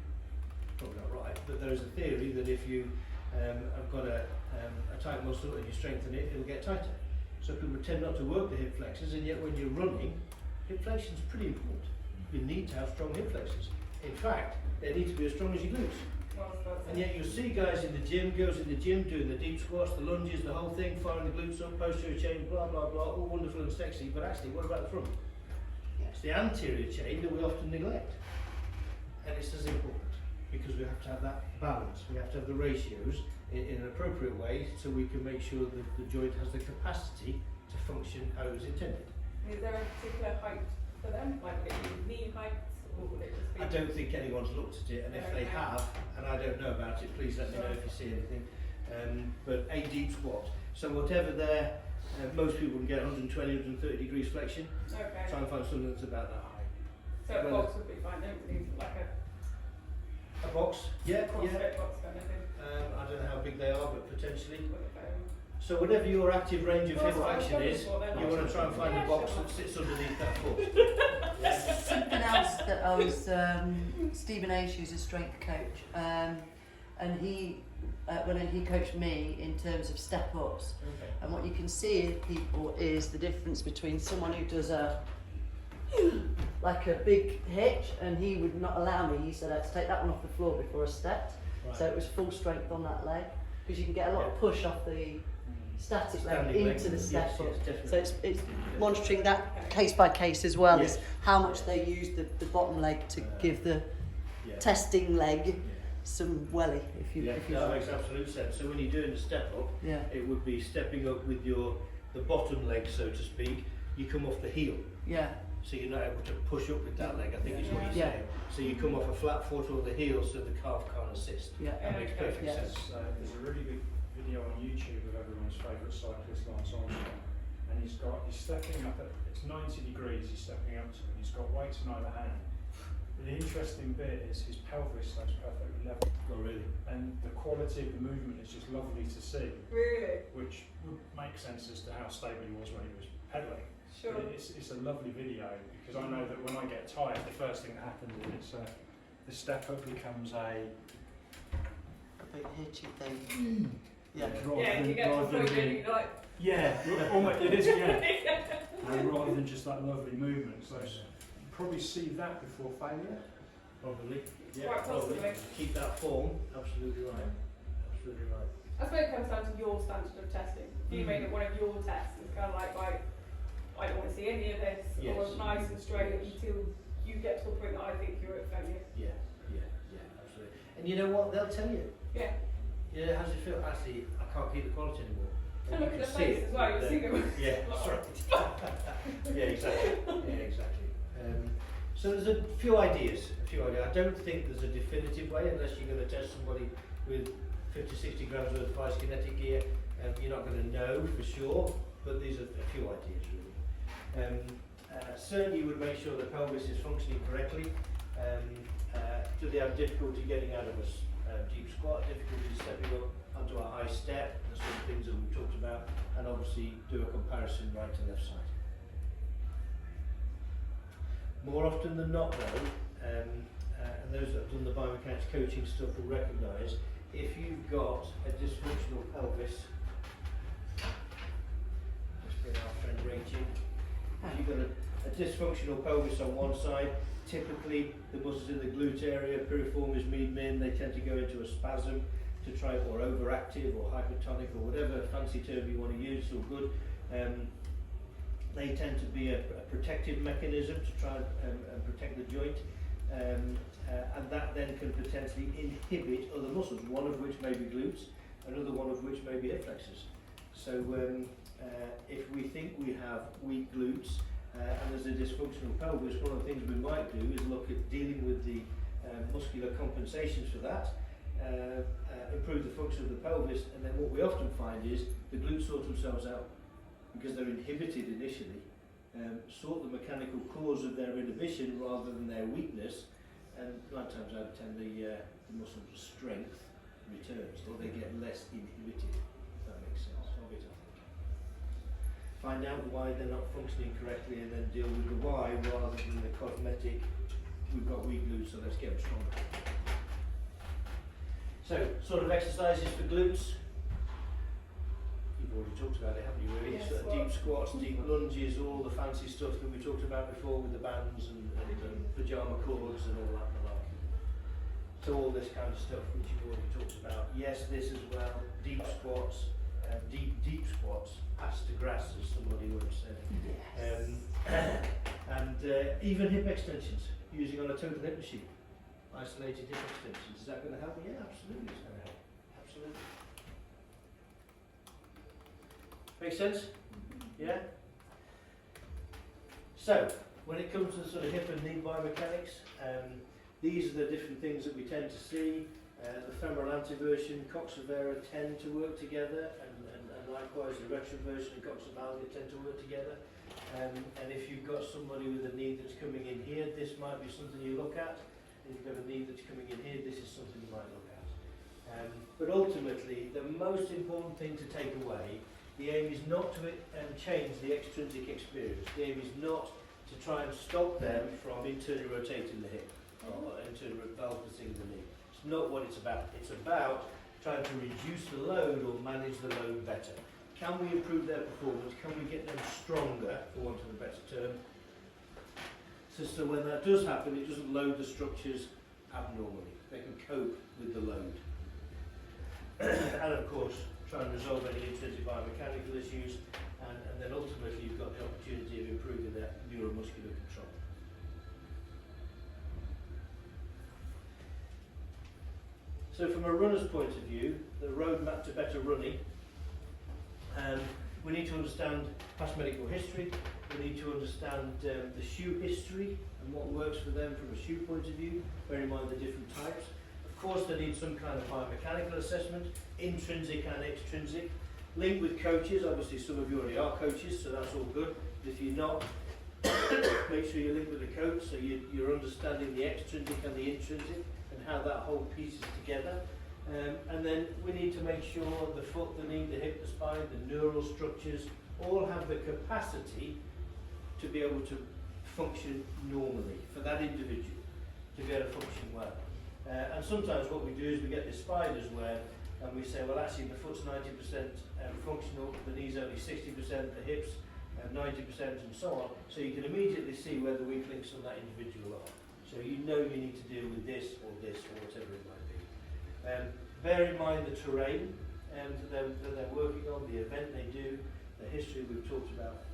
probably not right, but there is a theory that if you have got a tight muscle and you strengthen it, it'll get tighter. So people tend not to work the hip flexors, and yet when you're running, hip flexion is pretty important. You need to have strong hip flexors. In fact, they need to be as strong as your glutes. And yet you'll see guys in the gym, girls in the gym doing the deep squats, the lunges, the whole thing, firing the glutes up, posterior chain, blah, blah, blah, all wonderful and sexy, but actually, what about the front? It's the anterior chain that we often neglect. And it's as important, because we have to have that balance. We have to have the ratios in an appropriate way so we can make sure that the joint has the capacity to function how it was intended. Is there a particular height for them? Like would it be knee height or would it just be? I don't think anyone's looked at it, and if they have, and I don't know about it, please let me know if you see anything. But a deep squat. So whatever there, most people can get 120, 130 degrees flexion. Okay. Try and find something that's about that high. So a box would be fine, don't we? Like A box? Yeah, CrossFit box kind of thing. I don't know how big they are, but potentially. With a phone. So whatever your active range of hip That's what I was action looking is, for then. you want to try and find Yeah, a box sure. that sits underneath that foot. Something else that I was, Stephen Ash, who's a strength coach, and he, when he coached me in terms of step ups, Okay. and what you can see in people is the difference between someone who does like a big hitch, and he would not allow me, he said I had to take that one off the floor before I stepped, so it was full strength on that leg, because you can get a lot of push off the static leg Standing leg. into the step Yes, up. definitely. So it's monitoring that case by case as well, Yes. as how much they use the bottom leg to give the Yeah. testing leg some welly, if you That makes absolute sense. So when you're doing the step up, yeah, it would be stepping up with the bottom leg, so to speak. You come off the heel, yeah, so you're not able to push up with that leg, I think is what you're Yeah. saying. So you come off a flat foot or the heel, so the calf can't assist. yeah, That makes perfect Yeah. sense. There's a really good video on YouTube of everyone's favourite cyclist, Lance Armstrong, and he's stepping up at, it's 90 degrees he's stepping up to, and he's got weights in either hand. The interesting bit is his pelvis stays perfectly level, Oh, really? and the quality of the movement is just lovely to see, Really? which would make sense as to how stable he was when he was pedalling. Sure. But it's a lovely video, because I know that when I get tired, the first thing that happens is the step up becomes a big hitchy thing. Yeah, Yeah, you get to the point where you're like, yeah, almost it is, yeah. And rather than just that lovely movement, so probably see that before failure. Probably. Quite probably. possibly. Keep that form. Absolutely right. Absolutely right. I suppose it comes down to your standard of testing. If you made it one of your tests, it's kind of like, right, I don't want to see any of this, Yes. or nice and straight Yes. until you get to the point that I think you're at failure. Yeah, absolutely. And you know what? They'll tell you. Yeah. Yeah, how does it feel? Actually, I can't keep the quality anymore. And you look at can the see face it, as well, you but, see them. Yeah, that's right. Yeah, exactly. Yeah, exactly. So there's a few ideas few ideas. I don't think there's a definitive way unless you're going to test somebody with 50, 60 grams worth of ice kinetic gear. You're not going to know for sure, but these are a few ideas really. Certainly you would make sure the pelvis is functioning correctly. Do they have difficulty getting out of a deep squat, difficulty stepping up onto a high step, the sort of things that we've talked about, and obviously do a comparison right to left side. More often than not though, and those that have done the biomechanics coaching stuff will recognise, if you've got a dysfunctional pelvis, let's bring our friend Rachel, if you've got a dysfunctional pelvis on one side, typically the muscles in the glute area, piriformis, median min, they tend to go into a spasm to try, or overactive or hypertonic or whatever fancy term you want to use, all good. They tend to be a protective mechanism to try and protect the joint, and that then can potentially inhibit other muscles, one of which may be glutes, another one of which may be hip flexors. So if we think we have weak glutes and there's a dysfunctional pelvis, one of the things we might do is look at dealing with the muscular compensations for that, improve the function of the pelvis, and then what we often find is the glutes sort themselves out because they're inhibited initially, sort the mechanical cause of their inhibition rather than their weakness, and 9 times out of 10 the muscle strength returns, or they get less inhibited, if that makes sense. Of it, I think. Find out why they're not functioning correctly and then deal with the why rather than the cosmetic, we've got weak glutes so let's get them stronger. So, sort of exercises for glutes. You've already talked about it, haven't you really? Yes, Sort of deep squats, deep lunges, all the fancy stuff that we talked about before with the bands and pyjama cords and all that malarkey. So all this kind of stuff which you've already talked about. Yes, this as well, deep squats, deep squats, ass to grass as somebody would have said. Yes. And even hip extensions, using on a total hip machine. Isolated hip extensions, is that going to help? Yeah, absolutely it's going to help. Absolutely. Make sense? Yeah? So, when it comes to sort of hip and knee biomechanics, these are the different things that we tend to see. The femoral anteversion, coxavera tend to work together, and likewise the retroversion and coxovalgia tend to work together. And if you've got somebody with a knee that's coming in here, this might be something you look at. If you've got a knee that's coming in here, this is something you might look at. But ultimately, the most important thing to take away, the aim is not to change the extrinsic experience. The aim is not to try and stop them from internally rotating the hip or internally balancing the knee. It's not what it's about. It's about trying to reduce the load or manage the load better. Can we improve their performance? Can we get them stronger, for want of a better term? So when that does happen, it doesn't load the structures abnormally. They can cope with the load. And of course, try and resolve any intrinsic biomechanical issues, and then ultimately you've got the opportunity of improving their neuromuscular control. So from a runner's point of view, the roadmap to better running, we need to understand past medical history, we need to understand the shoe history and what works for them from a shoe point of view, bear in mind the different types. Of course they need some kind of biomechanical assessment, intrinsic and extrinsic. Link with coaches, obviously some of you already are coaches, so that's all good. If you're not, make sure you link with the coach so you're understanding the extrinsic and the intrinsic and how that whole piece is together. And then we need to make sure the foot, the knee, the hip, the spine, the neural structures all have the capacity to be able to function normally for that individual, to be able to function well. And sometimes what we do is we get this spider's web and we say, well actually the foot's 90% functional, the knee's only 60%, the hips 90% and so on. So you can immediately see where the weak links on that individual are. So you know you need to deal with this or whatever it might be. Bear in mind the terrain that they're working on, the event they do, the history we've talked about.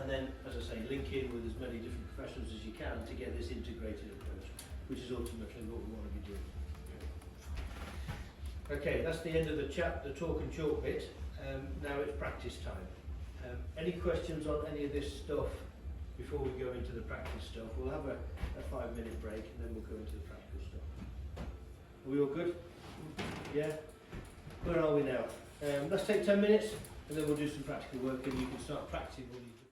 And then, as I say, link in with as many different professionals as you can to get this integrated approach, which is ultimately what we want to be doing. Okay, that's the end of the talk and chalk bit. Now it's practice time. Any questions on any of this stuff before we go into the practice stuff. We'll have a 5-minute break and then we'll go into the practical stuff. Are we all good? Yeah? Where are we now? Let's take 10 minutes and then we'll do some practical work and you can start practicing all these.